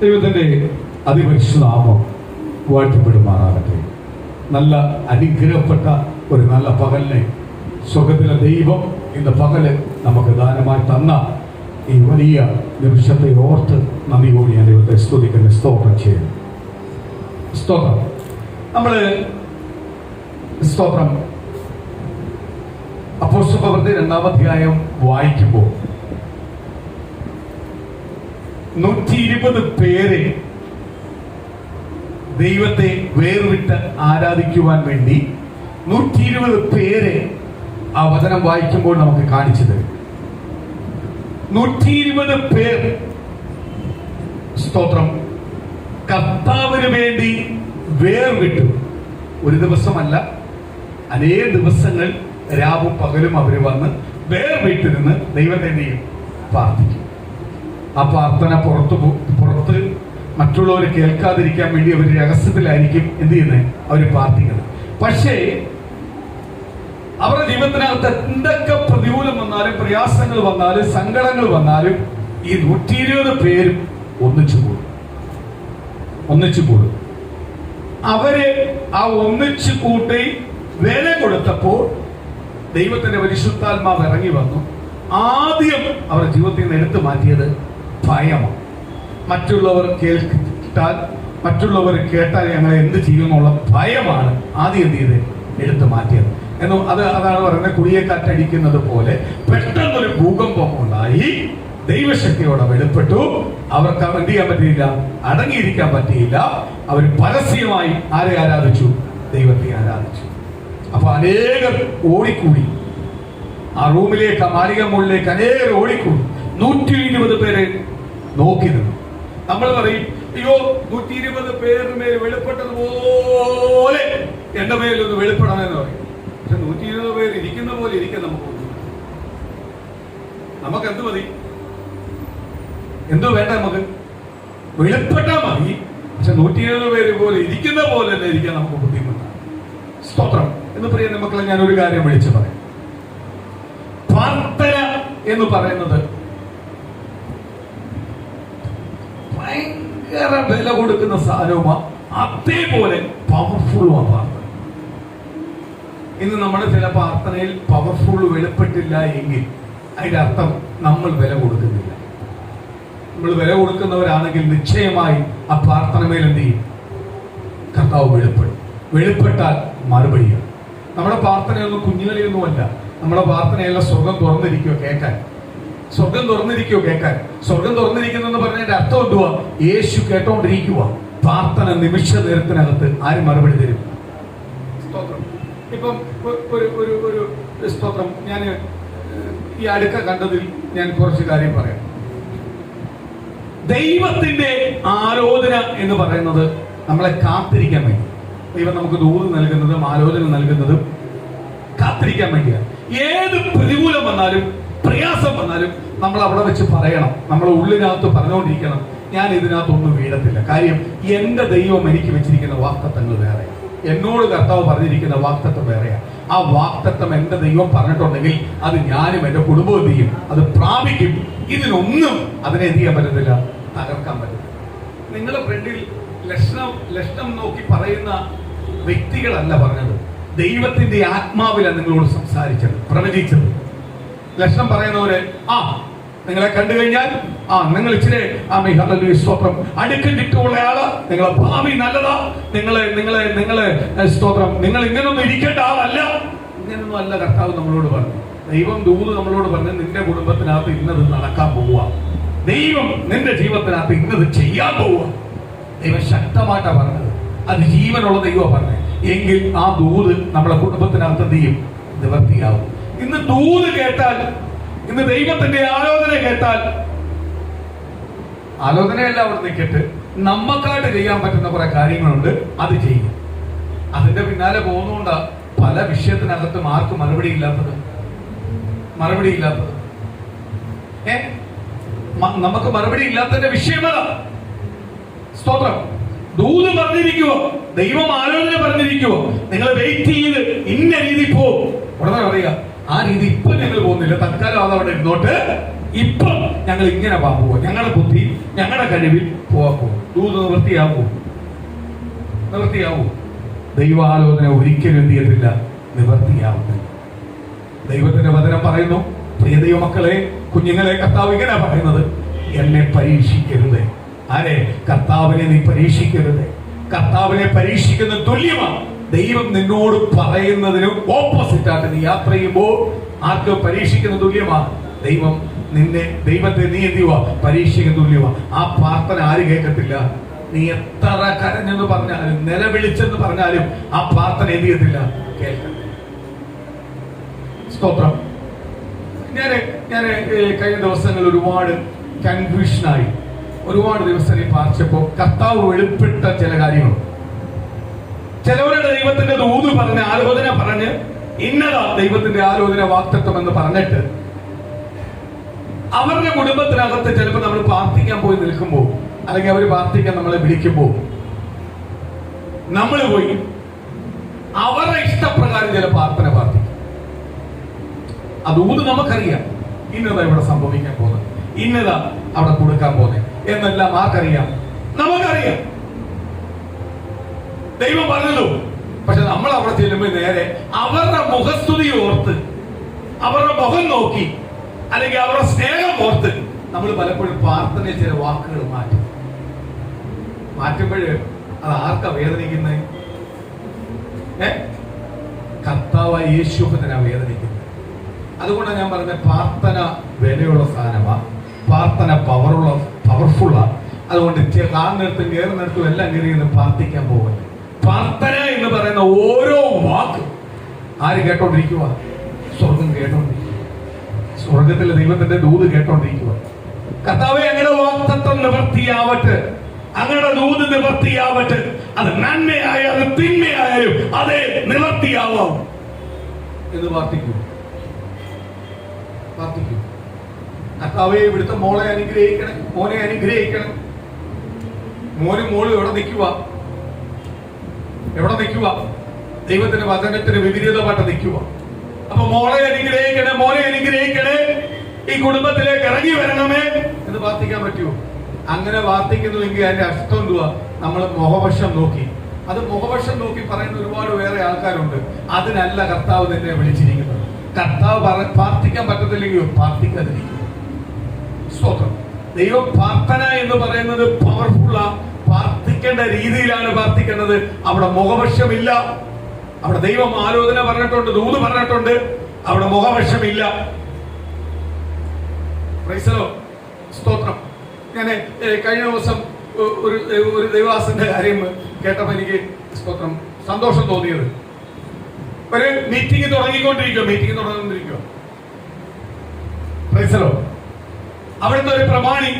ദൈവത്തിന്റെ അതിപരിശുദ്ധ നാമം വാഴ്ത്തപ്പെടുമാറാകട്ടെ. നല്ല അനുഗ്രഹപ്പെട്ട ഒരു നല്ല പകലിനെ സ്വർഗത്തിലെ ദൈവം ഇന്ന് പകല് നമുക്ക് ദാനമായി തന്ന ഈ വലിയ നിമിഷത്തെ ഓർത്ത് നന്ദിയോടെ ഞാൻ ദൈവത്തെ സ്തുതിക്കുന്ന സ്തോത്രം ചെയ്യുന്നു. സ്തോത്രം. സ്തോത്രം അപ്പോസ്തലപ്രവൃത്തി 2-ാം അധ്യായം വായിക്കുമ്പോൾ 120 പേരെ ദൈവത്തെ വേർവിട്ട് ആരാധിക്കുവാൻ വേണ്ടി 120 പേരെ ആ വചനം വായിക്കുമ്പോൾ നമുക്ക് കാണിച്ചു തരും. 120 പേർ സ്തോത്രം കർത്താവിന് വേണ്ടി വേർവിട്ടു. ഒരു ദിവസമല്ല, അനേക ദിവസങ്ങൾ രാവും പകലും അവർ വന്ന് വേർവിട്ടിരുന്ന് ദൈവത്തെ പ്രാർത്ഥിക്കും. ആ പ്രാർത്ഥന പുറത്ത് മറ്റുള്ളവർ കേൾക്കാതിരിക്കാൻ വേണ്ടി അവർ രഹസ്യത്തിലായിരിക്കും എന്ത് ചെയ്യുന്നത്, അവർ പ്രാർത്ഥിക്കുന്നത്. പക്ഷേ അവരുടെ ജീവിതത്തിനകത്ത് എന്തൊക്കെ പ്രതികൂലം വന്നാലും പ്രയാസങ്ങൾ വന്നാലും സങ്കടങ്ങൾ വന്നാലും ഈ 120 പേരും ഒന്നിച്ചു കൂടും. അവര് ആ ഒന്നിച്ചു കൂട്ടി വില കൊടുത്തപ്പോൾ ദൈവത്തിന്റെ പരിശുദ്ധാത്മാവ് ഇറങ്ങി വന്നു. ആദ്യം അവരുടെ ജീവിതത്തിൽ നിന്ന് എടുത്തു മാറ്റിയത് ഭയമാണ്. മറ്റുള്ളവർ കേട്ടാൽ ഞങ്ങൾ എന്ത് ചെയ്യുമെന്നുള്ള ഭയമാണ് ആദ്യം എന്ത് ചെയ്ത് എടുത്തു മാറ്റിയത്. അതാണ് പറയുന്നത്, കുടിയെ കാറ്റടിക്കുന്നത് പോലെ പെട്ടെന്നൊരു ഭൂകമ്പം ഉണ്ടായി. ദൈവശക്തിയോടെ വെളിപ്പെട്ടു. അവർക്ക് എന്ത് ചെയ്യാൻ പറ്റിയില്ല, അടങ്ങിയിരിക്കാൻ പറ്റിയില്ല. അവർ പരസ്യമായി ആരെ ആരാധിച്ചു? ദൈവത്തെ ആരാധിച്ചു. അപ്പൊ അനേകർ ഓടിക്കൂടി ആ റൂമിലേക്ക്, ആ മാളിക മുകളിലേക്ക് അനേകർ ഓടിക്കൂടി. 120 പേരെ നോക്കി നിന്നു. നമ്മൾ പറയും, അയ്യോ 120 പേരുടെ മേൽ വെളിപ്പെട്ടതുപോലെ എന്റെ മേലൊന്ന് വെളിപ്പെടണമെന്ന് പറയും. പക്ഷെ 120 പേര് ഇരിക്കുന്ന പോലെ ഇരിക്കാൻ നമുക്ക് എന്ത് മതി, എന്തോ വേണ്ട, നമുക്ക് വെളിപ്പെട്ടാ മതി. പക്ഷെ 120 പേര് പോലെ ഇരിക്കുന്ന പോലെ തന്നെ ഇരിക്കാൻ നമുക്ക് ബുദ്ധിമുട്ടാണ്. സ്തോത്രം. എന്ന് പറയുന്ന മക്കളെ, ഞാൻ ഒരു കാര്യം വിളിച്ചു പറയാം. പ്രാർത്ഥന എന്ന് പറയുന്നത് ഭയങ്കര വില കൊടുക്കുന്ന സാധനവുമാണ്, അതേപോലെ പവർഫുള്ളുമാണ് പ്രാർത്ഥന. ഇന്ന് നമ്മുടെ ചില പ്രാർത്ഥനയിൽ പവർഫുൾ വെളിപ്പെട്ടില്ല എങ്കിൽ അതിന്റെ അർത്ഥം നമ്മൾ വില കൊടുക്കുന്നില്ല. നമ്മൾ വില കൊടുക്കുന്നവരാണെങ്കിൽ നിശ്ചയമായി ആ പ്രാർത്ഥന മേൽ എന്ത് ചെയ്യും? കർത്താവ് വെളിപ്പെട്ടാൽ മറുപടിയാണ്. നമ്മുടെ പ്രാർത്ഥനയൊന്നും കുഞ്ഞുകളിയൊന്നുമല്ല. നമ്മുടെ പ്രാർത്ഥനയെല്ലാം സ്വർഗം തുറന്നിരിക്കോ കേൾക്കാൻ. സ്വർഗം തുറന്നിരിക്കുന്നെന്ന് പറഞ്ഞതിന്റെ അർത്ഥം എന്തുവാ? യേശു കേട്ടോണ്ടിരിക്കുക. പ്രാർത്ഥന നിമിഷ നേരത്തിനകത്ത് ആര് മറുപടി തരും? സ്തോത്രം. ഇപ്പം ഒരു സ്തോത്രം, ഞാൻ ഈ അടുക്ക കണ്ടതിൽ ഞാൻ കുറച്ച് കാര്യം പറയാം. ദൈവത്തിന്റെ ആലോചന എന്ന് പറയുന്നത് നമ്മളെ കാത്തിരിക്കാൻ വേണ്ടി. ദൈവം നമുക്ക് ദൂത് നൽകുന്നതും ആലോചന നൽകുന്നതും കാത്തിരിക്കാൻ വേണ്ടിയാണ്. ഏത് പ്രതികൂലം വന്നാലും പ്രയാസം വന്നാലും നമ്മൾ അവിടെ വെച്ച് പറയണം. നമ്മൾ ഉള്ളിനകത്ത് പറഞ്ഞുകൊണ്ടിരിക്കണം, ഞാൻ ഇതിനകത്തൊന്നും വീഴത്തില്ല. കാര്യം എന്റെ ദൈവം എനിക്ക് വെച്ചിരിക്കുന്ന വാഗ്ദത്തങ്ങൾ വേറെയാണ്. എന്നോട് കർത്താവ് പറഞ്ഞിരിക്കുന്ന വാഗ്ദത്തം വേറെയാണ്. ആ വാഗ്ദത്തം എന്റെ ദൈവം പറഞ്ഞിട്ടുണ്ടെങ്കിൽ അത് ഞാനും എന്റെ കുടുംബവും ചെയ്യും, അത് പ്രാപിക്കും. ഇതിനൊന്നും അതിനെ എന്ത് ചെയ്യാൻ പറ്റത്തില്ല, തകർക്കാൻ പറ്റത്തില്ല. നിങ്ങളുടെ ഫ്രണ്ടിൽ ലക്ഷണം നോക്കി പറയുന്ന വ്യക്തികളല്ല പറഞ്ഞത്, ദൈവത്തിന്റെ ആത്മാവിലാണ് നിങ്ങളോട് സംസാരിച്ചത്, പ്രവചിച്ചത്. ലക്ഷണം പറയുന്നവര് നിങ്ങളെ കണ്ടു കഴിഞ്ഞാൽ നിങ്ങൾ ഇച്ചിരി സ്തോത്രം അടുക്കും ചുറ്റുമുള്ള ആള്, നിങ്ങളെ ഭാവി നല്ലതാ, നിങ്ങളെ സ്തോത്രം, നിങ്ങൾ ഇങ്ങനൊന്നും ഇരിക്കേണ്ട ആളല്ല. ഇങ്ങനൊന്നും അല്ല കർത്താവ് നമ്മളോട് പറഞ്ഞു. ദൈവം ദൂത് നമ്മളോട് പറഞ്ഞു, നിന്റെ കുടുംബത്തിനകത്ത് ഇന്നത് നടക്കാൻ പോവുക, ദൈവം നിന്റെ ജീവിതത്തിനകത്ത് ഇന്നത് ചെയ്യാൻ പോവുക. ദൈവം ശക്തമായിട്ടാ പറഞ്ഞത്. അത് ജീവനുള്ള ദൈവം പറഞ്ഞത്. എങ്കിൽ ആ ദൂത് നമ്മളെ കുടുംബത്തിനകത്ത് എന്ത് ചെയ്യും? നിവർത്തിയാവും. ഇന്ന് ദൂത് കേട്ടാൽ, ഇന്ന് ദൈവത്തിന്റെ ആലോചന കേട്ടാൽ, ആലോചനയല്ല അവിടെ നിൽക്കട്ടെ, നമ്മക്കായിട്ട് ചെയ്യാൻ പറ്റുന്ന കുറെ കാര്യങ്ങളുണ്ട്, അത് ചെയ്യും. അതിന്റെ പിന്നാലെ പോകുന്നതുകൊണ്ടാ പല വിഷയത്തിനകത്തും ആർക്കും മറുപടി ഇല്ലാത്തത്. നമുക്ക് മറുപടി ഇല്ലാത്തതിന്റെ വിഷയമല്ല. സ്തോത്രം. ദൂത് പറഞ്ഞിരിക്കുവോ, ദൈവം ആലോചന പറഞ്ഞിരിക്കുവോ, നിങ്ങൾ വെയിറ്റ് ചെയ്ത് ഇന്ന രീതി പോകും. ഉടനെ പറയുക, ആ രീതി ഇപ്പൊ ഞങ്ങൾ പോകുന്നില്ല, തൽക്കാലം അതവിടെ ഇരുന്നോട്ട്, ഇപ്പൊ ഞങ്ങൾ ഇങ്ങനെ പോവാ, ഞങ്ങളുടെ ബുദ്ധി ഞങ്ങളുടെ കഴിവിൽ പോവാ. ദൂത് നിവൃത്തിയാവൂ? ദൈവാലോചന ഒരിക്കലും എന്ത് ചെയ്തില്ല, നിവൃത്തിയാവുന്നില്ല. ദൈവത്തിന്റെ വചനം പറയുന്നു, പ്രിയ ദൈവമക്കളെ, കുഞ്ഞുങ്ങളെ, കർത്താവ് ഇങ്ങനെ പറയുന്നത്, എന്നെ പരീക്ഷിക്കരുത്. ആരെ? കർത്താവിനെ നീ പരീക്ഷിക്കരുത്. കർത്താവിനെ പരീക്ഷിക്കുന്ന തുല്യമാണ് ദൈവം നിന്നോട് പറയുന്നതിന് ഓപ്പോസിറ്റ് ആയിട്ട് നീ യാത്ര ചെയ്യുമ്പോൾ ആർക്കോ പരീക്ഷിക്കുന്ന തുല്യമാണ് ദൈവത്തെ നീ എന്ത് ചെയ്യുക, പരീക്ഷിക്കുന്ന തുല്യമാണ്. ആ പ്രാർത്ഥന ആര് കേൾക്കത്തില്ല? നീ എത്ര കരഞ്ഞെന്ന് പറഞ്ഞാലും നിലവിളിച്ചെന്ന് പറഞ്ഞാലും ആ പ്രാർത്ഥന എന്ത് ചെയ്യത്തില്ല, കേൾക്കത്തില്ല. സ്തോത്രം. ഞാൻ കഴിഞ്ഞ ദിവസങ്ങളിൽ ഒരുപാട് കൺഫ്യൂഷനായി, ഒരുപാട് ദിവസം പാർച്ചപ്പോ കർത്താവ് വെളിപ്പെട്ട ചില കാര്യങ്ങൾ. ചിലവരുടെ ദൈവത്തിന്റെ ദൂത് പറഞ്ഞ് ആലോചന പറഞ്ഞ് ഇന്നതാ ദൈവത്തിന്റെ ആലോചന വാക്തത്വം എന്ന് പറഞ്ഞിട്ട് അവരുടെ കുടുംബത്തിനകത്ത് ചിലപ്പോൾ നമ്മൾ പ്രാർത്ഥിക്കാൻ പോയി നിൽക്കുമ്പോൾ, അല്ലെങ്കിൽ അവർ പ്രാർത്ഥിക്കാൻ നമ്മളെ വിളിക്കുമ്പോൾ നമ്മൾ പോയി അവരുടെ ഇഷ്ടപ്രകാരം ചില പ്രാർത്ഥിക്കും. ദൂത് നമുക്കറിയാം, ഇന്നതാ ഇവിടെ സംഭവിക്കാൻ പോകുന്നത്, ഇന്നതാ അവിടെ കൊടുക്കാൻ പോകുന്നത് എന്നെല്ലാം ആർക്കറിയാം? നമുക്കറിയാം. ദൈവം പറഞ്ഞല്ലോ. പക്ഷെ നമ്മൾ അവിടെ ചെല്ലുമ്പോൾ നേരെ അവരുടെ മുഖസ്തുതി ഓർത്ത്, അവരുടെ മുഖം നോക്കി, അല്ലെങ്കിൽ അവരുടെ സ്നേഹം ഓർത്ത് നമ്മൾ പലപ്പോഴും പ്രാർത്ഥനയിൽ ചില വാക്കുകൾ മാറ്റുമ്പോഴ് അത് ആർക്കാ വേദനിക്കുന്നത്? കർത്താവായ യേശുവിനാ വേദനിക്കുന്നത്. അതുകൊണ്ടാണ് ഞാൻ പറഞ്ഞത്, പ്രാർത്ഥന വിലയുള്ള സാധനമാണ്, പ്രാർത്ഥന പവർഫുള്ളാ. അതുകൊണ്ട് കാണുന്നിടത്തും കയറുന്നിടത്തും എല്ലാം കയറി പ്രാർത്ഥിക്കാൻ പോകല്ലേ. പ്രാർത്ഥന എന്ന് പറയുന്ന ഓരോ വാക്കും ആര് കേട്ടോണ്ടിരിക്കുക? സ്വർഗം കേട്ടോണ്ടിരിക്കുക. സ്വർഗത്തിലെ ദൈവത്തിന്റെ ദൂത് കേട്ടോണ്ടിരിക്കുക. കർത്താവേ, അങ്ങനെ വാക്തത്വം നിവൃത്തിയാവട്ടെ, അങ്ങനെ ദൂത് നിവൃത്തിയാവട്ടെ. അത് നന്മയായാലും തിന്മയായാലും അതേ നിവൃത്തിയാവാം എന്ന് പ്രാർത്ഥിക്കൂ. കർത്താവേ, ഇവിടുത്തെ മോളെ അനുഗ്രഹിക്കണം, മോനെ അനുഗ്രഹിക്കണം. മോളും എവിടെ നിൽക്കുക? ദൈവത്തിന്റെ വചനത്തിന് വിപരീതമായിട്ട് നിൽക്കുക. അപ്പൊ മോളെ അനുഗ്രഹിക്കണേ, മോനെ അനുഗ്രഹിക്കണേ, ഈ കുടുംബത്തിലേക്ക് ഇറങ്ങി വരണമേ എന്ന് പ്രാർത്ഥിക്കാൻ പറ്റുമോ? അങ്ങനെ പ്രാർത്ഥിക്കുന്നുവെങ്കിൽ അതിന്റെ അർത്ഥം എന്തുവാ? നമ്മൾ മുഖവശം നോക്കി, അത് മുഖവശം നോക്കി പറയുന്ന ഒരുപാട് വേറെ ആൾക്കാരുണ്ട്. അതിനല്ല കർത്താവ് നിന്നെ വിളിച്ചിരിക്കുന്നത്. കർത്താവ് പ്രാർത്ഥിക്കാൻ പറ്റത്തില്ലെങ്കിൽ പ്രാർത്ഥിക്കാതിരിക്കും. സ്തോത്രം. ദൈവം പ്രാർത്ഥന എന്ന് പറയുന്നത് പവർഫുള്ളാ. പ്രാർത്ഥിക്കേണ്ട രീതിയിലാണ് പ്രാർത്ഥിക്കേണ്ടത്. അവിടെ മുഖവശമില്ല. അവിടെ ദൈവം ആലോചന പറഞ്ഞിട്ടുണ്ട്, ദൂത് പറഞ്ഞിട്ടുണ്ട്, അവിടെ മുഖവശമില്ല. സ്തോത്രം. ഞാൻ കഴിഞ്ഞ ദിവസം ഒരു ദൈവദാസന്റെ കാര്യം കേട്ടപ്പോ എനിക്ക് സ്തോത്രം സന്തോഷം തോന്നിയത്. ഒരു മീറ്റിംഗ് തുടങ്ങിക്കൊണ്ടിരിക്കുക. അവിടുത്തെ ഒരു പ്രമാണി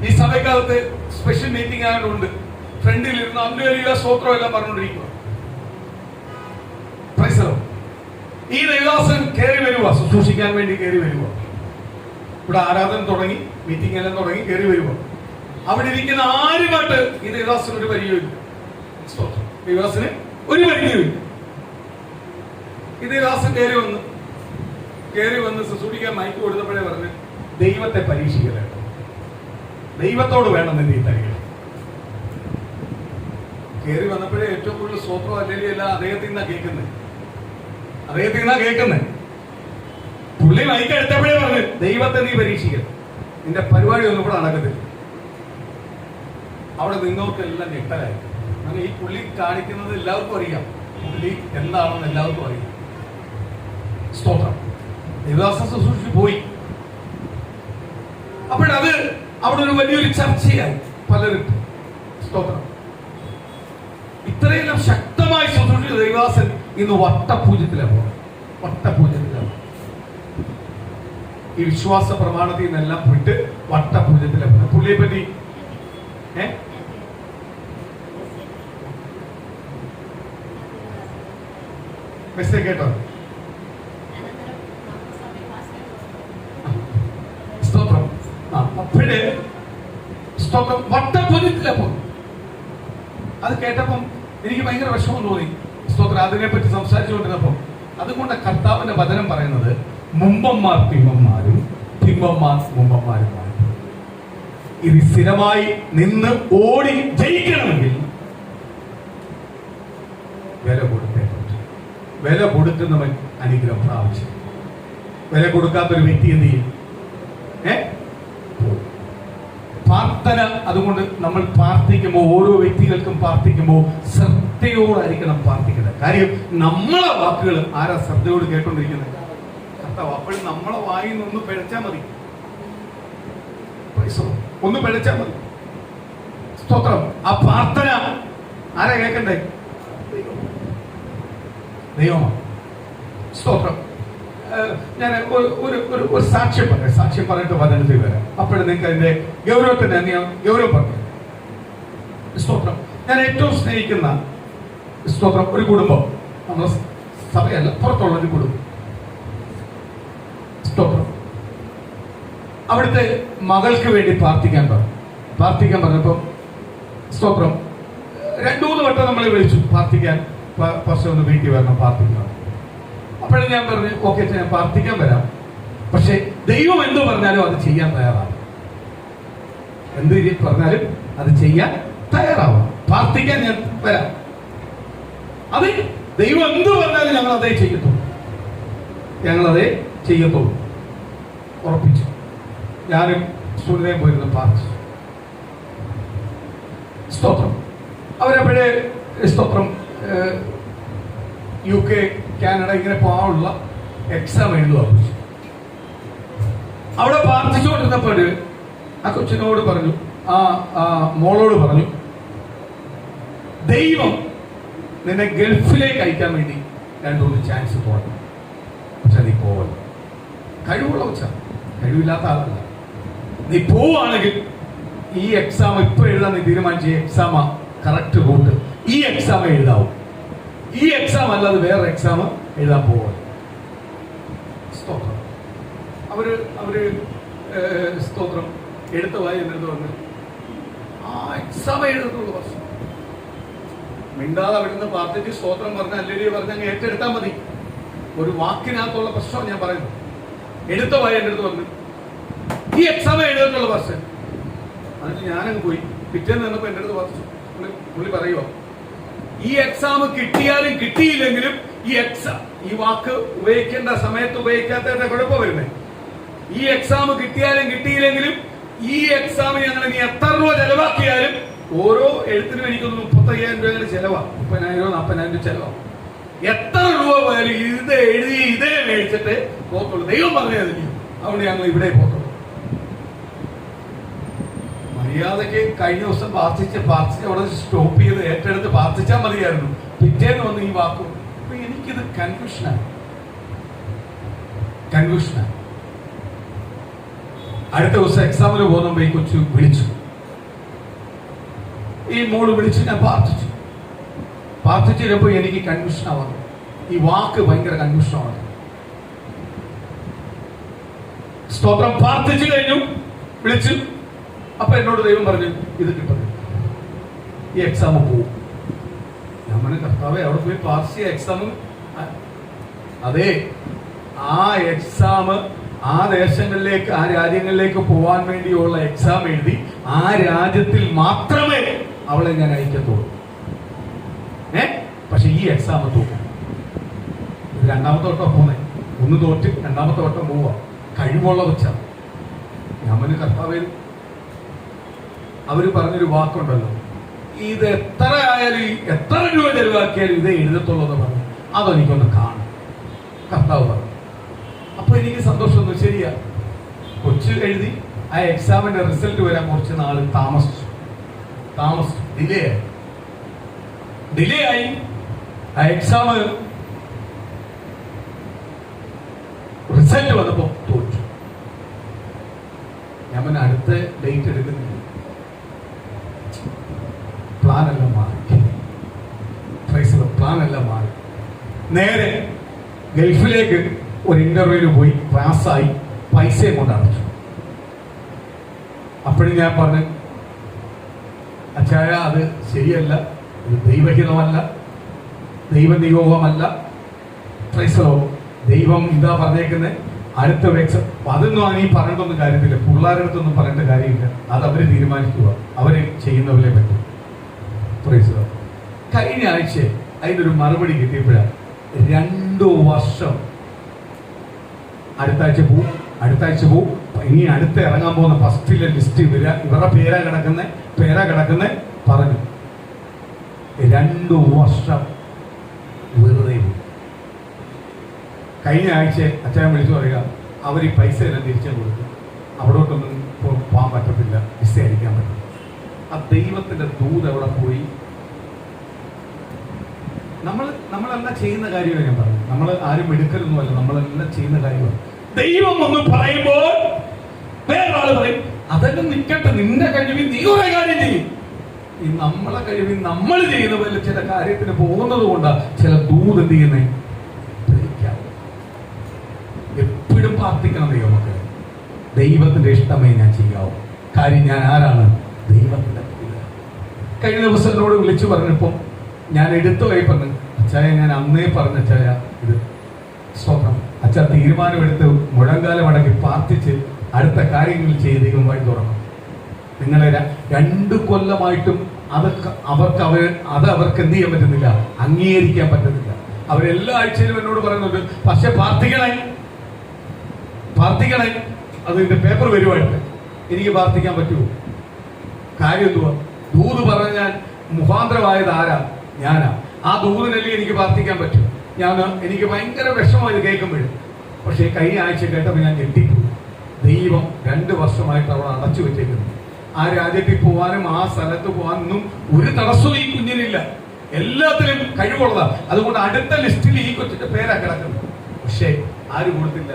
ഈ സഭയ്ക്കകത്ത് സ്പെഷ്യൽ മീറ്റിംഗ് ആയതുകൊണ്ട് ഫ്രണ്ടിൽ ഇരുന്ന് അന്വേഷിക്കുക സ്തോത്രം എല്ലാം പറഞ്ഞുകൊണ്ടിരിക്കുക. ഈ ദൈവദാസൻ കയറി വരുക, ശുശ്രൂഷിക്കാൻ വേണ്ടി കയറി വരുക. ഇവിടെ ആരാധന തുടങ്ങി, മീറ്റിംഗ് എല്ലാം തുടങ്ങി, കയറി വരുക. അവിടെ ഇരിക്കുന്ന ആരുമായിട്ട് ഈ ദൈവദാസന് ഒരു പരിചയമില്ല. ദൈവദാസന് ഒരു പരിചയമില്ല. ഈ ദൈവദാസൻ കയറി വന്ന് ശുശ്രൂഷിക്കാൻ മൈക്ക് കൊടുത്തപ്പോഴേ പറഞ്ഞ്, ദൈവത്തെ പരീക്ഷിക്കല, ദൈവത്തോട് വേണം നിന്റെ ഈ തരിക. കയറി വന്നപ്പോഴേ ഏറ്റവും കൂടുതൽ സ്വത്രം അല്ലെങ്കിൽ എല്ലാം അദ്ദേഹത്തിൽ നിന്നാ കേൾക്കുന്നത്. പുള്ളി മൈക്ക് എടുത്തപ്പോഴേ പറഞ്ഞു, ദൈവത്തെ നീ പരീക്ഷിക്കൽ, നിന്റെ പരിപാടി ഒന്നും കൂടെ നടക്കത്തില്ല. അവിടെ നിന്നവർക്കെല്ലാം ഞെട്ടലായി. അങ്ങനെ ഈ പുള്ളി കാണിക്കുന്നത് എല്ലാവർക്കും അറിയാം, പുള്ളി എന്താണെന്ന് എല്ലാവർക്കും അറിയാം. സ്തോത്രം. ദേവദാസ ശുശ്രൂഷിച്ച് പോയി. അപ്പോഴത് അവിടെ ഒരു വലിയൊരു ചർച്ചയായി പലരും. സ്തോത്രം. ഇത്രയെല്ലാം ശക്തമായി ശുശ്രൂഷിച്ച ദേവദാസൻ ഇന്ന് വട്ടപൂജ്യത്തിലാണ് പോകുന്നത്. ഈ വിശ്വാസ പ്രമാണത്തിൽ നിന്നെല്ലാം പോയിട്ട് വട്ടപൂജ്യത്തിലാണ് പോകുന്നത്. പുള്ളിയെ പറ്റി മെസ്സേജ് കേട്ടോ? സ്തോത്രം. അപ്പോഴേ സ്തോത്രം വട്ടപൂജ്യത്തിലാ പോകും. അത് കേട്ടപ്പം എനിക്ക് ഭയങ്കര വിഷമം തോന്നി. സ്തോത്രം. അതിനെപ്പറ്റി സംസാരിച്ചുകൊണ്ടിരുന്നപ്പം അതുകൊണ്ട് കർത്താവിന്റെ വചനം പറയുന്നത്, മുമ്പന്മാർ തിമ്മന്മാരും തിമ്മന്മാർ മുമ്പന്മാരുമായി. ഇത് സ്ഥിരമായി നിന്ന് ഓടി ജയിക്കണമെങ്കിൽ വില കൊടുത്തേ പറ്റും. വില കൊടുക്കുന്നവൻ അനുഗ്രഹം പ്രാപിച്ചു. വില കൊടുക്കാത്തൊരു വ്യക്തി എന്ത് ചെയ്യും? പ്രാർത്ഥന. അതുകൊണ്ട് നമ്മൾ പ്രാർത്ഥിക്കുമ്പോൾ, ഓരോ വ്യക്തികൾക്കും പ്രാർത്ഥിക്കുമ്പോൾ ശ്രദ്ധയോടായിരിക്കണം പ്രാർത്ഥിക്കുന്നത്. കാര്യം നമ്മളെ വാക്കുകൾ ആരാ ശ്രദ്ധയോട് കേട്ടോണ്ടിരിക്കുന്നത്? കർത്താവ്. അപ്പോഴും നമ്മളെ വായിൽ നിന്ന് ഒന്ന് പിഴച്ചാൽ മതി, ഒന്ന് പിഴച്ചാൽ മതി. സ്തോത്രം. ആ പ്രാർത്ഥന ആരാ കേൾക്കണ്ടേ? ദൈവമാണ്. സ്തോത്രം. ഞാൻ ഒരു സാക്ഷ്യം പറയാം. സാക്ഷ്യം പറഞ്ഞിട്ട് വചനത്തിൽ വരാം. അപ്പോഴും നിങ്ങൾക്ക് അതിന്റെ ഗൗരവത്തിന് ഗൗരവം പറഞ്ഞു. സ്തോത്രം. ഞാൻ ഏറ്റവും സ്നേഹിക്കുന്ന സ്തോത്രം ഒരു കുടുംബം, നമ്മുടെ സഭയല്ല, പുറത്തുള്ള ഒരു കുടുംബം. സ്തോത്രം. അവിടുത്തെ മകൾക്ക് വേണ്ടി പ്രാർത്ഥിക്കാൻ പറഞ്ഞപ്പോൾ സ്തോത്രം 2-3 വട്ടം നമ്മളെ വിളിച്ചു പ്രാർത്ഥിക്കാൻ. പക്ഷെ ഒന്ന് വീട്ടിൽ വരണം, പ്രാർത്ഥിക്കണം. അപ്പോഴും ഞാൻ പറഞ്ഞു, ഓക്കെ ഞാൻ പ്രാർത്ഥിക്കാൻ വരാം, പക്ഷെ ദൈവം എന്ത് പറഞ്ഞാലും അത് ചെയ്യാൻ തയ്യാറാവും. എന്ത് പറഞ്ഞാലും അത് ചെയ്യാൻ തയ്യാറാവും. പ്രാർത്ഥിക്കാൻ ഞാൻ വരാം. അത് ദൈവം എന്ത് പറഞ്ഞാലും ഞങ്ങളതേ ചെയ്യത്തുള്ളൂ. ഉറപ്പിച്ചു. ഞാനും സുനിതയും പോയിരുന്നു പ്രാർത്ഥിച്ചു. സ്തോത്രം. അവരപ്പോഴേ സ്തോത്രം UK, കാനഡ ഇങ്ങനെ പോകാനുള്ള എക്സാം എഴുതുക. അവിടെ പ്രാർത്ഥിച്ചുകൊണ്ടിരുന്നപ്പോൾ ആ കൊച്ചിനോട് പറഞ്ഞു, ആ മോളോട് പറഞ്ഞു, ദൈവം നിന്നെ ഗൾഫിലേക്ക് അയക്കാൻ വേണ്ടി 2-3 ചാൻസ് പോകണം. പക്ഷെ നീ പോകണം. കഴിവുള്ള കൊച്ച, കഴിവില്ലാത്ത ആളല്ല. നീ പോവുകയാണെങ്കിൽ ഈ എക്സാം ഇപ്പൊ എഴുതാൻ നീ തീരുമാനിച്ച എക്സാമാ കറക്റ്റ് റൂട്ട്. ഈ എക്സാം എഴുതാവും. ഈ എക്സാം അല്ലാതെ വേറെ എക്സാം എഴുതാൻ പോവുക. സ്തോത്രം. അവര് സ്തോത്രം എടുത്ത വായി എന്നെടുത്ത് വന്ന് ആ എക്സാം എഴുതുന്നുള്ളൂ. പ്രശ്നം മിണ്ടാതെ അവിടുന്ന് പ്രാർത്ഥിച്ച് സ്തോത്രം പറഞ്ഞ അല്ലെങ്കിൽ പറഞ്ഞ അങ്ങ് ഏറ്റെടുത്താൽ മതി. ഒരു വാക്കിനകത്തുള്ള പ്രശ്നം ഞാൻ പറയുന്നു. എടുത്ത വായി എൻ്റെ അടുത്ത് വന്ന് ഈ എക്സാം എഴുതുന്നുള്ള പ്രശ്നം. അതിന് ഞാനങ്ങ് പോയി. പിറ്റേന്ന് നിന്നപ്പോ എൻ്റെ അടുത്ത് പറഞ്ഞു, പുള്ളി പറയുക, ഈ എക്സാം കിട്ടിയാലും കിട്ടിയില്ലെങ്കിലും ഈ വാക്ക് ഉപയോഗിക്കേണ്ട സമയത്ത് ഉപയോഗിക്കാത്തതിന്റെ കുഴപ്പം വരുന്നേ. ഈ എക്സാം കിട്ടിയാലും കിട്ടിയില്ലെങ്കിലും ഈ എക്സാമിന് ഞങ്ങൾ നീ എത്ര രൂപ ചെലവാക്കിയാലും ഓരോ എഴുത്തിനും എനിക്കൊന്ന് 35,000 രൂപ ചെലവാ, 30,000 40,000 ചെലവാ. എത്ര രൂപ പോയാലും ഇത് എഴുതി ഇതേ മേടിച്ചിട്ട് പോത്തുള്ളൂ. ദൈവം പറഞ്ഞതില്ല. അതുകൊണ്ട് ഞങ്ങൾ ഇവിടെ പോത്തുള്ളൂ. മര്യാദയ്ക്ക് കഴിഞ്ഞ ദിവസം പ്രാർത്ഥിച്ച് അവിടെ സ്റ്റോപ്പ് ചെയ്ത് ഏറ്റെടുത്ത് പ്രാർത്ഥിച്ചാൽ മതിയായിരുന്നു. പിറ്റേന്ന് വന്ന് ഈ വാക്കും. അപ്പൊ എനിക്കിത് കൺഫ്യൂഷനാണ്. അടുത്ത ദിവസം എക്സാമിന് പോകുമ്പോൾ ഈ കൊച്ചു വിളിച്ചു. ഈ മോള് വിളിച്ച് ഞാൻ പ്രാർത്ഥിച്ചപ്പോ എനിക്ക് കൺഫ്യൂഷനാവാണ്. ഈ വാക്ക് ഭയങ്കര കൺഫ്യൂഷനാണ്. സ്തോത്രം. പ്രാർത്ഥിച്ചു കഴിഞ്ഞു, വിളിച്ചു. അപ്പൊ എന്നോട് ദൈവം പറഞ്ഞു, ഇത് കിട്ടുന്നു, ഈ എക്സാം പോവും. ഞാൻ കർത്താവേ അവിടെ പോയി പാസ് എക്സാം. അതെ, ആ എക്സാം ആ ദേശങ്ങളിലേക്ക് ആ രാജ്യങ്ങളിലേക്ക് പോവാൻ വേണ്ടിയുള്ള എക്സാം എഴുതി ആ രാജ്യത്തിൽ മാത്രമേ അവളെ ഞാൻ അയക്കത്തുള്ളൂ. പക്ഷെ ഈ എക്സാം തോക്കും. ഇത് 2ാമത്തെ വട്ടം പോന്നെ. ഒന്ന് തോറ്റ് 2ാമത്തെ വട്ടം പോവാ. കഴിവുള്ള വെച്ചാ ഞാൻ കർത്താവേ, അവര് പറഞ്ഞൊരു വാക്കുണ്ടല്ലോ, ഇത് എത്ര ആയാലും എത്ര രൂപ ചെലവാക്കിയാലും ഇതേ എഴുതത്തുള്ളൂ എന്ന് പറഞ്ഞു. അതെനിക്കൊന്ന് കാണും കർത്താവ് പറഞ്ഞു. അപ്പൊ എനിക്ക് സന്തോഷം. ശരിയാ, കൊച്ചു എഴുതി. ആ എക്സാമിന്റെ റിസൾട്ട് വരാൻ കുറച്ച് നാള് താമസിച്ചു. ഡിലേ ആയി. ആ എക്സാം റിസൾട്ട് വന്നപ്പോ തോറ്റു. ഞാൻ അടുത്ത ഡേറ്റ് എടുക്കുന്നില്ല. പ്ലാനെല്ലാം മാറി. നേരെ ഗൾഫിലേക്ക് ഒരു ഇന്റർവ്യൂവിന് പോയി. പാസ്സായി. പൈസയും കൊണ്ട് അടച്ചു. അപ്പോഴും ഞാൻ പറഞ്ഞു, അച്ചായ അത് ശരിയല്ല, ഇത് ദൈവഹിതമല്ല, ദൈവനിയോഗമല്ല. ദൈവം ഇതാ പറഞ്ഞേക്കുന്നത്, അടുത്ത അതൊന്നും ഈ പറഞ്ഞിട്ടൊന്നും കാര്യത്തില്ല. പിള്ളേരുടെ അടുത്തൊന്നും പറയേണ്ട കാര്യമില്ല. അത് അവര് തീരുമാനിക്കുക, അവര് ചെയ്യുന്നവരെ പറ്റും. കഴിഞ്ഞ ആഴ്ച അതിനൊരു മറുപടി കിട്ടിയപ്പോഴാണ് 2 വർഷം അടുത്ത ആഴ്ച പോവും. ഇനി അടുത്ത ഇറങ്ങാൻ പോകുന്ന ഫസ്റ്റിലെ ലിസ്റ്റ് ഇവരുടെ പേരാ കിടക്കുന്ന പറഞ്ഞു. 2 വർഷം വെറുതെ പോയി. കഴിഞ്ഞ ആഴ്ച അച്ഛൻ വിളിച്ചു പറയുക, അവർ ഈ പൈസ എല്ലാം തിരിച്ചു കൊടുക്കും, അവിടോട്ടൊന്നും പോകാൻ പറ്റത്തില്ല, വിസ അടിക്കാൻ പറ്റില്ല. ആ ദൈവത്തിന്റെ ദൂത് എവിടെ പോയി? നമ്മളെല്ലാം ചെയ്യുന്ന കാര്യമാണ് ഞാൻ പറഞ്ഞു. നമ്മൾ ആരും എടുക്കലൊന്നുമല്ല, നമ്മളെല്ലാം ചെയ്യുന്ന കാര്യമാണ്. ദൈവം ഒന്ന് പറയുമ്പോൾ വേറൊരാൾ പറയും അതെല്ലാം നിൽക്കട്ടെ, നിന്റെ കഴിവിൽ നീ കുറെ കാര്യം ചെയ്യും. ഈ നമ്മളെ കഴിവിൽ നമ്മൾ ചെയ്യുന്ന പോലെ ചില കാര്യത്തിന് പോകുന്നത് കൊണ്ടാണ് ചില ദൂത് എന്ത് ചെയ്യുന്നേ. എപ്പോഴും പ്രാർത്ഥിക്കണം ദൈവമക്കളെ, ദൈവത്തിന്റെ ഇഷ്ടമേ ഞാൻ ചെയ്യാവൂ. കാര്യം ഞാൻ ആരാണ്? ദൈവത്തിന്റെ. കഴിഞ്ഞ ദിവസം എന്നോട് വിളിച്ചു പറഞ്ഞപ്പോ ഞാൻ എടുത്തു കൈ പറഞ്ഞു, അച്ചായ ഞാൻ അന്നേ പറഞ്ഞ അച്ചായ ഇത് സ്വന്തം അച്ഛ തീരുമാനമെടുത്ത് മുഴങ്കാലം അടക്കി പ്രാർത്ഥിച്ച് അടുത്ത കാര്യങ്ങൾ ചെയ്ത് ദൈവമായി തുറന്നു. നിങ്ങളെ 2 കൊല്ലമായിട്ടും അവർക്ക് എന്ത് ചെയ്യാൻ പറ്റുന്നില്ല, അംഗീകരിക്കാൻ പറ്റുന്നില്ല. അവരെല്ലാ ആഴ്ചയിലും എന്നോട് പറയുന്നുണ്ട്, പക്ഷെ പ്രാർത്ഥിക്കണേ. അതിന്റെ പേപ്പർ വരുവായിട്ട് എനിക്ക് പ്രാർത്ഥിക്കാൻ പറ്റുമോ? കാര്യം എന്തുവാ? ദൂത് പറഞ്ഞാൽ മുഖാന്തരമായത് ആരാ? ഞാനാ. ആ ദൂതിനല്ലേ എനിക്ക് പ്രാർത്ഥിക്കാൻ പറ്റും. എനിക്ക് ഭയങ്കര വിഷമമായി കേൾക്കുമ്പോഴും. പക്ഷേ കഴിഞ്ഞ ആഴ്ച കേട്ടപ്പോൾ ഞാൻ ഞെട്ടിപ്പോയി. ദൈവം 2 വർഷമായിട്ട് അവിടെ അടച്ചു വെച്ചേക്കുന്നു. ആ രാജ്യത്തിൽ പോകാനും ആ സ്ഥലത്ത് പോകാനൊന്നും ഒരു തടസ്സവും ഈ കുഞ്ഞിനില്ല. എല്ലാത്തിലും കഴിവുള്ളതാ. അതുകൊണ്ട് അടുത്ത ലിസ്റ്റിൽ ഈ കൊച്ചിന്റെ പേരാ കിടക്കുന്നത്. പക്ഷേ ആരും കൊടുത്തില്ല.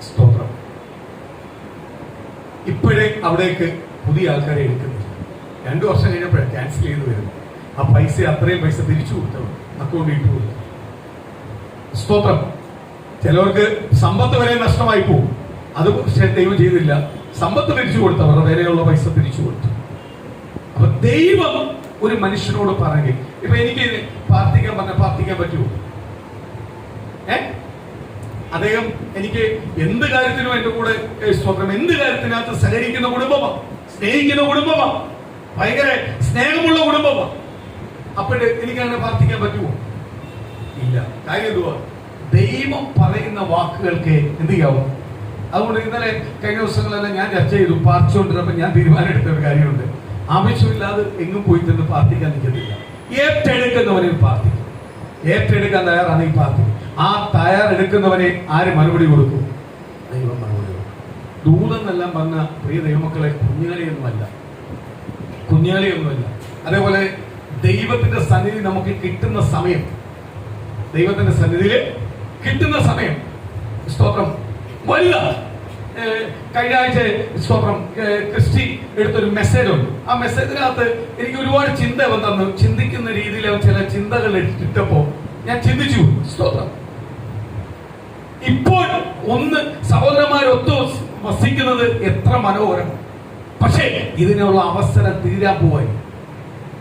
സ്തോത്രം. ഇപ്പോഴേ അവിടേക്ക് പുതിയ ആൾക്കാരെ എടുക്കുന്നില്ല. 2 വർഷം കഴിഞ്ഞപ്പോഴാണ് ക്യാൻസൽ ചെയ്ത് വരുന്നത്. ആ അത്രയും പൈസ തിരിച്ചു കൊടുത്തവർ അക്കൗണ്ട് ഇട്ടു കൊടുത്തു. സ്തോത്രം. ചിലവർക്ക് സമ്പത്ത് വരെ നഷ്ടമായി പോകും. അത് ദൈവം ചെയ്തില്ല. സമ്പത്ത് തിരിച്ചു കൊടുത്തവരുടെ വരെയുള്ള പൈസ തിരിച്ചു കൊടുത്തു. അപ്പൊ ദൈവം ഒരു മനുഷ്യനോട് പറഞ്ഞെങ്കിൽ, ഇപ്പൊ എനിക്ക് പ്രാർത്ഥിക്കാൻ പറഞ്ഞാൽ പ്രാർത്ഥിക്കാൻ പറ്റുമോ? അദ്ദേഹം എനിക്ക് എന്ത് കാര്യത്തിനും എന്റെ കൂടെ സ്വന്തം എന്ത് കാര്യത്തിനകത്ത് സഹകരിക്കുന്ന കുടുംബമാണ്, സ്നേഹിക്കുന്ന കുടുംബമാണ്, ഭയങ്കര സ്നേഹമുള്ള കുടുംബമാണ്. അപ്പോഴ് എനിക്ക് അങ്ങനെ പ്രാർത്ഥിക്കാൻ പറ്റുമോ? ഇല്ല. കാര്യം എന്തുവാ? ദൈവം പറയുന്ന വാക്കുകൾക്ക് എന്ത് ചെയ്യാവും? അതുകൊണ്ട് ഇന്നലെ കഴിഞ്ഞ ദിവസങ്ങളെല്ലാം ഞാൻ ചർച്ച ചെയ്തു. പ്രാർത്ഥിച്ചുകൊണ്ടിരുന്നപ്പോൾ ഞാൻ തീരുമാനം എടുത്ത ഒരു കാര്യമുണ്ട്. ആവശ്യമില്ലാതെ എങ്ങും പോയി ചെന്ന് പ്രാർത്ഥിക്കാൻ നിൽക്കുന്നില്ല. ഏറ്റെടുക്കുന്നവനെ പ്രാർത്ഥിക്കും. ഏറ്റെടുക്കാൻ തയ്യാറാണെങ്കിൽ പ്രാർത്ഥിക്കും. ആ തയ്യാറെടുക്കുന്നവനെ ആര് മറുപടി കൊടുക്കും? ദൈവം മറുപടി കൊടുക്കും. ദൂതെന്നെല്ലാം പറഞ്ഞ പ്രിയ ദൈവമക്കളെ കുഞ്ഞുങ്ങളെയൊന്നുമല്ല. അതേപോലെ ദൈവത്തിന്റെ സന്നിധി നമുക്ക് കിട്ടുന്ന സമയം, ദൈവത്തിന്റെ സന്നിധിയിൽ കിട്ടുന്ന സമയം സ്തോത്രം വലുതാണ്. കഴിഞ്ഞ ആഴ്ച സ്തോത്രം ക്രിസ്റ്റി എടുത്തൊരു മെസ്സേജ് ഉണ്ട്. ആ മെസ്സേജിനകത്ത് എനിക്ക് ഒരുപാട് ചിന്ത വന്നു. ചിന്തിക്കുന്ന രീതിയിൽ ചില ചിന്തകൾ ഇട്ടപ്പോ ഞാൻ ചിന്തിച്ചു. സ്തോത്രം. ഇപ്പോൾ ഒന്ന് സഹോദരന്മാരൊത്തു വസിക്കുന്നത് എത്ര മനോഹരം. പക്ഷേ ഇതിനുള്ള അവസരം തീരാൻ പോവായി.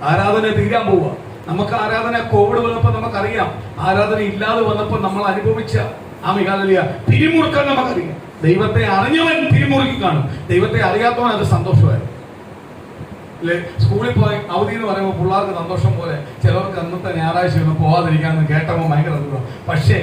ആരാധന തീരാൻ പോവുക. നമുക്ക് ആരാധന കോവിഡ് വന്നപ്പോൾ നമുക്കറിയാം. ആരാധന ഇല്ലാതെ വന്നപ്പോൾ നമ്മൾ അനുഭവിച്ച ആ മികാലിയ പിരിമുറുക്കാൻ നമുക്കറിയാം. ദൈവത്തെ അറിഞ്ഞവൻ പിരിമുറുക്കി കാണും. ദൈവത്തെ അറിയാത്തവൻ അത് സന്തോഷമായിരുന്നു. അല്ലെ, സ്കൂളിൽ പോയി അവധി എന്ന് പറയുമ്പോൾ പിള്ളേർക്ക് സന്തോഷം പോലെ ചിലർക്ക് അന്നത്തെ ഞായറാഴ്ച ഒന്നും പോവാതിരിക്കാന്ന് കേട്ടപ്പോൾ ഭയങ്കര സന്തോഷം. പക്ഷേ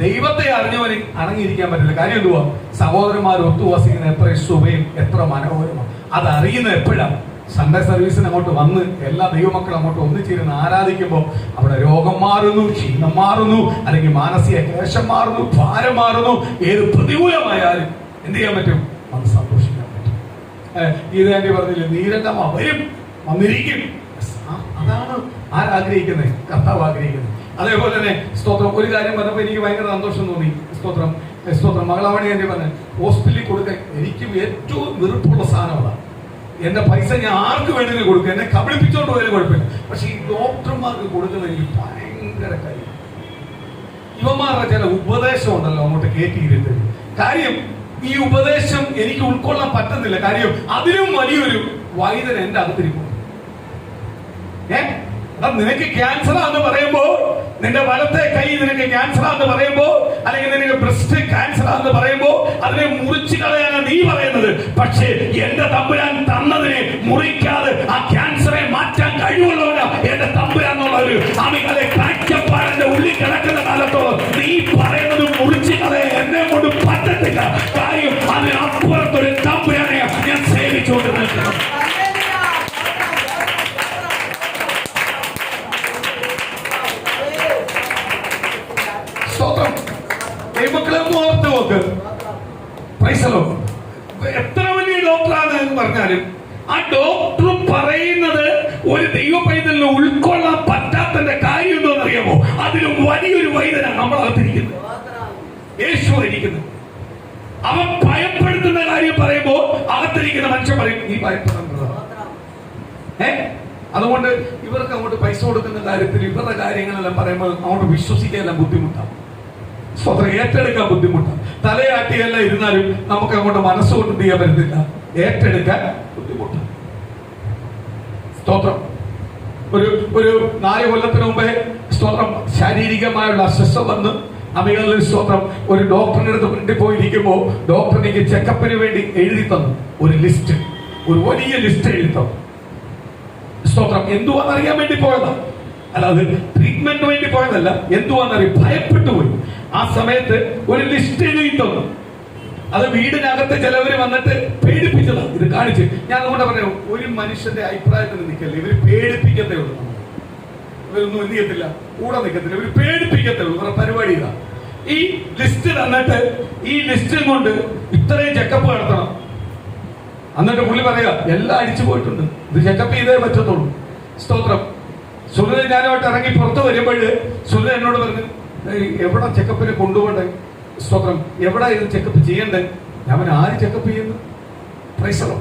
ദൈവത്തെ അറിഞ്ഞവന് അടങ്ങിയിരിക്കാൻ പറ്റില്ല. കാര്യം എന്തുവാ? സഹോദരന്മാർ ഒത്തുവസിക്കുന്ന എത്ര ശുഭയും എത്ര മനോഹരമാണ്. അതറിയുന്ന എപ്പോഴാണ്? സൺഡേ സർവീസിന് അങ്ങോട്ട് വന്ന് എല്ലാ ദൈവമക്കളും അങ്ങോട്ട് ഒന്നിച്ചിരുന്ന് ആരാധിക്കുമ്പോൾ അവിടെ രോഗം മാറുന്നു, ക്ഷീണം മാറുന്നു, അല്ലെങ്കിൽ മാനസിക ക്ലേശം മാറുന്നു, ഭാരം മാറുന്നു. ഏത് പ്രതികൂലമായാലും എന്ത് ചെയ്യാൻ പറ്റും? അത് സന്തോഷിക്കാൻ പറ്റും. ഇത് ആന്റി പറഞ്ഞില്ലേ, നീരെല്ലാം അവരും വന്നിരിക്കും. അതാണ് ആരാഗ്രഹിക്കുന്നത്, കർത്താവ് ആഗ്രഹിക്കുന്നത്. അതേപോലെ തന്നെ സ്തോത്രം ഒരു കാര്യം പറഞ്ഞപ്പോൾ എനിക്ക് ഭയങ്കര സന്തോഷം തോന്നി. സ്തോത്രം മകളാമണി ആന്റി പറഞ്ഞ് ഹോസ്പിറ്റലിൽ കൊടുക്കാൻ എനിക്ക് ഏറ്റവും വെറുപ്പുള്ള സാധനമാണ്. എന്റെ പൈസ ഞാൻ ആർക്ക് വേണമെങ്കിലും കൊടുക്കും, എന്നെ കബളിപ്പിച്ചോണ്ട് പോയാലും കുഴപ്പമില്ല. പക്ഷെ ഈ ഡോക്ടർമാർക്ക് കൊടുക്കുന്നത് എനിക്ക് ഭയങ്കര കാര്യം. ഇവന്മാരുടെ ചില ഉപദേശം ഉണ്ടല്ലോ അങ്ങോട്ട് കയറ്റിയിരുന്നത്. കാര്യം ഈ ഉപദേശം എനിക്ക് ഉൾക്കൊള്ളാൻ പറ്റുന്നില്ല. കാര്യം അതിലും വലിയൊരു വൈദ്യൻ എന്റെ അകത്തിരിക്കും. നിനക്ക് ക്യാൻസർ എന്ന് പറയുമ്പോ, നിന്റെ വലത്തെ കൈ നിനക്ക് ക്യാൻസർ എന്ന് പറയുമ്പോ, അല്ലെങ്കിൽ നിനക്ക് ബ്രസ്റ്റ് ക്യാൻസർ എന്ന് പറയുമ്പോ അതിനെ മുറിച്ചു കളയാനാണ് നീ പറയുന്നത്. പക്ഷേ എന്റെ തമ്പുരാൻ തന്നതിനെ മുറിക്കാതെ ആ ക്യാൻസറെ മാറ്റാൻ കഴിവുള്ളവനാ എന്റെ തമ്പുരാൻ എന്നുള്ള ഒരു അമികളെ കാഴ്ചപ്പാടിന്റെ ഉള്ളിൽ കിടക്കുന്ന കാലത്തോളം നീ പറയുന്നത് മുറിച്ചു കളയാൻ എന്നെ കൊണ്ട് പറ്റത്തില്ല. കാര്യം അതിനപ്പുറത്തൊരു തമ്പുരാനെ ഞാൻ സേവിച്ചുകൊണ്ട് നിൽക്കണം. ഓർത്ത് നോക്ക്. എത്ര വലിയ ഡോക്ടറാണ് എന്ന് പറഞ്ഞാലും ആ ഡോക്ടർ പറയുന്നത് ഒരു ദൈവ പൈതലിന് ഉൾക്കൊള്ളാൻ പറ്റാത്തതിന്റെ കാര്യം എന്തോന്ന് അറിയാമോ? അതിലും വലിയൊരു വൈദ്യന നമ്മളകത്തിരിക്കുന്നത്, യേശു ഇരിക്കുന്നത്. അവൻ ഭയപ്പെടുത്തുന്ന കാര്യം പറയുമ്പോൾ അകത്തിരിക്കുന്ന മനുഷ്യൻ പറയും നീ ഭയപ്പെടുന്നത്. അതുകൊണ്ട് ഇവർക്ക് അങ്ങോട്ട് പൈസ കൊടുക്കുന്ന കാര്യത്തിൽ ഇവരുടെ കാര്യങ്ങളെല്ലാം പറയുമ്പോൾ അങ്ങോട്ട് വിശ്വസിക്കാനെല്ലാം ബുദ്ധിമുട്ടാണ്. സ്വതന്ത്രം ഏറ്റെടുക്കാൻ ബുദ്ധിമുട്ടാണ്. തലയാട്ടിയെല്ലാം ഇരുന്നാലും നമുക്ക് അങ്ങോട്ട് മനസ്സുകൊണ്ട് ചെയ്യാൻ പറ്റുന്നില്ല. ഏറ്റെടുക്കാൻ ബുദ്ധിമുട്ടാണ്. സ്തോത്രം. ഒരു 4 കൊല്ലത്തിന് മുമ്പേ സ്തോത്രം ശാരീരികമായുള്ള അസ്വസ്ഥ വന്ന് അമികളിൽ സ്തോത്രം ഒരു ഡോക്ടറിന്റെ അടുത്ത് ഫ്രണ്ടിൽ പോയിരിക്കുമ്പോൾ ഡോക്ടർ എനിക്ക് ചെക്കപ്പിന് വേണ്ടി എഴുതി തന്നു ഒരു ലിസ്റ്റ്, ഒരു വലിയ ലിസ്റ്റ് എഴുതി തന്നു. സ്തോത്രം. എന്തുവാന്നറിയാൻ വേണ്ടി പോയതാണ്, അല്ലാതെ ട്രീറ്റ്മെന്റിന് വേണ്ടി പോയതല്ല. എന്തുവാന്നറിയാം, ഭയപ്പെട്ടു പോയി. ആ സമയത്ത് ഒരു ലിസ്റ്റ് എഴുതി തന്നു. അത് വീടിനകത്ത് ചിലവര് വന്നിട്ട് പേടിപ്പിച്ചതാണ്. ഇത് കാണിച്ച് ഞാൻ അതുകൊണ്ട് പറയാം, ഒരു മനുഷ്യന്റെ അഭിപ്രായത്തിൽ നിൽക്കല്ലേ, ഇവര് പേടിപ്പിക്കത്തേ ഉള്ളൂ. ഇവരൊന്നും എന്ത് ചെയ്യത്തില്ല, കൂടെ നിൽക്കത്തില്ല, ഇവര് പേടിപ്പിക്കത്തേ ഉള്ളൂ. ഇവരുടെ പരിപാടി ഇതാ. ഈ ലിസ്റ്റ് തന്നിട്ട് ഈ ലിസ്റ്റും കൊണ്ട് ഇത്രയും ചെക്കപ്പ് നടത്തണം. എന്നിട്ട് പുള്ളി പറയാ എല്ലാം അടിച്ചു പോയിട്ടുണ്ട്, ഇത് ചെക്കപ്പ് ചെയ്തേ പറ്റത്തുള്ളൂ. സ്തോത്രം. സുനിത ഞാനുമായിട്ട് ഇറങ്ങി പുറത്ത് വരുമ്പോൾ സുനിത എന്നോട് പറഞ്ഞു എവിടെ ചെക്കപ്പിന് കൊണ്ടുപോകണ്ടേ? സ്തോത്രം. എവിടെ ഇത് ചെക്കപ്പ് ചെയ്യണ്ടേ? ഞാൻ ആര് ചെക്കപ്പ് ചെയ്യുന്നു? പ്രൈസലോ.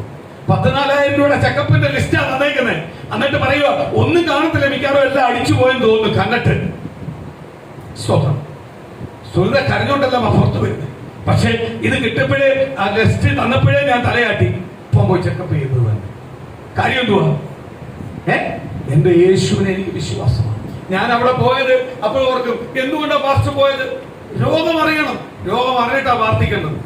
14,000 രൂപയുടെ ചെക്കപ്പിന്റെ ലിസ്റ്റാണ് തന്നേക്കുന്നത്. എന്നിട്ട് പറയുക ഒന്നും കാണത്തില്ല, മിക്കാറും എല്ലാം അടിച്ചു പോയെന്ന് തോന്നുന്നു കണ്ടിട്ട്. സ്തോത്രം. സുനിത കരഞ്ഞോണ്ടല്ല പുറത്ത് വരുന്നത്. പക്ഷെ ഇത് കിട്ടപ്പോഴേ ആ ലിസ്റ്റ് തന്നപ്പോഴേ ഞാൻ തലയാട്ടി ഇപ്പം പോയി ചെക്കപ്പ് ചെയ്യുന്നത് തന്നെ. കാര്യം എന്തുവാ? എന്റെ യേശുവിനെ എനിക്ക് വിശ്വാസമാണ്. ഞാൻ അവിടെ പോയത് അപ്പോൾ ഓർക്കും എന്തുകൊണ്ടാ പാസ്റ്റർ പോയത്? രോഗം അറിയണം. രോഗം അറിഞ്ഞിട്ടാ പ്രാർത്ഥിക്കേണ്ടത്.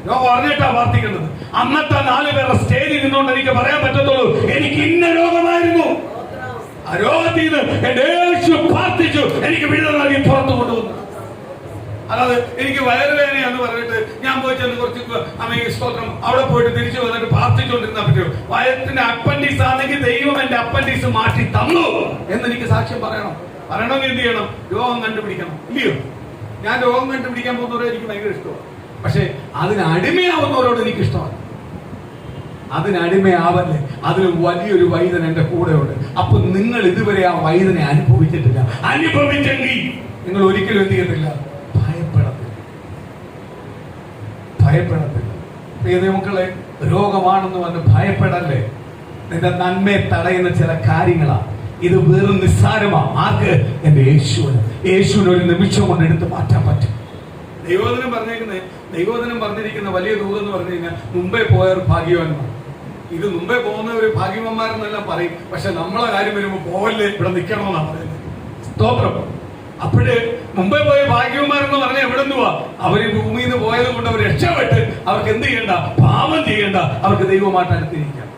രോഗം അറിഞ്ഞിട്ടാ പ്രാർത്ഥിക്കേണ്ടത്. അന്നത്തെ 4 പേരുടെ സ്റ്റേജിൽ നിന്നുകൊണ്ട് എനിക്ക് പറയാൻ പറ്റത്തുള്ളൂ എനിക്ക് ഇന്ന രോഗമായിരുന്നു. ആ രോഗത്തിൽ നിന്ന് എന്റെ യേശു പ്രാർത്ഥിച്ചു, എനിക്ക് വിടുതൽ നൽകി പുറത്തു കൊണ്ടുവന്നു. അല്ലാതെ എനിക്ക് വയറുവേദനയാന്ന് പറഞ്ഞിട്ട് ഞാൻ പോയി ചെന്ന് കുറച്ച് അമ്മയെ സ്തോത്രം അവിടെ പോയിട്ട് തിരിച്ചു വന്നിട്ട് പ്രാർത്ഥിച്ചുകൊണ്ടിരുന്ന പറ്റുമോ? വയറ്റിന്റെ അപ്പൻഡിക്സ് ആണെങ്കിൽ ദൈവം എന്റെ അപ്പൻഡിക്സ് മാറ്റി തന്നു എന്ന് എനിക്ക് സാക്ഷ്യം പറയണമെങ്കിൽ എന്ത് ചെയ്യണം? രോഗം കണ്ടുപിടിക്കണം. ഇല്ലയോ? ഞാൻ രോഗം കണ്ടുപിടിക്കാൻ പോകുന്നവരെ എനിക്ക് ഭയങ്കര ഇഷ്ടമാണ്. പക്ഷെ അതിന് അടിമയാവുന്നവരോട് എനിക്ക് ഇഷ്ടമാണ്. അതിനടിമയാവല്ലേ. അതിന് വലിയൊരു വൈദ്യൻ എന്റെ കൂടെ ഉണ്ട്. അപ്പൊ നിങ്ങൾ ഇതുവരെ ആ വൈദ്യനെ അനുഭവിച്ചിട്ടില്ല. അനുഭവിച്ചെങ്കിൽ നിങ്ങൾ ഒരിക്കലും എന്ത് ചെയ്യത്തില്ല, ഭയപ്പെടത്തില്ല. പ്രിയ മക്കളെ, രോഗമാണെന്ന് പറഞ്ഞ് ഭയപ്പെടല്ലേ. നിന്റെ നന്മയെ തടയുന്ന ചില കാര്യങ്ങളാണ്. ഇത് വെറും നിസ്സാരമാണ്. ആർക്ക്? എന്റെ യേശുവിന് ഒരു നിമിഷം കൊണ്ട് എടുത്ത് മാറ്റാൻ പറ്റും. ദൈവോധനം പറഞ്ഞിരിക്കുന്ന വലിയ ദൂതം എന്ന് പറഞ്ഞു കഴിഞ്ഞാൽ മുമ്പേ പോയവർ ഭാഗ്യവാന്മാർ. ഇത് മുമ്പേ പോകുന്നവർ ഭാഗ്യവാന്മാരെന്നെല്ലാം പറയും. പക്ഷെ നമ്മളെ കാര്യം വരുമ്പോൾ പോവല്ലേ, ഇവിടെ നിൽക്കണമെന്നാണ് പറയുന്നത്. സ്തോത്രം. അപ്പോഴ് മുമ്പേ പോയ ഭാഗ്യവന്മാരെന്ന് പറഞ്ഞാൽ എവിടെ നിന്ന് പോവാ? അവര് ഭൂമിയിൽ നിന്ന് പോയത് കൊണ്ട് അവർ രക്ഷപ്പെട്ട് അവർക്ക് എന്ത് ചെയ്യണ്ട, പാപം ചെയ്യണ്ട, അവർക്ക് ദൈവമായിട്ട് അടുത്തിരിക്കാം.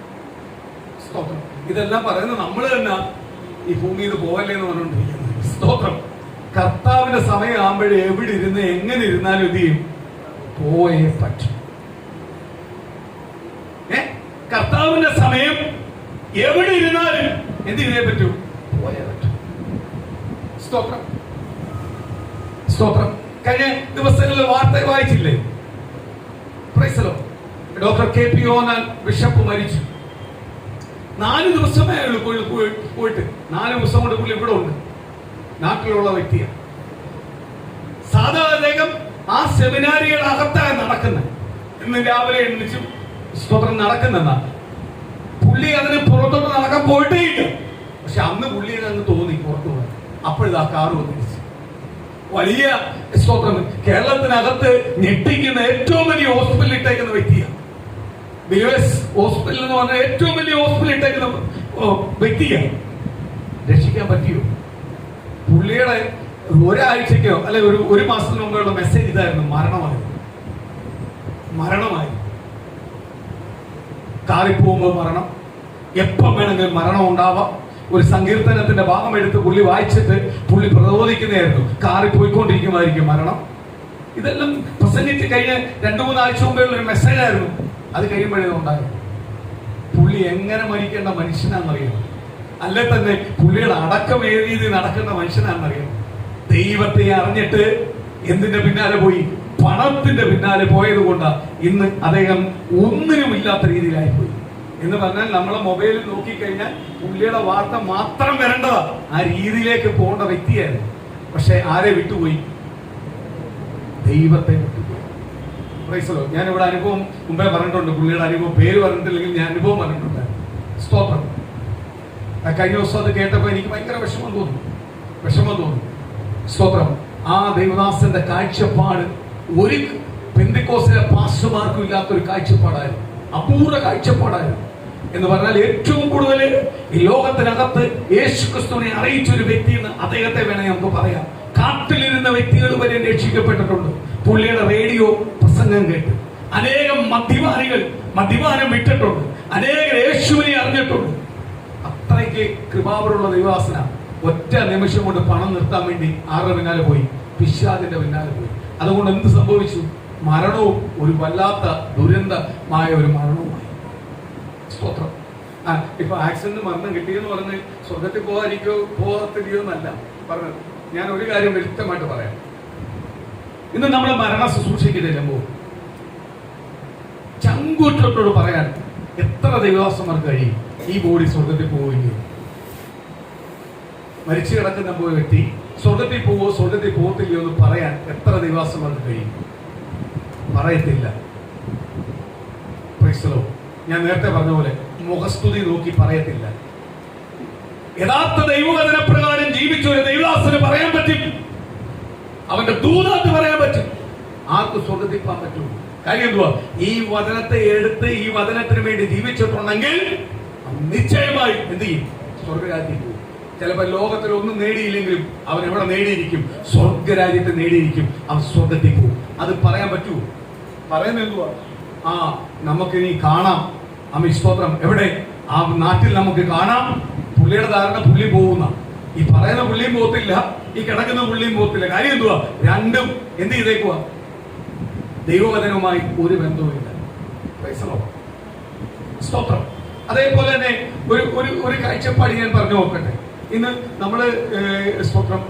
സ്തോത്രം. ഇതെല്ലാം പറയുന്നത് നമ്മൾ തന്നെ ഈ ഭൂമിയിൽ നിന്ന് പോവല്ലേ എന്ന് പറഞ്ഞുകൊണ്ടിരിക്കുന്നത്. സ്തോത്രം. കർത്താവിന്റെ സമയം ആകുമ്പോഴേ എവിടെ ഇരുന്ന് എങ്ങനെ ഇരുന്നാലും എന്ത് ചെയ്യും? പോയേ പറ്റും. കർത്താവിന്റെ സമയം എവിടെ ഇരുന്നാലും എന്ത് ചെയ്തേ പറ്റൂ? പോയേ പറ്റും. സ്തോത്രം. സ്തോത്രം. കഴിഞ്ഞ ദിവസങ്ങളിൽ വാർത്ത വായിച്ചില്ലേ? ഡോക്ടർ കെ പി ഓനാൻ ബിഷപ്പ് മരിച്ചു. 4 ദിവസമേ ഉള്ളൂ പോയിട്ട്. 4 ദിവസം കൊണ്ട് പുള്ളി ഇവിടെ ഉണ്ട്. നാട്ടിലുള്ള വ്യക്തിയാണ്. സാധാ അദ്ദേഹം ആ സെമിനാരിയുടെ അകത്താണ് നടക്കുന്നത്. ഇന്ന് രാവിലെ എണ്ണിച്ചു സ്തോത്രം നടക്കുന്നെന്നാ. പുള്ളി അതിന് പുറത്തോട്ട് നടക്കാൻ പോയിട്ടേ ഇല്ല. പക്ഷെ അന്ന് പുള്ളിയെ അങ്ങ് തോന്നി പുറത്തു പോകാൻ. അപ്പോഴിതാ കാറ് വന്നിരിച്ചു. വലിയ സ്തോത്രം. കേരളത്തിനകത്ത് ഞെട്ടിക്കുന്ന ഏറ്റവും വലിയ ഹോസ്പിറ്റലിൽ ഇട്ടേക്കുന്ന വ്യക്തിയാണ്. BOS ഹോസ്പിറ്റൽ എന്ന് പറഞ്ഞാൽ ഏറ്റവും വലിയ ഹോസ്പിറ്റലിൽ ഇട്ടേക്കുന്ന വ്യക്തിയാണ്. രക്ഷിക്ക പ്രസംഗിക്കാൻ പറ്റിയോ? പുള്ളിയുടെ ഒരാഴ്ചക്കോ അല്ലെ ഒരു മാസത്തിന് മുമ്പുള്ള മെസ്സേജ് ഇതായിരുന്നു: മരണമായി. കാറിപ്പോകുമ്പോൾ മരണം, എപ്പം വേണമെങ്കിലും മരണം ഉണ്ടാവാം. ഒരു സങ്കീർത്തനത്തിന്റെ ഭാഗം എടുത്ത് പുള്ളി വായിച്ചിട്ട് പുള്ളി പ്രബോധിക്കുന്നതായിരുന്നു: കാറിൽ പോയിക്കൊണ്ടിരിക്കുമായിരിക്കും മരണം. ഇതെല്ലാം പ്രസംഗിച്ച് കഴിഞ്ഞ 2-3 ആഴ്ച മുമ്പുള്ള ഒരു മെസ്സേജ് ആയിരുന്നു. അത് കഴിയുമ്പോഴേ ഉണ്ടായത്. പുള്ളി എങ്ങനെ മരിക്കേണ്ട മനുഷ്യനാണെന്നറിയാം. അല്ലെ തന്നെ പുള്ളിയുടെ അടക്കം ഏത് രീതിയിൽ നടക്കുന്ന മനുഷ്യനാണെന്നറിയാം. ദൈവത്തെ അറിഞ്ഞിട്ട് എന്തിന്റെ പിന്നാലെ പോയി? പണത്തിന്റെ പിന്നാലെ പോയത് കൊണ്ടാണ് ഇന്ന് അദ്ദേഹം ഒന്നിനുമില്ലാത്ത രീതിയിലായിപ്പോയി. എന്ന് പറഞ്ഞാൽ നമ്മളെ മൊബൈലിൽ നോക്കിക്കഴിഞ്ഞാൽ പുള്ളിയുടെ വാർത്ത മാത്രം വരേണ്ടതാ. ആ രീതിയിലേക്ക് പോകേണ്ട വ്യക്തിയായിരുന്നു. പക്ഷെ ആരെ വിട്ടുപോയി? ദൈവത്തെ വിട്ടുപോയി. ഞാനിവിടെ അനുഭവം മുമ്പേ പറഞ്ഞിട്ടുണ്ട്. പുള്ളിയുടെ അനുഭവം പേര് പറഞ്ഞിട്ടില്ലെങ്കിൽ ഞാൻ അനുഭവം പറഞ്ഞിട്ടുണ്ട്. സ്തോത്രം. കഴിഞ്ഞ ദിവസം അത് കേട്ടപ്പോൾ എനിക്ക് ഭയങ്കര വിഷമം തോന്നി. സ്തോത്രം. ആ ദൈവദാസന്റെ കാഴ്ചപ്പാട് ഒരു പെന്തിക്കോസിലെ പാസ്റ്റർമാർക്കും ഇല്ലാത്തൊരു കാഴ്ചപ്പാടായിരുന്നു. അപൂർവ കാഴ്ചപ്പാടായിരുന്നു. എന്ന് പറഞ്ഞാൽ ഏറ്റവും കൂടുതൽ ഈ ലോകത്തിനകത്ത് യേശുക്രിസ്തുവിനെ അറിയിച്ച ഒരു വ്യക്തി എന്ന് അദ്ദേഹത്തെ വേണമെങ്കിൽ നമുക്ക് പറയാം. കാട്ടിലിരുന്ന വ്യക്തികൾ വരെ രക്ഷിക്കപ്പെട്ടിട്ടുണ്ട് പുള്ളിയുടെ റേഡിയോ പ്രസംഗം കേട്ട്. അനേകം മദ്യപാനം വിട്ടിട്ടുണ്ട്. അനേകം യേശുവിനെ അറിഞ്ഞിട്ടുണ്ട്. അത്രയ്ക്ക് കൃപാവരുള്ള ദൈവദാസന. ഒറ്റ നിമിഷം കൊണ്ട് പണം നിർത്താൻ വേണ്ടി ആരുടെ പിന്നാലെ പോയി? പിശാചിന്റെ പിന്നാലെ പോയി. അതുകൊണ്ട് എന്ത് സംഭവിച്ചു? മരണവും ഒരു വല്ലാത്ത ദുരന്തമായ ഒരു മരണവുമായി. സ്തോത്രം. ഇപ്പൊ ആക്സിഡന്റ് മരണം കിട്ടിയെന്ന് പറഞ്ഞ് സ്വർഗത്തിൽ പോകാതിരിക്കോ എന്നല്ല പറഞ്ഞത്. ഞാൻ ഒരു കാര്യം വ്യക്തമായിട്ട് പറയാം. ഇന്ന് നമ്മളെ മരണ ശുശ്രൂഷിക്കുന്നില്ലല്ലോ. ചങ്കൂറ്റത്തോട് പറയാൻ എത്ര ദൈവദാസന്മാർക്ക് കഴിയും? ഈ ബോഡി സ്വർഗത്തിൽ പോവുകയും മരിച്ചു കിടക്കുന്ന വ്യക്തി സ്വർഗത്തിൽ പോകത്തില്ലയോ എന്ന് പറയാൻ എത്ര ദൈവദാസന്മാർക്ക് കഴിയും? പറയത്തില്ല. ഞാൻ നേരത്തെ പറഞ്ഞ പോലെ മുഖസ്തുതി നോക്കി പറയത്തില്ല. യഥാർത്ഥ ദൈവവചന പ്രകാരം ജീവിച്ച ഒരു ദൈവദാസന് പറയാൻ പറ്റും. അവന്റെ ദൂതാത്ത് പറയാൻ പറ്റും. ആർക്ക് സ്വർഗത്തിൽ പോകാൻ പറ്റും? കാര്യം എന്തുവാ? ഈ വചനത്തെ എടുത്ത് ഈ വചനത്തിന് വേണ്ടി ജീവിച്ചിട്ടുണ്ടെങ്കിൽ നിശ്ചയമായി എന്ത് ചെയ്യും? സ്വർഗരാജ്യത്തിൽ പോകും. ചിലപ്പോൾ ലോകത്തിൽ ഒന്നും നേടിയില്ലെങ്കിലും അവൻ എവിടെ നേടിയിരിക്കും? സ്വർഗരാജ്യത്തെ നേടിയിരിക്കും. അവൻ സ്വർഗത്തിൽ പോകും. അത് പറയാൻ പറ്റുമോ? പറയുന്നത് എന്തുവാ? നമുക്കിനി കാണാം. സ്തോത്രം. എവിടെ? ആ നാട്ടിൽ നമുക്ക് കാണാം. പുള്ളിയുടെ ധാരണ പുള്ളി പോകുന്ന. ഈ പറയുന്ന പുള്ളിയും പോകത്തില്ല, ഈ കിടക്കുന്ന പുള്ളിയും പോകത്തില്ല. കാര്യം എന്തുവാ? രണ്ടും എന്ത് ചെയ്തേക്കുക? ദൈവവചനവുമായി ഒരു ബന്ധവുമില്ല. സ്തോത്രം. അതേപോലെ തന്നെ ഒരു കാഴ്ചപ്പാട് ഞാൻ പറഞ്ഞു നോക്കട്ടെ. ഇന്ന് നമ്മള് സ്തോത്രം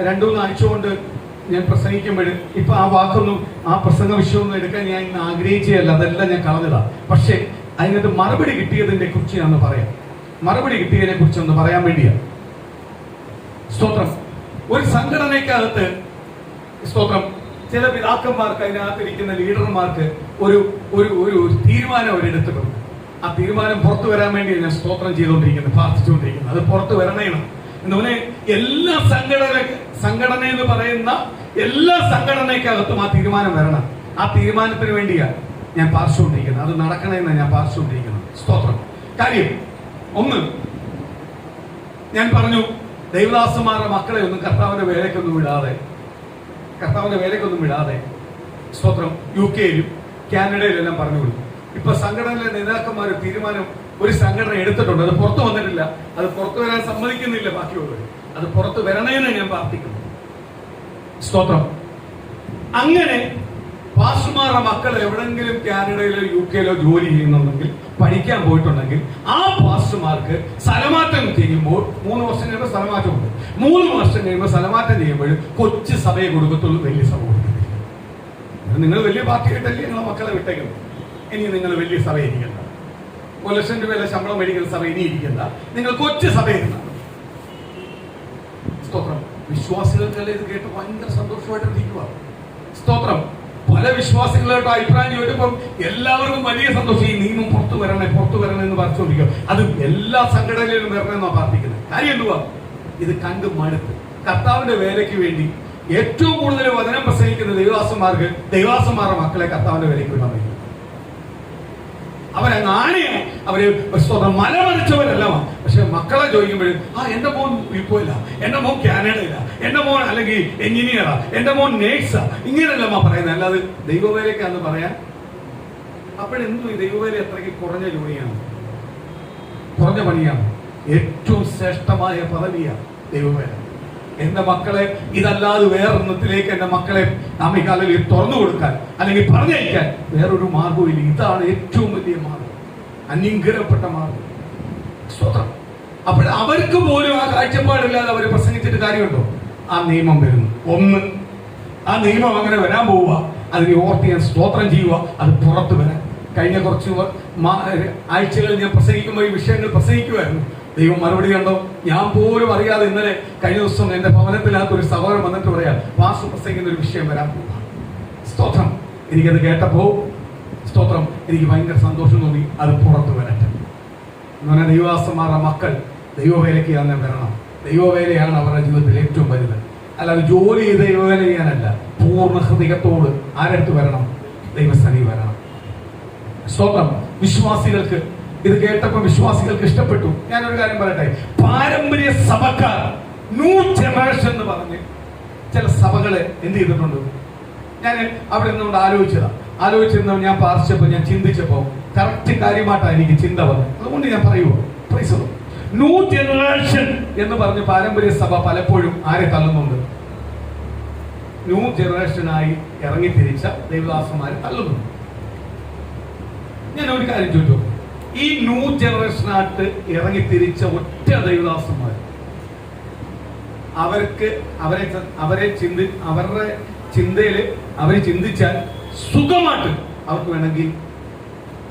2-3 ആഴ്ച കൊണ്ട് ഞാൻ പ്രസംഗിക്കുമ്പോൾ ഇപ്പൊ ആ വാക്കൊന്നും ആ പ്രസംഗ വിഷയമൊന്നും എടുക്കാൻ ഞാൻ ഇന്ന് ആഗ്രഹിച്ചതല്ല. അതെല്ലാം ഞാൻ കളഞ്ഞതാ. പക്ഷെ അതിനകത്ത് മറുപടി കിട്ടിയതിനെ കുറിച്ച് ഞാൻ പറയാം. മറുപടി കിട്ടിയതിനെ കുറിച്ച് ഒന്ന് പറയാൻ വേണ്ടിയാ. സ്തോത്രം. ഒരു സംഘടനയ്ക്കകത്ത് സ്തോത്രം ചില പിതാക്കന്മാർക്ക്, അതിനകത്തിരിക്കുന്ന ലീഡർമാർക്ക് ഒരു തീരുമാനം അവരെടുത്തിട്ടുണ്ട്. ആ തീരുമാനം പുറത്തു വരാൻ വേണ്ടി ഞാൻ സ്തോത്രം ചെയ്തുകൊണ്ടിരിക്കുന്നത്, പ്രാർത്ഥിച്ചുകൊണ്ടിരിക്കുന്നത്. അത് പുറത്തു വരണേണം. എന്നുപോലെ എല്ലാ സംഘടന എന്ന് പറയുന്ന എല്ലാ സംഘടനയ്ക്കകത്തും ആ തീരുമാനം വരണം. ആ തീരുമാനത്തിന് വേണ്ടിയാണ് ഞാൻ പാർശ്വകൊണ്ടിരിക്കുന്നത്. അത് നടക്കണമെന്ന് ഞാൻ പാർശ്വകൊണ്ടിരിക്കുന്നത്. സ്തോത്രം. കാര്യം ഒന്ന്, ഞാൻ പറഞ്ഞു, ദൈവദാസന്മാരുടെ മക്കളെ ഒന്നും കർത്താവിന്റെ വേലയ്ക്കൊന്നും വിടാതെ സ്തോത്രം UK-യിലും കാനഡയിലും എല്ലാം പറഞ്ഞു കൊടുക്കും. ഇപ്പൊ സംഘടനയിലെ നേതാക്കന്മാർ തീരുമാനം ഒരു സംഘടന എടുത്തിട്ടുണ്ട്. അത് പുറത്തു വന്നിട്ടില്ല. അത് പുറത്തു വരാൻ സമ്മതിക്കുന്നില്ല ബാക്കിയുള്ളവർ. അത് പുറത്തു വരണേന്ന് ഞാൻ പ്രാർത്ഥിക്കുന്നു. സ്തോത്രം. അങ്ങനെ പാസ്റ്റർമാരുടെ മക്കൾ എവിടെങ്കിലും കാനഡയിലോ UK-യിലോ ജോലി ചെയ്യുന്നുണ്ടെങ്കിൽ, പഠിക്കാൻ പോയിട്ടുണ്ടെങ്കിൽ, ആ പാസ്റ്റർമാർക്ക് സ്ഥലമാറ്റം ചെയ്യുമ്പോൾ 3 വർഷം കഴിയുമ്പോൾ സ്ഥലമാറ്റമുണ്ട്. 3 വർഷം കഴിയുമ്പോൾ സ്ഥലമാറ്റം ചെയ്യുമ്പോൾ കൊച്ചു സഭയെ കൊടുക്കത്തുള്ളൂ, വലിയ സഭ കൊടുക്കത്തില്ല. നിങ്ങൾ വലിയ പാർട്ടിയായിട്ടല്ലേ നിങ്ങളെ മക്കളെ വിട്ടേക്കുന്നത്. ഇനി നിങ്ങൾ വലിയ സഭ ഇരിക്കണ്ട. 1 ലക്ഷം രൂപ ശമ്പളം മേടിക്കുന്ന സഭ ഇനി ഇരിക്കണ്ട. നിങ്ങൾ കൊച്ചു സഭയിരുന്ന. സ്തോത്രം. വിശ്വാസികൾക്കല്ലേ ഇത് കേട്ട് ഭയങ്കര സന്തോഷമായിട്ട് ഇരിക്കുക. സ്തോത്രം. പല വിശ്വാസികളുടെ അഭിപ്രായം ചോദിച്ചപ്പം എല്ലാവർക്കും വലിയ സന്തോഷം. ഈ നിയമം പുറത്തു വരണേ എന്ന് പറഞ്ഞുകൊണ്ടിരിക്കുക. അത് എല്ലാ സംഘടനയിലും വരണമെന്നാണ് പ്രാർത്ഥിക്കുന്നത്. കാര്യം എന്തുവാ? ഇത് കണ്ട് മടുത്ത് കർത്താവിന്റെ വേലയ്ക്ക് വേണ്ടി ഏറ്റവും കൂടുതൽ വചനം പ്രസംഗിക്കുന്ന ദൈവദാസന്മാരുടെ മക്കളെ കർത്താവിന്റെ വേലയ്ക്ക് വിടാൻ പറ്റും. അവരങ്ങ് ആനയാണ്, അവര് മലമറിച്ചവരല്ല. പക്ഷെ മക്കളെ ചോദിക്കുമ്പോഴും എന്റെ മോൻ വിപ്പോയില്ല, എന്റെ മോൻ കാനഡയില്ല, എന്റെ മോൻ അല്ലെങ്കിൽ എഞ്ചിനീയറാ, എന്റെ മോൻ നേഴ്സാ, ഇങ്ങനെയല്ല പറയുന്നത്. അല്ലാതെ ദൈവവേലയ്ക്കാന്ന് പറയാൻ. അപ്പോഴെന്തും ഈ ദൈവവേല അത്രയ്ക്ക് കുറഞ്ഞ ജോലിയാണ്, കുറഞ്ഞ പണിയാണ്. ഏറ്റവും ശ്രേഷ്ഠമായ പദവിയാണ് ദൈവവേല. എന്റെ മക്കളെ ഇതല്ലാതെ വേറൊന്നത്തിലേക്ക് എന്റെ മക്കളെ നാം ഈ കാലയിൽ തുറന്നു കൊടുക്കാൻ അല്ലെങ്കിൽ പറഞ്ഞയക്കാൻ വേറൊരു മാർഗവും. ഇതാണ് ഏറ്റവും വലിയ മാർഗം, അന്യങ്കരപ്പെട്ട മാർഗം. സ്തോത്രം. അപ്പോൾ അവർക്ക് പോലും ആ കാഴ്ചപ്പാടില്ലാതെ അവർ പ്രസംഗിച്ചിട്ട് കാര്യമുണ്ടോ? ആ നിയമം വരുന്നു. ഒന്ന്, ആ നിയമം അങ്ങനെ വരാൻ പോവുക, അതിനെ ഓർത്ത് ഞാൻ സ്തോത്രം ചെയ്യുക, അത് പുറത്തു വരാൻ. കഴിഞ്ഞ കുറച്ച് ആഴ്ചകളിൽ ഞാൻ പ്രസംഗിക്കുമ്പോൾ ഈ വിഷയങ്ങൾ പ്രസംഗിക്കുമായിരുന്നു. ദൈവം മറുപടി കണ്ടോ? ഞാൻ പോലും അറിയാതെ ഇന്നലെ കഴിഞ്ഞ ദിവസം എന്റെ ഭവനത്തിനകത്ത് ഒരു സഹോദരൻ വന്നിട്ട് പറയാം, പാസ്റ്റർ പ്രസംഗിക്കുന്ന ഒരു വിഷയം വരാൻ പോവുക. സ്തോത്രം. എനിക്കത് കേട്ടപ്പോ സ്തോത്രം, എനിക്ക് ഭയങ്കര സന്തോഷം തോന്നി. അത് പുറത്തു വരട്ടെ എന്ന് പറഞ്ഞാൽ ദൈവദാസന്മാരുടെ മക്കൾ ദൈവവേലയ്ക്ക് തന്നെ വരണം. ദൈവവേലയാണ് അവരുടെ ജീവിതത്തിൽ ഏറ്റവും വലുത്. അല്ലാതെ ജോലി ചെയ്ത് ദൈവവേല ചെയ്യാനല്ല, പൂർണ്ണ ഹൃദയത്തോട് ആരടുത്ത് വരണം? ദൈവസന്നിധി വരണം. സ്തോത്രം. വിശ്വാസികൾക്ക് ഇത് കേട്ടപ്പോൾ വിശ്വാസികൾക്ക് ഇഷ്ടപ്പെട്ടു. ഞാനൊരു കാര്യം പറയട്ടെ, പാരമ്പര്യ സഭക്കാർ ന്യൂ ജനറേഷൻ എന്ന് പറഞ്ഞ് ചില സഭകളെ എന്ത് ചെയ്തിട്ടുണ്ട്? ഞാൻ അവിടെ നിന്നുകൊണ്ട് ആലോചിച്ചിരുന്ന ഞാൻ പാർച്ചപ്പോൾ, ഞാൻ ചിന്തിച്ചപ്പോൾ കറക്റ്റ് കാര്യമായിട്ടാണ് എനിക്ക് ചിന്ത വന്നത്. അതുകൊണ്ട് ഞാൻ പറയുമോ, ന്യൂ ജനറേഷൻ എന്ന് പറഞ്ഞ് പാരമ്പര്യ സഭ പലപ്പോഴും ആരെ തള്ളുന്നുണ്ട്? ന്യൂ ജനറേഷനായി ഇറങ്ങിത്തിരിച്ച ദൈവദാസന്മാരെ തള്ളുന്നുണ്ട്. ഞാൻ ഒരു കാര്യം ചോദിച്ചു, ഈ ന്യൂ ജനറേഷനായിട്ട് ഇറങ്ങിത്തിരിച്ച ഒറ്റ ദൈവദാസന്മാർ, അവരുടെ ചിന്തയില് അവർ ചിന്തിച്ചാൽ സുഖമായിട്ട് അവർക്ക് വേണമെങ്കിൽ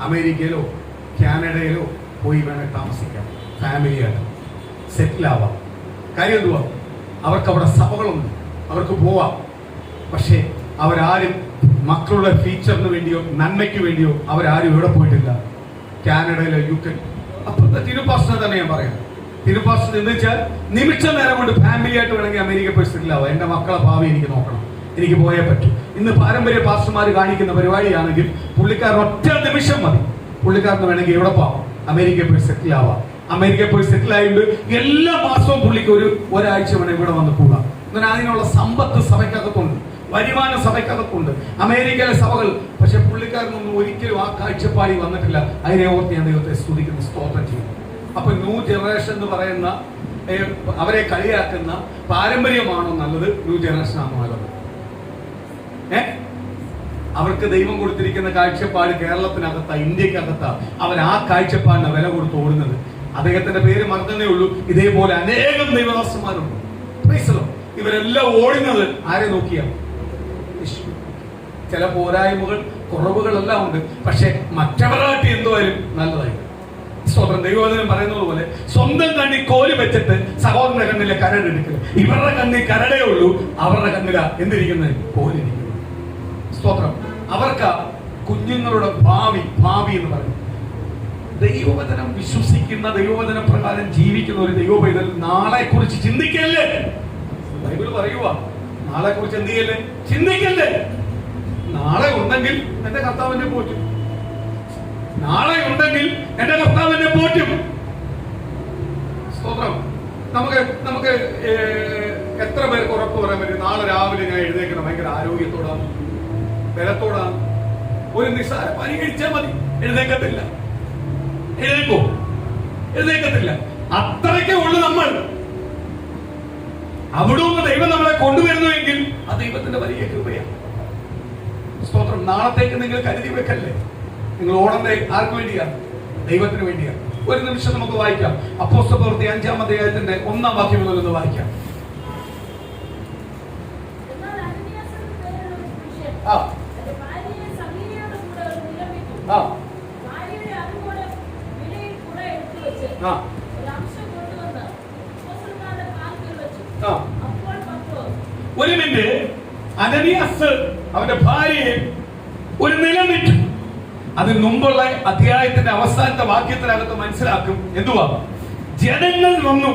അമേരിക്കയിലോ കാനഡയിലോ പോയി വേണമെങ്കിൽ താമസിക്കാം, ഫാമിലിയായിട്ട് സെറ്റിൽ ആവാം. കാര്യം എന്തുവാ? അവർക്ക് അവിടെ സഭകളുണ്ട്, അവർക്ക് പോവാം. പക്ഷേ അവരാരും മക്കളുടെ ഫീച്ചറിന് വേണ്ടിയോ നന്മയ്ക്ക് വേണ്ടിയോ അവരാരും ഇവിടെ പോയിട്ടില്ല. കാനഡയിലോ UK. അപ്പുറത്തെ തിരുപ്പാസ്റ്റർ തന്നെ ഞാൻ പറയാം. തിരുപ്പാസ്റ്റർ എന്ന് വെച്ചാൽ നിമിഷ നേരം കൊണ്ട് ഫാമിലി ആയിട്ട് വേണമെങ്കിൽ അമേരിക്ക പോയി സെറ്റിൽ ആവാം. എന്റെ മക്കളെ ഭാവി എനിക്ക് നോക്കണം, എനിക്ക് പോയേ പറ്റൂ. ഇന്ന് പാരമ്പര്യ പാസ്റ്റർമാർ കാണിക്കുന്ന പരിപാടിയാണെങ്കിൽ പുള്ളിക്കാരൻ ഒറ്റ നിമിഷം മതി, പുള്ളിക്കാരന് വേണമെങ്കിൽ എവിടെ പോവാം? അമേരിക്കയിൽ പോയി സെറ്റിൽ ആവാം. അമേരിക്കയിൽ പോയി സെറ്റിൽ ആയിട്ട് എല്ലാ മാസവും പുള്ളിക്ക് ഒരാഴ്ച വേണം ഇവിടെ വന്ന് പോകാം. എന്നാൽ അതിനുള്ള സമ്പത്ത് സഭയ്ക്കകത്തുണ്ട്, വരുമാന സഭയ്ക്കകത്തുണ്ട്, അമേരിക്കയിലെ സഭകൾ. പക്ഷെ പുള്ളിക്കാരനൊന്നും ഒരിക്കലും ആ കാഴ്ചപ്പാടി വന്നിട്ടില്ല. അതിനെ ഓർത്ത് ഞാൻ ദൈവത്തെ സ്തുതിക്കുന്ന, സ്തോത്രം ചെയ്യുന്നു. അപ്പൊ ന്യൂ ജനറേഷൻ എന്ന് പറയുന്ന അവരെ കളിയാക്കുന്ന പാരമ്പര്യമാണോ നല്ലത്? ന്യൂ ജനറേഷൻ ആണോ നല്ലത്? അവർക്ക് ദൈവം കൊടുത്തിരിക്കുന്ന കാഴ്ചപ്പാട് കേരളത്തിനകത്താ, ഇന്ത്യക്കകത്താ. അവർ ആ കാഴ്ചപ്പാടിന് വില കൊടുത്ത് ഓടുന്നത്. അദ്ദേഹത്തിന്റെ പേര് മറന്നേ ഉള്ളൂ. ഇതേപോലെ അനേകം ദൈവദാസന്മാരുണ്ട്. ഇവരെല്ലാം ഓടുന്നത് ആരെ നോക്കിയാണ്? ചില പോരായ്മകൾ, കുറവുകളെല്ലാം ഉണ്ട്. പക്ഷെ മറ്റവരാട്ടി എന്തുവരും നല്ലതായി. സ്വന്തം ദൈവവചനം പറയുന്നത് പോലെ സ്വന്തം കണ്ണിൽ കോല് വെച്ചിട്ട് സഹോദരന്റെ കണ്ണിലെ കരടെടുക്കുക. ഇവരുടെ കണ്ണിൽ കരടേ ഉള്ളൂ, അവരുടെ കണ്ണില എന്തിരിക്കുന്നത്? കോലിരിക്കുന്നു. സ്തോത്രം. അവർക്ക് കുഞ്ഞുങ്ങളുടെ ഭാവി എന്ന് പറയും. ദൈവവചനം വിശ്വസിക്കുന്ന, ദൈവവചന പ്രകാരം ജീവിക്കുന്ന ഒരു ദൈവ പൈതൽ നാളെ കുറിച്ച് ചിന്തിക്കല്ലേ. ബൈബിൾ പറയുക, നാളെ കുറിച്ച് എന്ത് ചെയ്യല്ലേ? ചിന്തിക്കല്ലേ. നാളെ ഉണ്ടെങ്കിൽ എന്റെ കർത്താവിനെ പോറ്റും, നാളെ ഉണ്ടെങ്കിൽ എന്റെ കർത്താവിനെ പോറ്റും. സ്തോത്രം. നമുക്ക് എത്ര പേർക്ക് ഉറപ്പ് പറയാൻ പറ്റും നാളെ രാവിലെ ഞാൻ എഴുന്നേക്കണം ഭയങ്കര ആരോഗ്യത്തോടാണ്, ബലത്തോടാണ്? ഒരു നിസ്സാര പനി കഴിച്ചാൽ മതി, എഴുന്നേക്കത്തില്ല. എഴുന്നേക്കത്തില്ല. അത്രയ്ക്കേ ഉള്ളു നമ്മൾ. അവിടെ നിന്ന് ദൈവം നമ്മളെ കൊണ്ടുവരുന്നുവെങ്കിൽ ആ ദൈവത്തിന്റെ വലിയ കൃപയാണ്. സ്തോത്രം. നാളത്തേക്ക് നിങ്ങൾ കരുതി വെക്കല്ലേ. നിങ്ങൾ ഓടണ്ടേ ആർക്ക് വേണ്ടിയാണ്? ദൈവത്തിന് വേണ്ടിയാണ്. ഒരു നിമിഷം നമുക്ക് വായിക്കാം. അപ്പോസ്തലപ്രവൃത്തി 5-ാം അധ്യായത്തിന്റെ 1-ാം വാക്യം മുതൽ വായിക്കാം. ഒരു മിനിറ്റ്. അനനിയാസ് അവന്റെ ഭാര്യയെ ഒരു നിലനിട്ടു. അതിന് മുമ്പുള്ള അധ്യായത്തിന്റെ അവസാനത്തെ വാക്യത്തിനകത്ത് മനസ്സിലാക്കും എന്തുവാ? ജനങ്ങൾ വന്നു.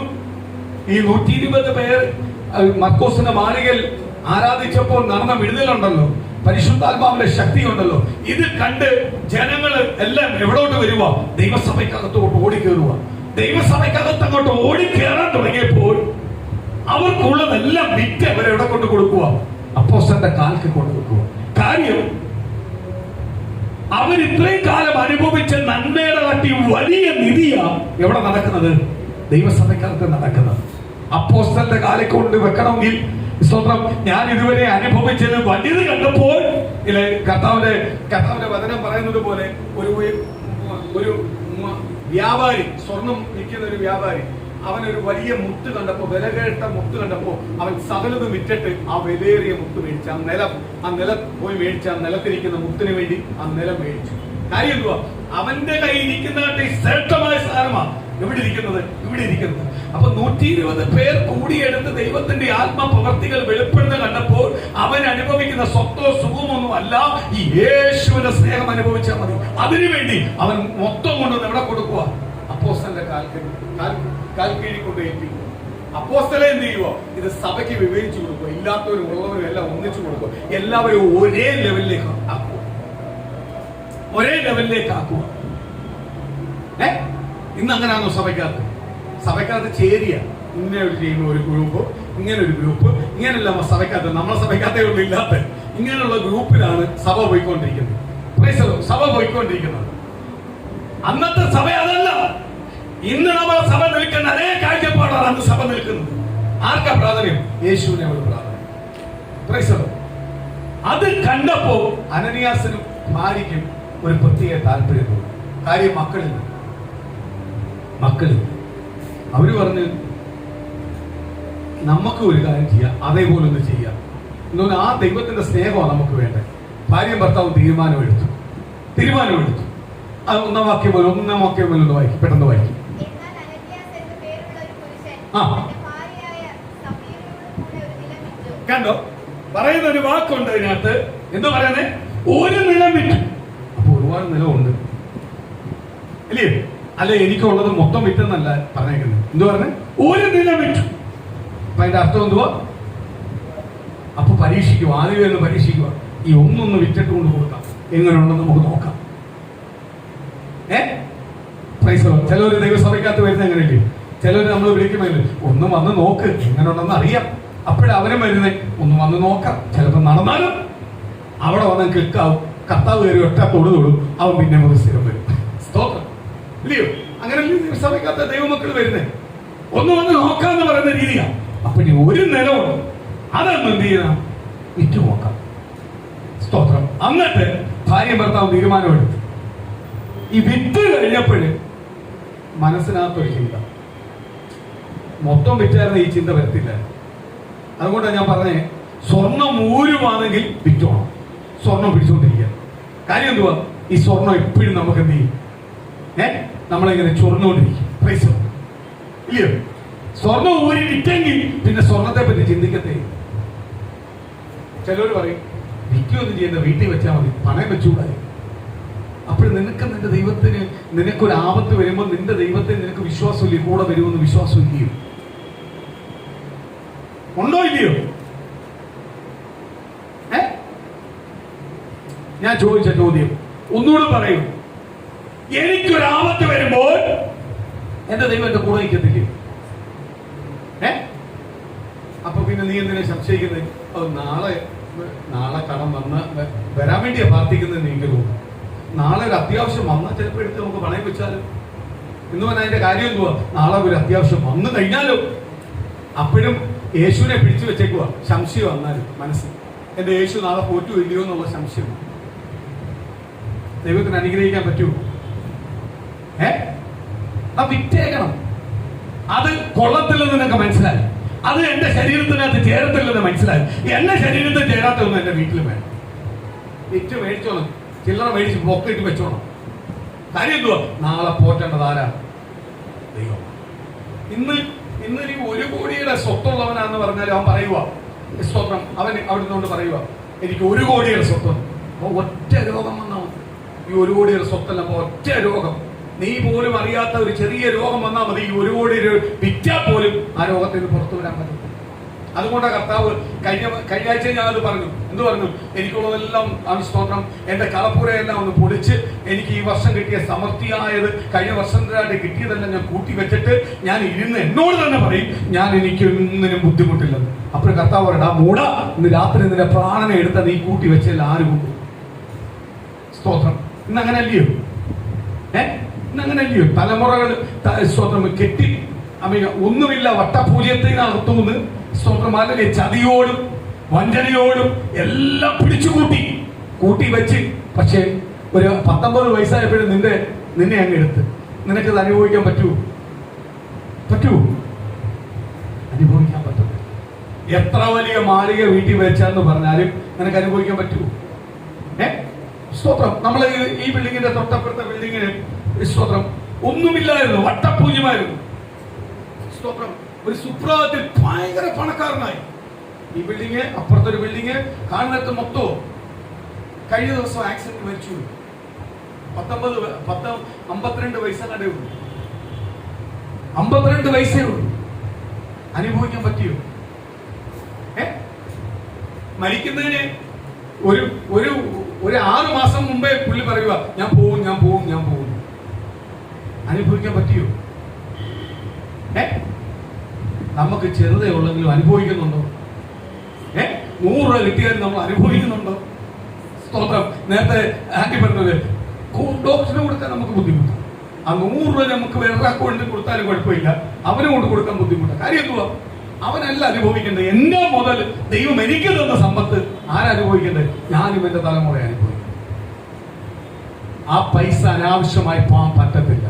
ഈ 120 പേർ മർക്കോസിന്റെ മാളികയിൽ ആരാധിച്ചപ്പോൾ നടന്ന വിടുതലുണ്ടല്ലോ, പരിശുദ്ധാത്മാവിന്റെ ശക്തി ഉണ്ടല്ലോ. ഇത് കണ്ട് ജനങ്ങൾ എല്ലാം എവിടോട്ട് വരുക? ദൈവസഭയ്ക്കകത്തോട്ട് ഓടിക്കേറുക. ദൈവസഭയ്ക്കകത്ത് അങ്ങോട്ട് ഓടിക്കേറാൻ തുടങ്ങിയപ്പോൾ അവർക്കുള്ളതെല്ലാം വിറ്റ് അവരെവിടെ കൊണ്ട് കൊടുക്കുക? അപ്പോസ്തലന്റെ കാൽക്ക് കൊണ്ട് കൊടുക്കുക. കാര്യം, അവർ ഇത്രയും കാലം അനുഭവിച്ച നന്മയുടെ കാട്ടി വലിയ നിധിയാ എവിടെ നടക്കുന്നത്? ദൈവസഭയ്ക്കകത്ത് നടക്കുന്നത്. അപ്പോസ്തലന്റെ കാലിൽ കൊണ്ട് വെക്കണമെങ്കിൽ സ്തോത്രം, ഞാൻ ഇതുവരെ അനുഭവിച്ചത് വലുത് കണ്ടപ്പോൾ കർത്താവിന്റെ വചനം പറയുന്നത് പോലെ ഒരു വ്യാപാരി, സ്വർണം വിൽക്കുന്ന ഒരു വ്യാപാരി, അവനൊരു വലിയ മുത്ത് കണ്ടപ്പോ, വില കേട്ട മുത്ത് കണ്ടപ്പോ അവൻ സകലതും വിറ്റിട്ട് ആ വിലയേറിയ മുത്ത് മേടിച്ചു. ആ നിലം പോയി മേടിച്ച് ആ നിലത്തിരിക്കുന്ന മുത്തിന് വേണ്ടി ആ നിലം മേടിച്ചു. കാര്യം എന്തുവാ? അവന്റെ കയ്യിൽ ഇരിക്കുന്ന ശ്രേഷ്ഠമായ സാധനമാണ് ഇവിടെ ഇരിക്കുന്നത്. അപ്പൊ 120 പേർ കൂടിയെടുത്ത് ദൈവത്തിന്റെ ആത്മപ്രവർത്തികൾ വെളിപ്പെടുന്ന കണ്ടപ്പോൾ അവൻ അനുഭവിക്കുന്ന സ്വത്തോ സുഖമൊന്നും അല്ല, ഈ യേശുവിന്റെ സ്നേഹം അനുഭവിച്ചാൽ മതി. അതിനുവേണ്ടി അവൻ മൊത്തം കൊണ്ടുവന്ന് എവിടെ കൊടുക്കുക? അപ്പോസ്തലന്റെ കാൽക്കീഴിൽ കൊണ്ട് ഏൽപ്പിക്കുക. അപ്പോസ്തലൻ എന്ത് ചെയ്യുവോ? ഇത് സഭയ്ക്ക് വിവരിച്ചു കൊടുക്കുക. ഇല്ലാത്തവരും ഉള്ളവരും എല്ലാം ഒന്നിച്ചു കൊടുക്കുക. എല്ലാവരും ഒരേ ലെവലിലേക്ക് ആക്കുക. ഇന്ന് അങ്ങനെയാണോ സഭയ്ക്കകത്ത് ചേരിയ? ഇങ്ങനെ ഒരു ടീം, ഒരു ഗ്രൂപ്പ്, ഇങ്ങനെ ഒരു ഗ്രൂപ്പ്, ഇങ്ങനെയല്ല സഭയ്ക്കകത്ത്. നമ്മളെ സഭയ്ക്കകത്തേ ഉള്ളൂ ഇല്ലാത്ത ഇങ്ങനെയുള്ള ഗ്രൂപ്പിലാണ് സഭ പോയിക്കൊണ്ടിരിക്കുന്നത്. അന്നത്തെ സഭ അതല്ല. ഇന്ന് നമ്മളെ സഭ നിൽക്കുന്ന അതേ കാഴ്ചപ്പാടാണ് അന്ന് സഭ നിൽക്കുന്നത്. ആർക്കാ പ്രാധാന്യം? യേശുവിനെ പ്രാധാന്യം. അത് കണ്ടപ്പോ അനനിയാസിനും ഭാര്യയ്ക്കും ഒരു പ്രത്യേക താല്പര്യം തോന്നി. കാര്യം, മക്കളിൽ അവര് പറഞ്ഞു, നമുക്ക് ഒരു കാര്യം ചെയ്യാം, അതേപോലെ ഒന്ന് ചെയ്യാം. എന്തുകൊണ്ട്? ആ ദൈവത്തിന്റെ സ്നേഹമാണ് നമുക്ക് വേണ്ടത്. ഭാര്യയും ഭർത്താവും തീരുമാനമെടുത്തു. അത് ഒന്നാം വാക്യം പോലെ ഒന്ന് വായിക്കും, പെട്ടെന്ന് വായിക്കും. കണ്ടോ? പറയുന്ന ഒരു വാക്കുണ്ട് അതിനകത്ത്. എന്താ പറയുന്നത്? ഒരു നിലം വിറ്റു. അപ്പൊ ഒരുപാട് നിലമുണ്ട് അല്ലേ? അല്ലെ, എനിക്കുള്ളത് മൊത്തം വിറ്റെന്നല്ല പറഞ്ഞേക്കുന്നത്. എന്തു പറഞ്ഞേ? ഒരു നിലം വിറ്റു. അപ്പൊ അതിന്റെ അർത്ഥം എന്തുവാ? അപ്പൊ പരീക്ഷിക്കുക, ആദ്യമേ ഒന്ന് പരീക്ഷിക്കുക. ഈ ഒന്നൊന്ന് വിറ്റിട്ട് കൊണ്ട് കൊടുക്കാം, എങ്ങനെയുണ്ടെന്ന് നമുക്ക് നോക്കാം. ചിലവര് ദൈവസഭയ്ക്കകത്ത് വരുന്ന എങ്ങനെയല്ലേ? ചിലവര് നമ്മൾ വിളിക്കുമല്ലോ, ഒന്ന് വന്ന് നോക്ക്, എങ്ങനെയുണ്ടെന്ന് അറിയാം. അപ്പോഴവരും വരുന്നേ, ഒന്ന് വന്ന് നോക്കാം. ചിലപ്പോൾ നടന്നാലും അവിടെ വന്ന് ക്ലിക്കാവും. കർത്താവ് കയറി ഒറ്റ തൊടും, അവൻ പിന്നെ മുതൽ സ്ഥിരം വരും. സ്തോത്രം ഇല്ലയോ? അങ്ങനെ ദൈവസഭയ്ക്കകത്ത് ദൈവമക്കൾ വരുന്നേ, ഒന്ന് വന്ന് നോക്കാന്ന് പറയുന്ന രീതിയാണ്. അപ്പൊ ഇനി ഒരു നിലമുണ്ട്, അതൊന്നും എന്ത് ചെയ്യണം? വിറ്റു നോക്കാം. സ്തോത്രം. എന്നിട്ട് ഭാര്യ ഭർത്താവ് തീരുമാനമെടുത്തു. ഈ വിറ്റ് കഴിഞ്ഞപ്പോഴ് മനസ്സിനകത്തൊരു ചിന്ത, മൊത്തം വിറ്റായിരുന്ന ഈ ചിന്ത വരത്തില്ല. അതുകൊണ്ടാണ് ഞാൻ പറഞ്ഞേ, സ്വർണം ഊരുവാണെങ്കിൽ വിറ്റോണം, സ്വർണം പിടിച്ചുകൊണ്ടിരിക്കുക. കാര്യം എന്തുവാ? ഈ സ്വർണം എപ്പോഴും നമുക്ക് എന്ത് ചെയ്യും? നമ്മളിങ്ങനെ ചൊറിഞ്ഞുകൊണ്ടിരിക്കും. ഇല്ലയോ? സ്വർണം ഊരി വിറ്റെങ്കിൽ പിന്നെ സ്വർണത്തെ പറ്റി ചിന്തിക്കത്തേ. ചിലവർ പറയും, വിൽക്കുകയൊന്നും ചെയ്യുന്ന, വീട്ടിൽ വെച്ചാൽ മതി, പണയം വെച്ചുകൂടായി. അപ്പോൾ നിനക്ക് നിന്റെ ദൈവത്തിന്, നിനക്കൊരു ആപത്ത് വരുമ്പോൾ നിന്റെ ദൈവത്തിന് നിനക്ക് വിശ്വാസമില്ല, കൂടെ വരുമെന്ന് വിശ്വാസം ഇല്ലയോ? ഉണ്ടോ ഇല്ലയോ? ഞാൻ ചോദിച്ച ചോദ്യം ഒന്നുകൂടെ പറയൂ. എനിക്കൊരാപത്ത് വരുമ്പോൾ എന്റെ ദൈവം എന്റെ കൂടെ നിൽക്കത്തില്ലേ? അപ്പൊ പിന്നെ നീ എന്തിനാ സംശയിക്കുന്നത്? അത് നാളെ കടം വരാൻ വേണ്ടിയാ പ്രാർത്ഥിക്കുന്നത് എനിക്ക് തോന്നുന്നു. നാളെ ഒരു അത്യാവശ്യം വന്നാൽ ചിലപ്പോൾ എടുത്ത് നമുക്ക് പണയം വെച്ചാലോ എന്ന് പറഞ്ഞാൽ അതിന്റെ കാര്യം എന്തുവാ? നാളെ ഒരു അത്യാവശ്യം വന്നു കഴിഞ്ഞാലോ? അപ്പോഴും യേശുവിനെ പിടിച്ചു വെച്ചേക്കുക. സംശയം വന്നാലും മനസ്സിൽ എന്റെ യേശു നാളെ പോറ്റു ഇല്ലയോ എന്നുള്ള സംശയം. ദൈവത്തിന് അനുഗ്രഹിക്കാൻ പറ്റുമോ? വിറ്റേക്കണം. അത് കൊള്ളത്തില്ലെന്ന് നിനക്ക് മനസ്സിലായി. അത് എന്റെ ശരീരത്തിനകത്ത് ചേരത്തില്ലെന്ന് മനസ്സിലായി. എന്റെ ശരീരത്തിൽ ചേരാത്തൊന്നും എന്റെ വീട്ടിൽ വേണം. വിറ്റ് മേടിച്ചോണം, ചില്ലറ മേടിച്ച് പോക്കറ്റ് വെച്ചോണം. കാര്യം എന്തുവാ? നാളെ പോറ്റേണ്ടത് ആരാ? ദൈവം. ഇന്ന് 1 കോടിയുടെ സ്വത്തുള്ളവനാന്ന് പറഞ്ഞാൽ അവൻ പറയുക, സ്വത്രം അവൻ അവിടുന്ന് പറയുക, എനിക്ക് 1 കോടിയുടെ സ്വത്ത്. അപ്പൊ ഒറ്റ രോഗം വന്നാൽ മതി. ഈ 1 കോടിയുടെ സ്വത്തല്ല, അപ്പൊ ഒറ്റ രോഗം, നീ പോലും അറിയാത്ത ഒരു ചെറിയ രോഗം വന്നാൽ മതി. ഈ 1 കോടി വിറ്റാൽ പോലും ആ രോഗത്തിൽ നിന്ന് പുറത്തു വരാൻ പറ്റും. അതുകൊണ്ടാണ് കർത്താവ് കഴിഞ്ഞ ആഴ്ച ഞാൻ അത് പറഞ്ഞു. എന്ത് പറഞ്ഞു? എനിക്കുള്ളതെല്ലാം സ്തോത്രം, എന്റെ കളപ്പുരയെല്ലാം ഒന്ന് പൊളിച്ച് എനിക്ക് ഈ വർഷം കിട്ടിയ സമൃദ്ധിയായത് കഴിഞ്ഞ വർഷത്തിലായിട്ട് കിട്ടിയതെല്ലാം ഞാൻ കൂട്ടി വെച്ചിട്ട് ഞാൻ ഇരുന്ന് എന്നോട് തന്നെ പറയും, ഞാൻ എനിക്ക് ഒന്നിനും ബുദ്ധിമുട്ടില്ലെന്ന്. അപ്പോൾ കർത്താവ് പറയണ്ട, മൂട, ഇന്ന് രാത്രി നിന്റെ പ്രാണനെ എടുത്ത നീ കൂട്ടി വെച്ചല്ല ആര് കൊണ്ടു? സ്തോത്രം. ഇന്ന് അങ്ങനെ അല്ലയോ? ഇന്ന് അങ്ങനെ അല്ലയോ? തലമുറകൾ സ്തോത്രം കെട്ടി ഒന്നുമില്ല വട്ടപൂജ്യത്തിനകത്തുനിന്ന് സ്തോത്രം അല്ലേ ചതിയോടും വഞ്ചനയോടും എല്ലാം പിടിച്ചു കൂട്ടി വെച്ച്, പക്ഷെ ഒരു 19 വയസ്സായപ്പോഴും നിന്നെ അങ്ങ് എടുത്ത് നിനക്കത് അനുഭവിക്കാൻ പറ്റുമോ? അനുഭവിക്കാൻ പറ്റും. എത്ര വലിയ മാളിക വീട്ടിൽ വെച്ചാന്ന് പറഞ്ഞാലും നിനക്ക് അനുഭവിക്കാൻ പറ്റുമോ? സ്തോത്രം. നമ്മൾ ഈ ബിൽഡിങ്ങിന്റെ തൊട്ടപ്പുറത്തെ ബിൽഡിങ്ങിന് സ്തോത്രം ഒന്നുമില്ലായിരുന്നു, വട്ടപൂജ്യമായിരുന്നു. സ്തോത്രം. ഒരു സുപ്രഭാതത്തിൽ ഭയങ്കര പണക്കാരനായി. ഈ ബിൽഡിങ്, അപ്പുറത്തൊരു ബിൽഡിങ്, കാണുന്നിടത്ത് മൊത്തവും. കഴിഞ്ഞ ദിവസം ആക്സിഡന്റ് മരിച്ചു. 52 വയസ്സേ ഉള്ളൂ. 52 വയസ്സേ ഉള്ളൂ. അനുഭവിക്കാൻ പറ്റിയോ? മരിക്കുന്നതിന് ഒരു 6 മാസം മുമ്പേ പുള്ളി പറയുക, ഞാൻ പോവും. അനുഭവിക്കാൻ പറ്റിയോ? നമുക്ക് ചെറുതേ ഉള്ളെങ്കിലും അനുഭവിക്കുന്നുണ്ടോ? 100 രൂപ കിട്ടിയാലും നമ്മൾ അനുഭവിക്കുന്നുണ്ടോ? സ്തോത്രം. നേരത്തെ ആന്റി പറഞ്ഞത് ഡോക്ടറിന് കൊടുക്കാൻ നമുക്ക് ബുദ്ധിമുട്ടാണ്. ആ 100 രൂപ നമുക്ക് വേറെ കൊണ്ട് കൊടുത്താലും കുഴപ്പമില്ല, അവന് കൊണ്ട് കൊടുക്കാൻ ബുദ്ധിമുട്ടാണ്. കാര്യം എന്തുവാ? അവനല്ല അനുഭവിക്കേണ്ടത്. എന്റെ മുതൽ ദൈവം എനിക്ക് തന്ന സമ്പത്ത് ആരനുഭവിക്കേണ്ടത്? ഞാനും എന്റെ തലമുറ അനുഭവിക്കും. ആ പൈസ അനാവശ്യമായി പോകാൻ പറ്റത്തില്ല.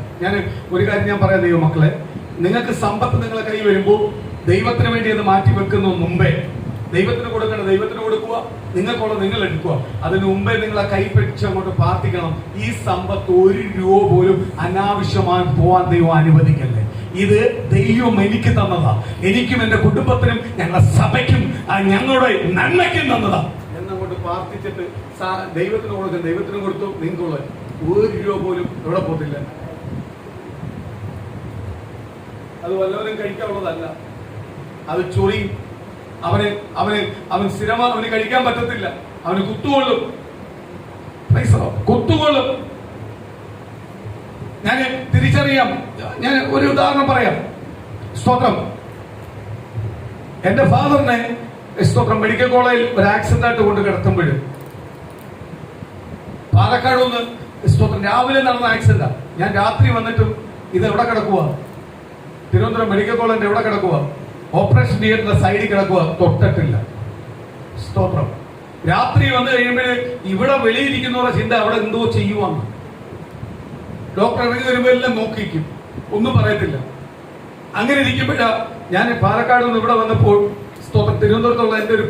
ഒരു കാര്യം ഞാൻ പറയാം, ദൈവമക്കളെ, നിങ്ങൾക്ക് സമ്പത്ത് നിങ്ങളെ കൈ വരുമ്പോൾ ദൈവത്തിന് വേണ്ടി അത് മാറ്റി വെക്കുന്ന മുമ്പേ ദൈവത്തിന് കൊടുക്കണം, ദൈവത്തിന് കൊടുക്കുക, നിങ്ങൾക്കുള്ള നിങ്ങൾ എടുക്കുക. അതിന് മുമ്പേ നിങ്ങളെ കൈ പിടിച്ച് അങ്ങോട്ട് പ്രാർത്ഥിക്കണം, ഈ സമ്പത്ത് 1 രൂപ പോലും അനാവശ്യമായി പോവാൻ ദൈവം അനുവദിക്കല്ലേ. ഇത് ദൈവം എനിക്ക് തന്നതാ, എനിക്കും എന്റെ കുടുംബത്തിനും ഞങ്ങളുടെ സഭയ്ക്കും ഞങ്ങളുടെ നന്മയ്ക്കും തന്നതാ എന്നങ്ങോട്ട് പ്രാർത്ഥിച്ചിട്ട് ദൈവത്തിന് കൊടുക്കും. ദൈവത്തിന് കൊടുത്തു, നിങ്ങൾക്കുള്ള 1 രൂപ പോലും എവിടെ പോകത്തില്ല. അത് വല്ലവരും കഴിക്കാനുള്ളതല്ല, അത് ചൊറിയും. അവന് സ്ഥിരമായി അവന് കഴിക്കാൻ പറ്റത്തില്ല, അവന് കുത്തുകൊള്ളും. ഞാൻ തിരിച്ചറിയാം. ഞാൻ ഒരു ഉദാഹരണം പറയാം. സ്തോത്രം. എന്റെ ഫാദറിനെ സ്തോത്രം മെഡിക്കൽ കോളേജിൽ ഒരു ആക്സിഡന്റ് ആയിട്ട് കൊണ്ട് കിടത്തുമ്പോൾ പാലക്കാട് ഒന്ന് സ്തോത്രം രാവിലെ നടന്ന ആക്സിഡന്റാ. ഞാൻ രാത്രി വന്നിട്ടും ഇത് എവിടെ കിടക്കുക? തിരുവനന്തപുരം മെഡിക്കൽ കോളേജിന്റെ എവിടെ കിടക്കുക? ഓപ്പറേഷൻ തിയേറ്ററിന്റെ സൈഡിൽ കിടക്കുക, തൊട്ടിട്ടില്ല. സ്തോത്രം. രാത്രി വന്നു കഴിയുമ്പോൾ ഇവിടെ വെളിയിരിക്കുന്നവരുടെ ചിന്ത അവിടെ എന്തോ ചെയ്യുവാന്ന്. ഡോക്ടർ ഇറങ്ങി വരുമ്പോൾ എല്ലാം നോക്കിക്കും, ഒന്നും പറയത്തില്ല. അങ്ങനെ ഇരിക്കുമ്പോഴാ ഞാൻ പാലക്കാട് നിന്ന് ഇവിടെ വന്നപ്പോൾ സ്തോത്രം തിരുവനന്തപുരത്തുള്ള എന്റെ ഒരു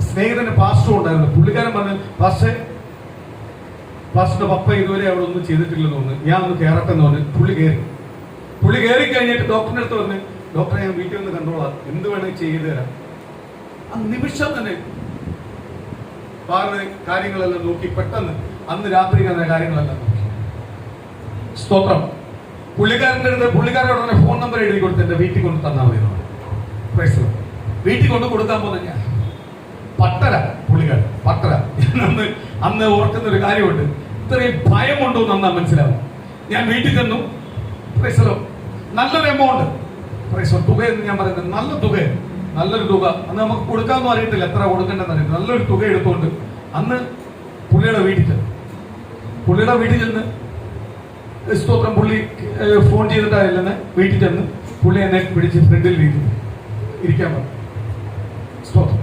സ്നേഹിതന്റെ പാസ്റ്റർ ഉണ്ടായിരുന്നു. പുള്ളിക്കാരൻ പറഞ്ഞു, പാസ്റ്ററുടെ പപ്പ ഇതുവരെ അവിടെ ഒന്നും ചെയ്തിട്ടില്ലെന്ന് തോന്നുന്നു, ഞാൻ ഒന്ന് കയറട്ടെ എന്ന് പറഞ്ഞു. പുള്ളി കയറി കഴിഞ്ഞിട്ട് ഡോക്ടറിന്റെ അടുത്ത് പറഞ്ഞു, ഡോക്ടറെ ഞാൻ വീട്ടിൽ നിന്ന് കണ്ടോളാം, എന്ത് വേണമെങ്കിൽ ചെയ്തു തരാം. ആ നിമിഷം തന്നെ പറഞ്ഞ കാര്യങ്ങളെല്ലാം നോക്കി പെട്ടെന്ന് അന്ന് രാത്രി കാര്യങ്ങളെല്ലാം നോക്കി. സ്തോത്രം. പുള്ളിക്കാരോട് തന്നെ ഫോൺ നമ്പർ എഴുതി കൊടുത്ത് എന്റെ വീട്ടിൽ കൊണ്ട് തന്നാൽ മതി. വീട്ടിൽ കൊണ്ട് കൊടുക്കാൻ പോകുന്ന ഞാൻ പട്ടര. അന്ന് ഓർക്കുന്ന ഒരു കാര്യമുണ്ട്, ഇത്രയും ഭയമുണ്ടോ എന്ന് അന്നാ മനസ്സിലാവും. ഞാൻ വീട്ടിൽ ചെന്നു. നല്ലൊരു എമൗണ്ട് തുക എന്ന് ഞാൻ പറയുന്നത് നല്ലൊരു തുക. അന്ന് നമുക്ക് കൊടുക്കാമെന്നും അറിയത്തില്ല, എത്ര കൊടുക്കേണ്ടെന്ന് അറിയില്ല. നല്ലൊരു തുക എടുത്തുകൊണ്ട് അന്ന് പുള്ളിയുടെ വീട്ടിൽ ചെന്ന് സ്തോത്രം പുള്ളി ഫോൺ ചെയ്തിട്ടായില്ലെന്ന് വീട്ടിൽ ചെന്ന് പുള്ളി എന്നെ പിടിച്ച് ഫ്രണ്ടിൽ ഇരിക്കാൻ പറഞ്ഞു. സ്തോത്രം.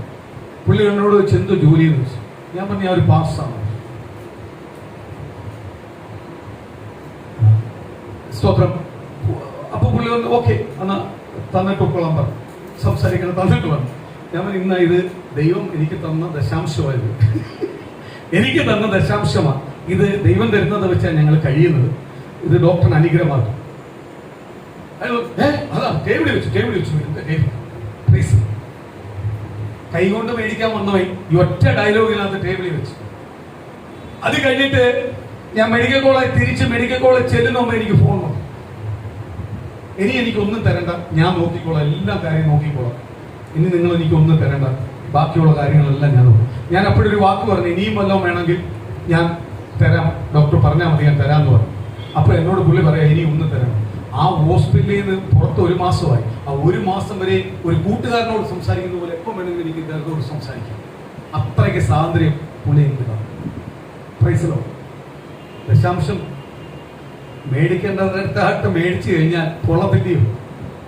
പുള്ളി എന്നോട് ചെന്ത് ജോലി എന്ന് വെച്ചു. ഞാൻ പറഞ്ഞു, ഞാൻ ഒരു പാസ്സാണ്. സ്തോത്രം. അപ്പൊ പുള്ളി വന്ന് ഓക്കെ എന്നാ തന്നിട്ട് ഒക്കോളാൻ പറഞ്ഞു, സംസാരിക്കണം, തന്നിട്ട് പറഞ്ഞു. ഞാൻ ഇന്ന ഇത് ദൈവം എനിക്ക് തന്ന ദശാംശമായിരുന്നു. എനിക്ക് തന്ന ദശാംശമാണ് ഇത്. ദൈവം തരുന്നത് വെച്ചാൽ ഞങ്ങൾ കഴിയുന്നത്. ഇത് ഡോക്ടറിന് അനുഗ്രഹമാക്കും. അതാ ടേബിളിൽ വെച്ചു കൈകൊണ്ട് മേടിക്കാൻ വന്നവൻ ഈ ഒറ്റ ഡയലോഗിനകത്ത് ടേബിളിൽ വെച്ചു. അത് കഴിഞ്ഞിട്ട് ഞാൻ മെഡിക്കൽ കോളേജ് ചെല്ലുന്നോമ്പോ എനിക്ക് ഫോൺ വന്നു, എനിക്കൊന്നും തരണ്ട, ഞാൻ നോക്കിക്കോളാം, എല്ലാ കാര്യം നോക്കിക്കോളാം. ഇനി നിങ്ങൾ എനിക്ക് ഒന്നും തരേണ്ട, ബാക്കിയുള്ള കാര്യങ്ങളെല്ലാം ഞാൻ അപ്പോഴൊരു വാക്ക് പറഞ്ഞു, ഇനിയും വല്ലതും വേണമെങ്കിൽ ഞാൻ തരാം, ഡോക്ടർ പറഞ്ഞാൽ മതി, ഞാൻ തരാമെന്ന് പറഞ്ഞു. അപ്പോൾ എന്നോട് പുള്ളി പറയാം, ഇനി ഒന്നും തരണം. ആ ഹോസ്പിറ്റലിൽ നിന്ന് പുറത്ത് 1 മാസമായി. ആ 1 മാസം വരെ ഒരു കൂട്ടുകാരനോട് സംസാരിക്കുന്ന പോലെ എപ്പം വേണമെങ്കിലും എനിക്ക് ഇദ്ദേഹത്തോട് സംസാരിക്കാം. അത്രയ്ക്ക് സ്വാതന്ത്ര്യം പുള്ളി എനിക്ക് തന്നു. Praise the Lord. ദശാംശം മേടിക്കേണ്ടതായിട്ട് മേടിച്ചു കഴിഞ്ഞാൽ കൊള്ളത്തില്ലയോ?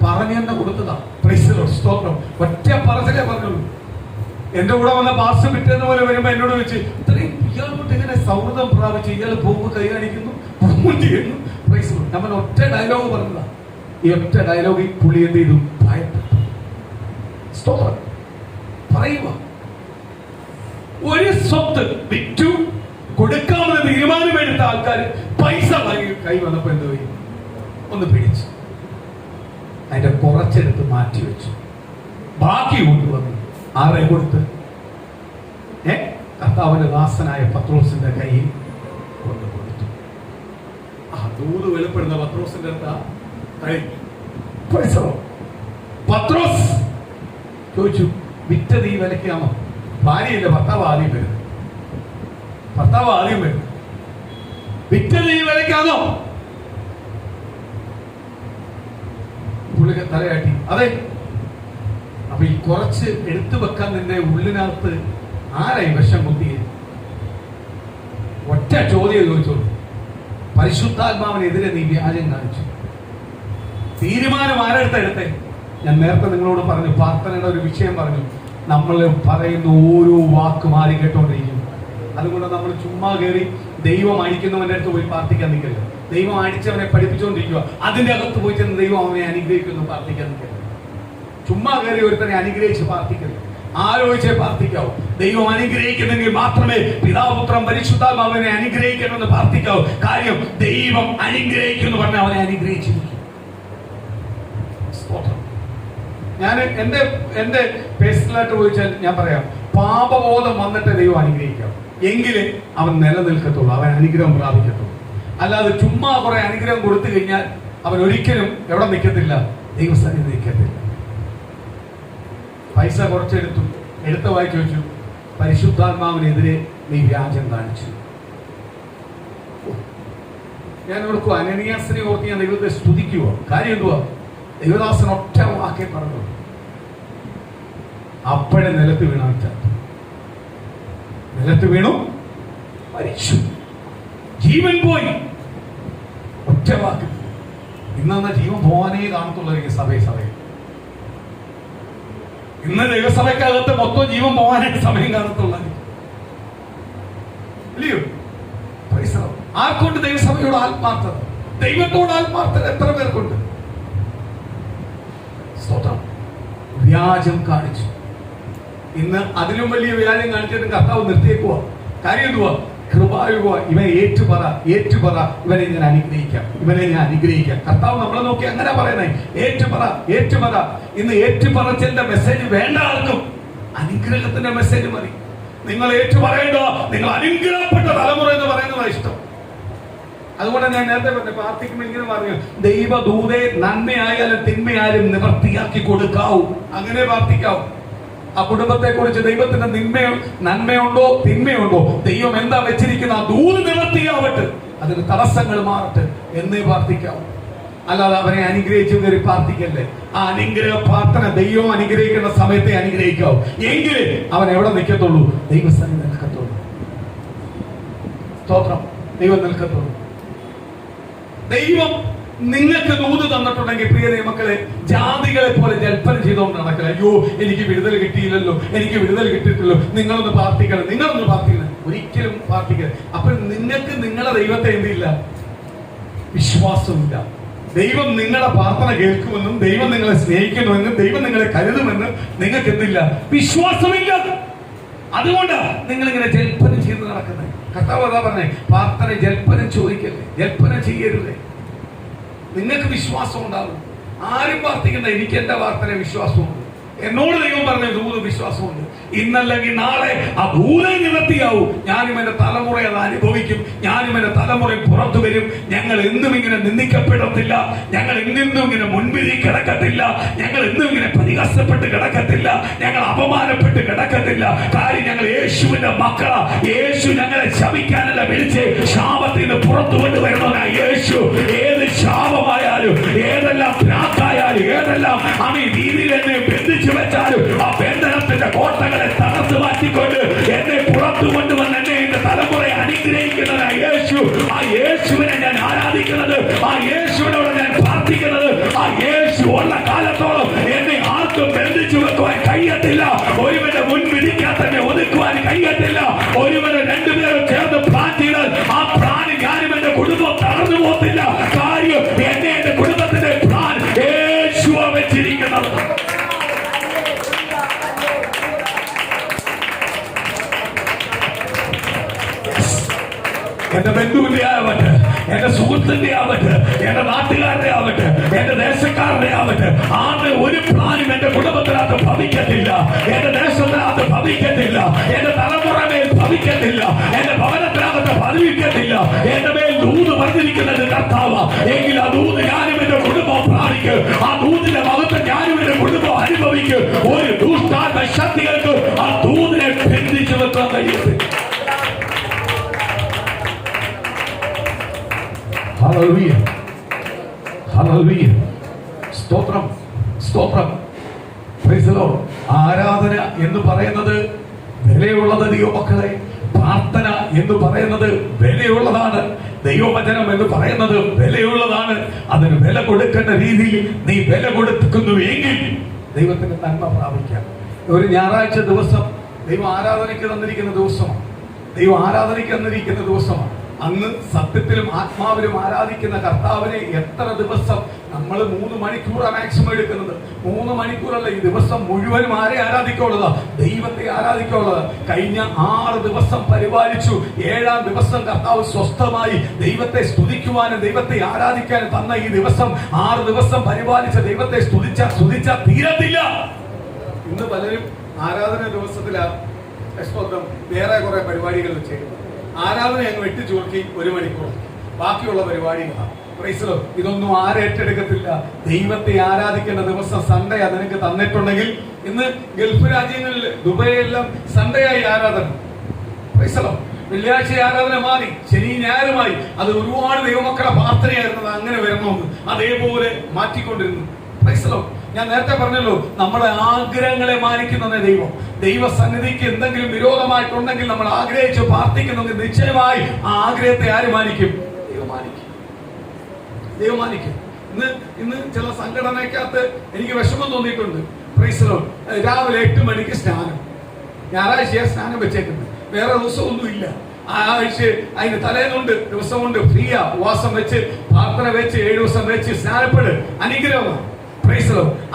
പറഞ്ഞു തന്നെ കൊടുത്തതാ. Praise the Lord. സ്തോത്രം. ഒറ്റ പറച്ചിലേ പറഞ്ഞുള്ളൂ. എന്റെ കൂടെ വന്ന പാർശ്വ പിറ്റേന്ന് പോലെ വരുമ്പോ എന്നോട് വെച്ച്, ഇത്രയും ഇയാളോട്ട് ഇങ്ങനെ സൗഹൃദം പ്രാപിച്ച് ഇയാൾ പോകുമ്പോൾ കൈ കാണിക്കുന്നു, ചെയ്യുന്നു. Praise the Lord. നമ്മൾ ഒറ്റ ഡയലോഗ് പറഞ്ഞതാ. ഈ ഒറ്റ ഡയലോഗിൽ പുള്ളി എന്ത് ചെയ്തു? ഭയപ്പെട്ടു. സ്തോത്രം. പറയുക, ഒരു സ്വത്ത് വിറ്റു കൊടുക്കാമെന്ന് തീരുമാനമെടുത്ത ആൾക്കാർ പൈസ വാങ്ങി കൈ വന്നപ്പോ എന്ത് ചെയ്യും? ഒന്ന് പിടിച്ചു, അതിന്റെ കുറച്ചെടുത്ത് മാറ്റി വെച്ചു, ബാക്കി കൊണ്ടുവന്നു ആരെ കൊടുത്ത്? കർത്താവിന്റെ ദാസനായ പത്രോസിന്റെ കയ്യിൽ കൊണ്ട് കൊടുത്തു. ആ ദൂത് വെളിപ്പെടുന്ന പത്രോസിന്റെ കൈ. പത്രോസ് ചോദിച്ചു, വിറ്റത് ഈ വിലക്കാമോ? ഭാര്യയില്ല, ഭർത്താവ് ആദ്യം വരുന്നത്. വിറ്റത് ഈ വിലക്കാണോ? പുള്ളിക്ക് തലയാട്ടി. അതെ. അപ്പൊ ഈ കുറച്ച് എടുത്തു വെക്കാൻ നിന്റെ ഉള്ളിനകത്ത് ആരായി വിഷം കുത്തിയത്? ഒറ്റ ചോദ്യം ചോദിച്ചോളൂ. പരിശുദ്ധാത്മാവിനെതിരെ നീ വ്യാജം കാണിച്ചു. തീരുമാനം ആരെടുത്ത എടുത്തേ? ഞാൻ നേരത്തെ നിങ്ങളോട് പറഞ്ഞു, പ്രാർത്ഥനയുടെ ഒരു വിഷയം പറഞ്ഞു. നമ്മൾ പറയുന്ന ഓരോ വാക്ക് മാറി കേട്ടോണ്ടിരിക്കും. അതുകൊണ്ട് നമ്മൾ ചുമ്മാ കയറി ദൈവം അടിക്കുന്നവന്റെ അടുത്ത് പോയി പ്രാർത്ഥിക്കാൻ നിൽക്കരുത്. ദൈവം അടിച്ചവനെ പഠിപ്പിച്ചുകൊണ്ടിരിക്കുക, അതിന്റെ അകത്ത് പോയി ചെന്ന് ദൈവം അവനെ അനുഗ്രഹിക്കുന്നു പ്രാർത്ഥിക്കാൻ നിൽക്കരുത്. ചുമ്മാ കയറി ഒരുത്തനെ അനുഗ്രഹിച്ച് പ്രാർത്ഥിക്കരുത്. ആലോചിച്ചേ പ്രാർത്ഥിക്കാവൂ. ദൈവം അനുഗ്രഹിക്കുന്നെങ്കിൽ മാത്രമേ പിതാപുത്രം പരിശുദ്ധാത്മാവിനെ അനുഗ്രഹിക്കണമെന്ന് പ്രാർത്ഥിക്കാവൂ. കാര്യം ദൈവം അനുഗ്രഹിക്കുന്നു പറഞ്ഞാൽ അവനെ അനുഗ്രഹിച്ചിരിക്കും. ഞാൻ എന്റെ പേഴ്സണലായിട്ട് ചോദിച്ചാൽ ഞാൻ പറയാം, പാപബോധം വന്നിട്ട് ദൈവം അനുഗ്രഹിക്കാം, എങ്കിലേ അവൻ നിലനിൽക്കത്തുള്ളൂ, അവൻ അനുഗ്രഹം പ്രാപിക്കത്തുള്ളൂ. അല്ലാതെ ചുമ്മാ കുറെ അനുഗ്രഹം കൊടുത്തു കഴിഞ്ഞാൽ അവൻ ഒരിക്കലും എവിടെ നിൽക്കത്തില്ല? ദൈവസ്ഥാനത്ത് നിൽക്കത്തില്ല. പൈസ കുറച്ചെടുത്തു, എടുത്ത വായി ചോദിച്ചു, പരിശുദ്ധാത്മാവിനെതിരെ നീ വ്യാജം കാണിച്ചു. ഞാൻ ഓർക്കുക, അനനിയാസിനെ ഓർത്ത് ഞാൻ ദൈവത്തെ സ്തുതിക്കുക. കാര്യം എന്തുവാ? ദൈവദാസൻ ഒറ്റ വാക്കേ പറഞ്ഞു, അപ്പോഴേ നിലത്ത് വീണ. നിലത്ത് വീണു, മരിച്ചു, ജീവൻ പോയി. ഒറ്റ വാക്ക്. ഇന്ന് ജീവൻ പോകാനേ കാണത്തുള്ളൂ സഭയെ. ഇന്ന് ദൈവസഭയ്ക്കകത്ത് മൊത്തം ജീവൻ പോകാനായിട്ട് സമയം കാണത്തുള്ള ഇല്ലയോ? ആർക്കൊണ്ട് ദൈവസഭയോട് ആത്മാർത്ഥത? ദൈവത്തോട് ആത്മാർത്ഥത എത്ര പേർക്കുണ്ട്? സ്തോത്രം. വ്യാജം കാണിച്ചു. ഇന്ന് അതിലും വലിയ വ്യാജം കാണിച്ചിട്ട് കർത്താവ് നിർത്തിയേക്കുക. കാര്യം എന്തുവാ? കൃപായുക. ഇവനെ ഏറ്റുപറ, ഇവനെ ഞാൻ അനുഗ്രഹിക്കാം. കർത്താവ് നമ്മളെ നോക്കി അങ്ങനെ പറയണേ, ഏറ്റുപറ. ഇന്ന് ഏറ്റുപറച്ചിന്റെ മെസ്സേജ് വേണ്ട ആർക്കും. അനുഗ്രഹത്തിന്റെ മെസ്സേജ് മതി. നിങ്ങൾ ഏറ്റുപറയേണ്ട, നിങ്ങൾ അനുഗ്രഹപ്പെട്ട തലമുറ എന്ന് പറയുന്നതാണ് ഇഷ്ടം. അതുകൊണ്ട് ഞാൻ നേരത്തെ പറഞ്ഞു, പ്രാർത്ഥിക്കുമ്പോൾ ഇങ്ങനെ പറഞ്ഞു, ദൈവദൂതേ നന്മയായാലും തിന്മയായാലും നിവർത്തിയാക്കി കൊടുക്കാവൂ. അങ്ങനെ പ്രാർത്ഥിക്കാവൂ. ആ കുടുംബത്തെ കുറിച്ച് ദൈവത്തിന്റെ നന്മയുണ്ടോ തിന്മയുണ്ടോ, ദൈവം എന്താ വെച്ചിരിക്കുന്ന ആ ദൂത് നിവർത്തിയാവട്ടെ, അതിന് തടസ്സങ്ങൾ മാറട്ടെ എന്നേ പ്രാർത്ഥിക്കാവൂ. അല്ലാതെ അവനെ അനുഗ്രഹിച്ചു കയറി പ്രാർത്ഥിക്കല്ലേ. ആ അനുഗ്രഹ പ്രാർത്ഥന ദൈവം അനുഗ്രഹിക്കുന്ന സമയത്തെ അനുഗ്രഹിക്കാവൂ. എങ്കിലേ അവൻ എവിടെ നിൽക്കത്തുള്ളൂ? ദൈവസ്ഥാനം നിൽക്കത്തുള്ളൂ. സ്തോത്രം. ദൈവം നിൽക്കത്തുള്ളൂ. ദൈവം നിങ്ങൾക്ക് ദൂത് തന്നിട്ടുണ്ടെങ്കിൽ പ്രിയ ദൈവമക്കളെ, ജാതികളെ പോലെ ജൽപ്പന ചെയ്തുകൊണ്ട് നടക്കില്ല. അയ്യോ, എനിക്ക് വിടുതൽ കിട്ടിയില്ലല്ലോ, എനിക്ക് വിടുതൽ കിട്ടിയിട്ടില്ലോ, നിങ്ങളൊന്ന് പ്രാർത്ഥിക്കണം. ഒരിക്കലും പ്രാർത്ഥിക്കരുത്. അപ്പോൾ നിങ്ങൾക്ക് നിങ്ങളുടെ ദൈവത്തെ എന്തില്ല? വിശ്വാസമില്ല. ദൈവം നിങ്ങളുടെ പ്രാർത്ഥന കേൾക്കുമെന്നും ദൈവം നിങ്ങളെ സ്നേഹിക്കുന്നുവെന്നും ദൈവം നിങ്ങളെ കരുതുമെന്നും നിങ്ങൾക്ക് എന്തില്ല? വിശ്വാസമില്ല. അതുകൊണ്ട് നിങ്ങൾ ഇങ്ങനെ ജൽപ്പന ചെയ്ത് നടക്കുന്നത്. കർത്താവ് അതാ പറഞ്ഞേ, പ്രാർത്ഥന ജൽപ്പനം ചോദിക്കല്ലേ, ജൽപ്പന ചെയ്യരുതേ. നിങ്ങൾക്ക് വിശ്വാസം ഉണ്ടാകും. ആരും പ്രാർത്ഥിക്കണ്ട, എനിക്ക് എന്റെ പ്രാർത്ഥന വിശ്വാസമുണ്ട്. എന്നോട് ദൈവം പറഞ്ഞ ദൂത് വിശ്വാസമുണ്ട്. ഇന്നല്ലെങ്കിൽ നാളെ ആ ഭൂത നിവർത്തിയാവും. ഞാനും എന്റെ തലമുറ അത് അനുഭവിക്കും. ഞാനും എന്റെ തലമുറ പുറത്തു വരും. ഞങ്ങൾ എന്നും ഇങ്ങനെ നിന്ദിക്കപ്പെടത്തില്ല. ഞങ്ങൾ എന്നും ഇങ്ങനെ മുൻപിൽ കിടക്കത്തില്ല. ഞങ്ങൾ എന്നും ഇങ്ങനെ പരിഹസപ്പെട്ട് കിടക്കത്തില്ല. ഞങ്ങൾ അപമാനപ്പെട്ട് കിടക്കത്തില്ല. കാര്യം ഞങ്ങൾ യേശുവിന്റെ മക്കളാ. യേശു ഞങ്ങളെ ശപിക്കാനല്ല വിളിച്ച് ശാപത്തിൽ നിന്ന് പുറത്തു കൊണ്ടുവരുന്നവനാ യേശു. ഏത് ശാപമായാലും, ഏതെല്ലാം ഭ്രാന്തായാലും, ഏതെല്ലാം രീതിയിൽ എന്നെ ബന്ധിച്ചു വെച്ചാലും ആ ബന്ധനത്തിന്റെ കോട്ടകളെ തകർത്ത് മാറ്റിക്കൊണ്ട് എന്നെ പുറത്തു കൊണ്ടുവന്ന് എന്നെ എന്റെ തലമുറയെ അനുഗ്രഹിക്കുന്നവനാ യേശു. ആ യേശുവിനെ ഞാൻ ആരാധിക്കുന്നത്, ആ യേശുവിനോട് ഞാൻ പ്രാർത്ഥിക്കുന്നത്. ആ യേശു ഉള്ള കാലത്തോളം എന്നെ ആർക്കും ബന്ധിച്ചു വെക്കുവാൻ കഴിയത്തില്ല. ഒരുവന്റെ മുൻവിധിക്കാൻ തന്നെ ഒതുക്കുവാൻ കഴിയത്തില്ല. ഒരുവന് രണ്ടുപേരും ചേർന്ന് പ്ലാൻ ചെയ്താൽ ആ പ്ലാന് ഞാനും എന്റെ കുടുംബം തകർന്നു പോകത്തില്ല. കാര്യം എന്നെ എന്റെ കുടുംബത്തിന്റെ പ്ലാൻ യേശു വെച്ചിരിക്കുന്നത്. എന്റെ ബന്ധുവിന്റെ ആവട്ടെ, എന്റെ സുഹൃത്തിന്റെ ആവട്ടെ, എന്റെ നാട്ടുകാരുടെ ആവട്ടെ, എന്റെ ദേശക്കാരുടെ ആവട്ടെ, ആരുടെ ഒരു പ്ലാനും എന്റെ കുടുംബത്തിനകത്ത് ഭവിക്കത്തില്ല. എന്റെ ദേശത്തിനകത്ത് ഭവിക്കത്തില്ല. എന്റെ തലമുറമേൽ ഭവിക്കത്തില്ല. എന്റെ ഭവനത്തിനകത്ത് ഭവിക്കത്തില്ല. എന്റെ മേൽ ദൂത് പറഞ്ഞിരിക്കുന്നത് കർത്താവ്. എങ്കിൽ ആ ദൂത് ഞാനും എന്റെ കുടുംബം പ്രാപിക്കും. ആ ദൂതിന്റെ മഹത്വം ഞാനും എന്റെ കുടുംബം അനുഭവിക്കും. ഒരു ദുഷ്ടാത്മ ശക്തികൾക്ക് ആ ദൂതിനെ ബന്ധിച്ചു വെക്കാൻ കഴിയത്തില്ല. ഹല്ലേലൂയ, ഹല്ലേലൂയ, സ്തോത്രം, സ്തോത്രം, പ്രൈസ് ദി ലോർഡ്. ആരാധന എന്ന് പറയുന്നത് വിലയുള്ളത് ദൈവമക്കളെ. പ്രാർത്ഥന എന്ന് പറയുന്നത് വിലയുള്ളതാണ്. ദൈവവചനം എന്ന് പറയുന്നത് വിലയുള്ളതാണ്. അതിന് വില കൊടുക്കേണ്ട രീതിയിൽ നീ വില കൊടുക്കുന്നു എങ്കിൽ ദൈവത്തിന്റെ നന്മ പ്രാപിക്കാം. ഒരു ഞായറാഴ്ച ദിവസം ദൈവം ആരാധനയ്ക്ക് തന്നിരിക്കുന്ന ദിവസമാണ്. ദൈവം ആരാധനയ്ക്ക് തന്നിരിക്കുന്ന ദിവസമാണ്. അന്ന് സത്യത്തിലും ആത്മാവിലും ആരാധിക്കുന്ന കർത്താവിനെ എത്ര ദിവസം നമ്മൾ 3 മണിക്കൂറാണ് മാക്സിമം എടുക്കുന്നത്. 3 മണിക്കൂറല്ല, ഈ ദിവസം മുഴുവനും ആരെ ആരാധിക്കുള്ളതാ? ദൈവത്തെ ആരാധിക്കുള്ളത്. കഴിഞ്ഞ 6 ദിവസം പരിപാലിച്ചു. 7-ാം ദിവസം കർത്താവ് സ്വസ്ഥമായി ദൈവത്തെ സ്തുതിക്കുവാനും ദൈവത്തെ ആരാധിക്കാനും തന്ന ഈ ദിവസം 6 ദിവസം പരിപാലിച്ച ദൈവത്തെ സ്തുതിച്ച തീരത്തില്ല. ഇന്ന് പലരും ആരാധന ദിവസത്തിലാണ് വേറെ കുറെ പരിപാടികൾ വെച്ചേക്കുന്നത്. ആരാധന ഞങ്ങൾ വെട്ടിച്ചുരുക്കി 1 മണിക്കൂർ, ബാക്കിയുള്ള പരിപാടികളാണ്. ഇതൊന്നും ആരേറ്റെടുക്കത്തില്ല. ദൈവത്തെ ആരാധിക്കേണ്ട ദിവസം സൺഡേ നിനക്ക് തന്നിട്ടുണ്ടെങ്കിൽ, ഇന്ന് ഗൾഫ് രാജ്യങ്ങളിൽ ദുബൈയെല്ലാം സൺഡേ ആയി ആരാധന. വെള്ളിയാഴ്ച ആരാധന മാറി, ശനി ഞായറുമായി. അത് ഒരുപാട് ദൈവമക്കളെ പ്രാർത്ഥനയായിരുന്നത് അങ്ങനെ വരണമെന്ന് അതേപോലെ മാറ്റിക്കൊണ്ടിരുന്നു. ഞാൻ നേരത്തെ പറഞ്ഞല്ലോ, നമ്മുടെ ആഗ്രഹങ്ങളെ മാനിക്കുന്ന ദൈവം. ദൈവസന്നിധിക്ക് എന്തെങ്കിലും വിരോധമായിട്ടുണ്ടെങ്കിൽ നമ്മൾ ആഗ്രഹിച്ച് പ്രാർത്ഥിക്കുന്നെങ്കിൽ നിശ്ചയമായി ആ ആഗ്രഹത്തെ ആര് മാനിക്കും? ദൈവം മാനിക്കും. ഇന്ന് ചില സംഘടനയ്ക്കകത്ത് എനിക്ക് വിഷമം തോന്നിയിട്ടുണ്ട്. രാവിലെ 8 മണിക്ക് സ്നാനം, ഞായറാഴ്ച സ്നാനം വെച്ചേക്കുന്നത്, വേറെ ദിവസമൊന്നും ഇല്ല. ആഴ്ച അതിന് തലേന്നുണ്ട്, ദിവസമുണ്ട്, ഫ്രീയാ. ഉപവാസം വെച്ച് പ്രാർത്ഥന വെച്ച് 7 ദിവസം വെച്ച് സ്നാനപ്പെട്, അനുഗ്രഹമാണ്.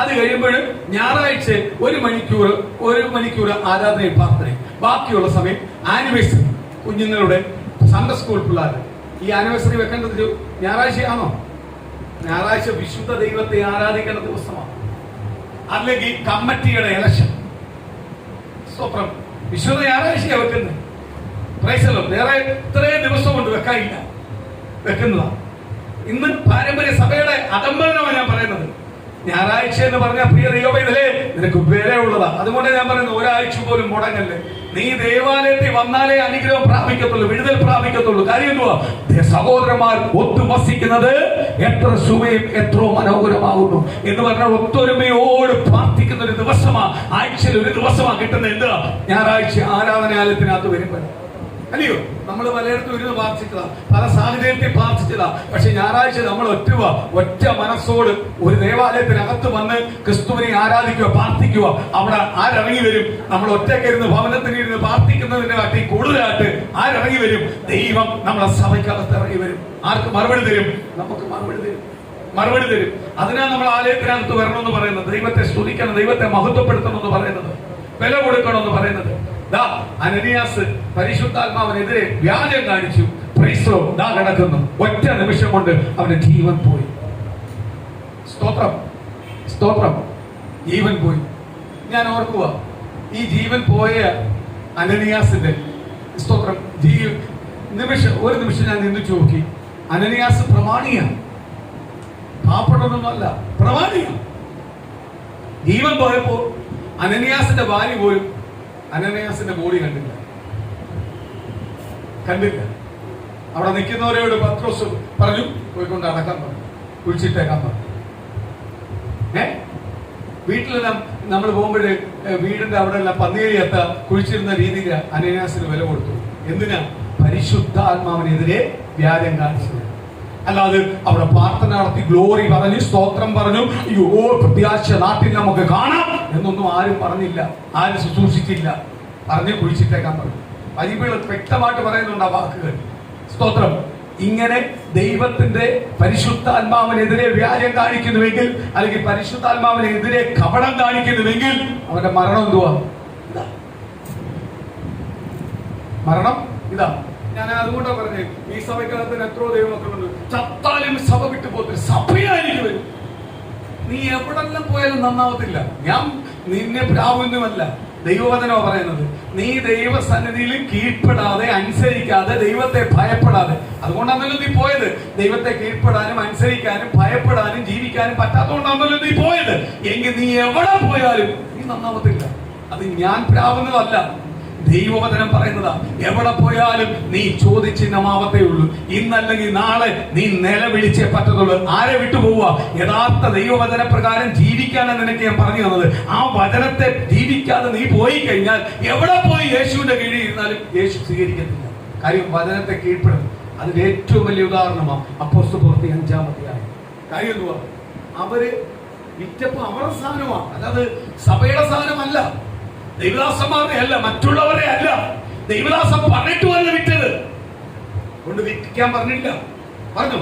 അത് കഴിയുമ്പോൾ ഞായറാഴ്ച 1 മണിക്കൂർ ആരാധനയും പ്രാർത്ഥനയും. ബാക്കിയുള്ള സമയം ആനിവേഴ്സറി, കുഞ്ഞുങ്ങളുടെ സൺഡേ സ്കൂൾ പിള്ളേർ. ഈ ആനിവേഴ്സറി വെക്കേണ്ടത് ഞായറാഴ്ചയാണോ? ഞായറാഴ്ച വിശുദ്ധ ദൈവത്തെ ആരാധിക്കേണ്ട ദിവസമാണ്. അല്ലെങ്കിൽ കമ്മിറ്റിയുടെ ഇലക്ഷൻ. സ്വപ്നം വിശുദ്ധ ഞായറാഴ്ചയാണ് വെക്കുന്നത്. വേറെ ഇത്രയും ദിവസം കൊണ്ട് വെക്കാനില്ല, വെക്കുന്നതാണ്. ഇന്ന് പാരമ്പര്യ സഭയുടെ അടംബരമാണ് ഞാൻ പറയുന്നത്. ഞായറാഴ്ച എന്ന് പറഞ്ഞ പ്രിയ ദൈവമേ, നിനക്ക് വിലയുള്ളതാ. അതുകൊണ്ട് ഞാൻ പറയുന്നത്, ഒരാഴ്ച പോലും മുടങ്ങല്ലേ. നീ ദേവാലയത്തിൽ വന്നാലേ അനുഗ്രഹം പ്രാപിക്കത്തുള്ളൂ, വിടുതൽ പ്രാപിക്കത്തുള്ളൂ. കാര്യം എന്തുവാ? സഹോദരന്മാർ ഒത്തുവസിക്കുന്നത് എത്ര സുഖയും എത്രയോ മനോഹരമാകുന്നു എന്ന് പറഞ്ഞാൽ ഒത്തൊരുമയോട് പ്രാർത്ഥിക്കുന്ന ഒരു ദിവസമാണ്. ആഴ്ചയിൽ ഒരു ദിവസമാണ് കിട്ടുന്നത്. എന്താ? ഞായറാഴ്ച ആരാധനാലയത്തിനകത്ത് വരുമ്പോൾ. അല്ലയോ? നമ്മൾ പലയിടത്തും ഇരുന്ന് പ്രാർത്ഥിച്ചതാ, പല സാഹചര്യത്തിൽ പ്രാർത്ഥിച്ചതാ. പക്ഷെ ഞായറാഴ്ച നമ്മൾ ഒറ്റ മനസ്സോട് ഒരു ദേവാലയത്തിനകത്ത് വന്ന് ക്രിസ്തുവിനെ ആരാധിക്കുക, പ്രാർത്ഥിക്കുക. അവിടെ ആരിറങ്ങി വരും? നമ്മൾ ഒറ്റയ്ക്കിരുന്ന് ഭവനത്തിലിരുന്ന് പ്രാർത്ഥിക്കുന്നതിനെ കാട്ടി കൂടുതലായിട്ട് ആരിറങ്ങി വരും? ദൈവം നമ്മളെ സഭയ്ക്കകത്ത് ഇറങ്ങി വരും. ആർക്ക് മറുപടി തരും? നമുക്ക് മറുപടി തരും. അതിനാണ് നമ്മൾ ആലയത്തിനകത്ത് വരണമെന്ന് പറയുന്നത്. ദൈവത്തെ സ്തുതിക്കണം, ദൈവത്തെ മഹത്വപ്പെടുത്തണം എന്ന് പറയുന്നത്, വില കൊടുക്കണം എന്ന് പറയുന്നത്. അനനിയാസ് പരിശുദ്ധാത്മാവിനെതിരെ വ്യാജം കാണിച്ചു. കിടക്കുന്നു. ഒറ്റ നിമിഷം കൊണ്ട് അവന്റെ ജീവൻ പോയി. സ്തോത്രം, സ്തോത്രം. ജീവൻ പോയി. ഞാൻ ഓർക്കുക, ഈ ജീവൻ പോയ അനനിയാസിന്റെ സ്തോത്രം ഒരു നിമിഷം ഞാൻ നിന്നിച്ചു നോക്കി. അനനിയാസ് പ്രമാണിയാണ്, പാപ്പടൊന്നുമല്ല, പ്രമാണിയാണ്. ജീവൻ പോയപ്പോ അനനിയാസിന്റെ ഭാര്യ പോലും അനനിയാസിന്റെ ബോഡി കണ്ടില്ല. അവിടെ നിൽക്കുന്നവരോട് പത്രോസ് പറഞ്ഞു, പോയിക്കൊണ്ട് അടക്കാൻ പറഞ്ഞു, കുഴിച്ചിട്ടേക്കാൻ പറഞ്ഞു. വീട്ടിലെല്ലാം നമ്മൾ പോകുമ്പോഴേ വീടിന്റെ അവിടെ എല്ലാം പന്നിയേത്ത കുഴിച്ചിരുന്ന രീതിയിൽ അനനിയാസിന് വില കൊടുത്തു. എന്തിനാ? പരിശുദ്ധാത്മാവിനെതിരെ വ്യാജം കാണിച്ചത്. അല്ലാതെ അവിടെ പ്രാർത്ഥന നടത്തി ഗ്ലോറി പറഞ്ഞു, സ്തോത്രം പറഞ്ഞു, അയ്യോ പ്രത്യാശ നാട്ടിൽ നമുക്ക് കാണാം എന്നൊന്നും ആരും പറഞ്ഞില്ല, ആരും ശുശ്രൂഷിച്ചില്ല. പറഞ്ഞ് കുഴിച്ചിട്ടേക്കാൻ പറഞ്ഞു. ബൈബിൾ വ്യക്തമായിട്ട് പറയുന്നുണ്ട് ആ വാക്കുകൾ. സ്തോത്രം. ഇങ്ങനെ ദൈവത്തിന്റെ പരിശുദ്ധാത്മാവിനെതിരെ വ്യാജം കാണിക്കുന്നുവെങ്കിൽ, അല്ലെങ്കിൽ പരിശുദ്ധാത്മാവിനെതിരെ കപടം കാണിക്കുന്നുവെങ്കിൽ അവന്റെ മരണം എന്തുവാ? മരണം ഇതാ. ഞാൻ അതുകൊണ്ടാണ് പറഞ്ഞത്, ഈ സഭയ്ക്കകത്തിന് എത്രയോ ദൈവമക്കളുണ്ട്, ചത്താലും സഭ വിട്ടു പോകത്തില്ല, സഭയായിരിക്കും വരും. നീ എവിടെല്ലാം പോയാലും നന്നാവത്തില്ല. ഞാൻ നിന്നെ പ്രാവുന്നുമല്ല, ദൈവവചനോ പറയുന്നത്. നീ ദൈവസന്നിധിയിൽ കീഴ്പ്പെടാതെ, അനുസരിക്കാതെ, ദൈവത്തെ ഭയപ്പെടാതെ, അതുകൊണ്ടാണല്ലോ നീ പോയത്. ദൈവത്തെ കീഴ്പ്പെടാനും അനുസരിക്കാനും ഭയപ്പെടാനും ജീവിക്കാനും പറ്റാത്തതുകൊണ്ടാണല്ലോ നീ പോയത്. എങ്കിൽ നീ എവിടെ പോയാലും നീ നന്നാവത്തില്ല. അത് ഞാൻ പ്രാവുന്നതല്ല, ദൈവവചനം പറയുന്നതാ. എവിടെ പോയാലും നീ ചോദിച്ചിഹ്നമാവത്തേ ഉള്ളൂ. ഇന്നല്ലെങ്കിൽ നാളെ നീ നിലവിളിച്ചേ പറ്റത്തുള്ളൂ. ആരെ വിട്ടുപോവുക? യഥാർത്ഥ ദൈവവചന പ്രകാരം ജീവിക്കാനാണ് നിനക്ക് ഞാൻ പറഞ്ഞു തന്നത്. ആ വചനത്തെ ജീവിക്കാതെ നീ പോയി കഴിഞ്ഞാൽ എവിടെ പോയി യേശുവിന്റെ കീഴിൽ ഇരുന്നാലും യേശു സ്വീകരിക്കത്തില്ല. കാര്യം വചനത്തെ കീഴ്പ്പെടും. അതിന്റെ ഏറ്റവും വലിയ ഉദാഹരണമാണ് അപ്പോസ്തലപ്രവൃത്തി 5-ാം അധ്യായം. കാര്യം എന്തുവാ? അവര് വിറ്റപ്പോ അവരുടെ സാധനമാണ്, അല്ലാതെ സഭയുടെ സാധനമല്ല, ദൈവദാസന്മാരുടെ അല്ല, മറ്റുള്ളവരെ അല്ല. ദൈവദാസൻ പറഞ്ഞിട്ട് വന്ന് വിറ്റത് കൊണ്ട് വിൽക്കാൻ പറഞ്ഞില്ല. പറഞ്ഞു.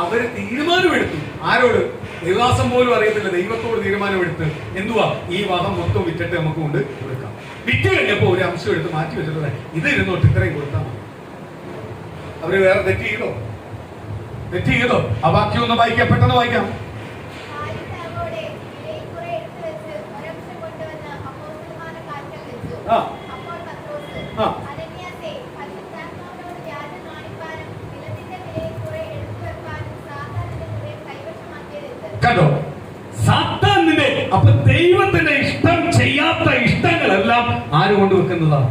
അവര് തീരുമാനമെടുത്തു. ആരോട്? ദൈവദാസൻ പോലും അറിയത്തില്ല, ദൈവത്തോട് തീരുമാനമെടുത്ത് എന്തുവാ? ഈ വകം മൊത്തം വിറ്റിട്ട് നമുക്ക് കൊണ്ട് കൊടുക്കാം. വിറ്റ് കഴിഞ്ഞപ്പോ ഒരു അംശം എടുത്ത് മാറ്റി വെച്ചിട്ടുണ്ട്, ഇത് ഇരുന്നോട്ട് ഇത്രയും കൊടുത്താൽ മതി. അവര് വേറെ തെറ്റ് ചെയ്തോ? ആ വാക്യം ഒന്ന് വായിക്കാം, പെട്ടെന്ന് വായിക്കാം. കണ്ടോ? സാത്താനിന്റെ, അപ്പൊ ദൈവത്തിന്റെ ഇഷ്ടം ചെയ്യാത്ത ഇഷ്ടങ്ങളെല്ലാം ആര് കൊണ്ടുവെക്കുന്നതാണ്?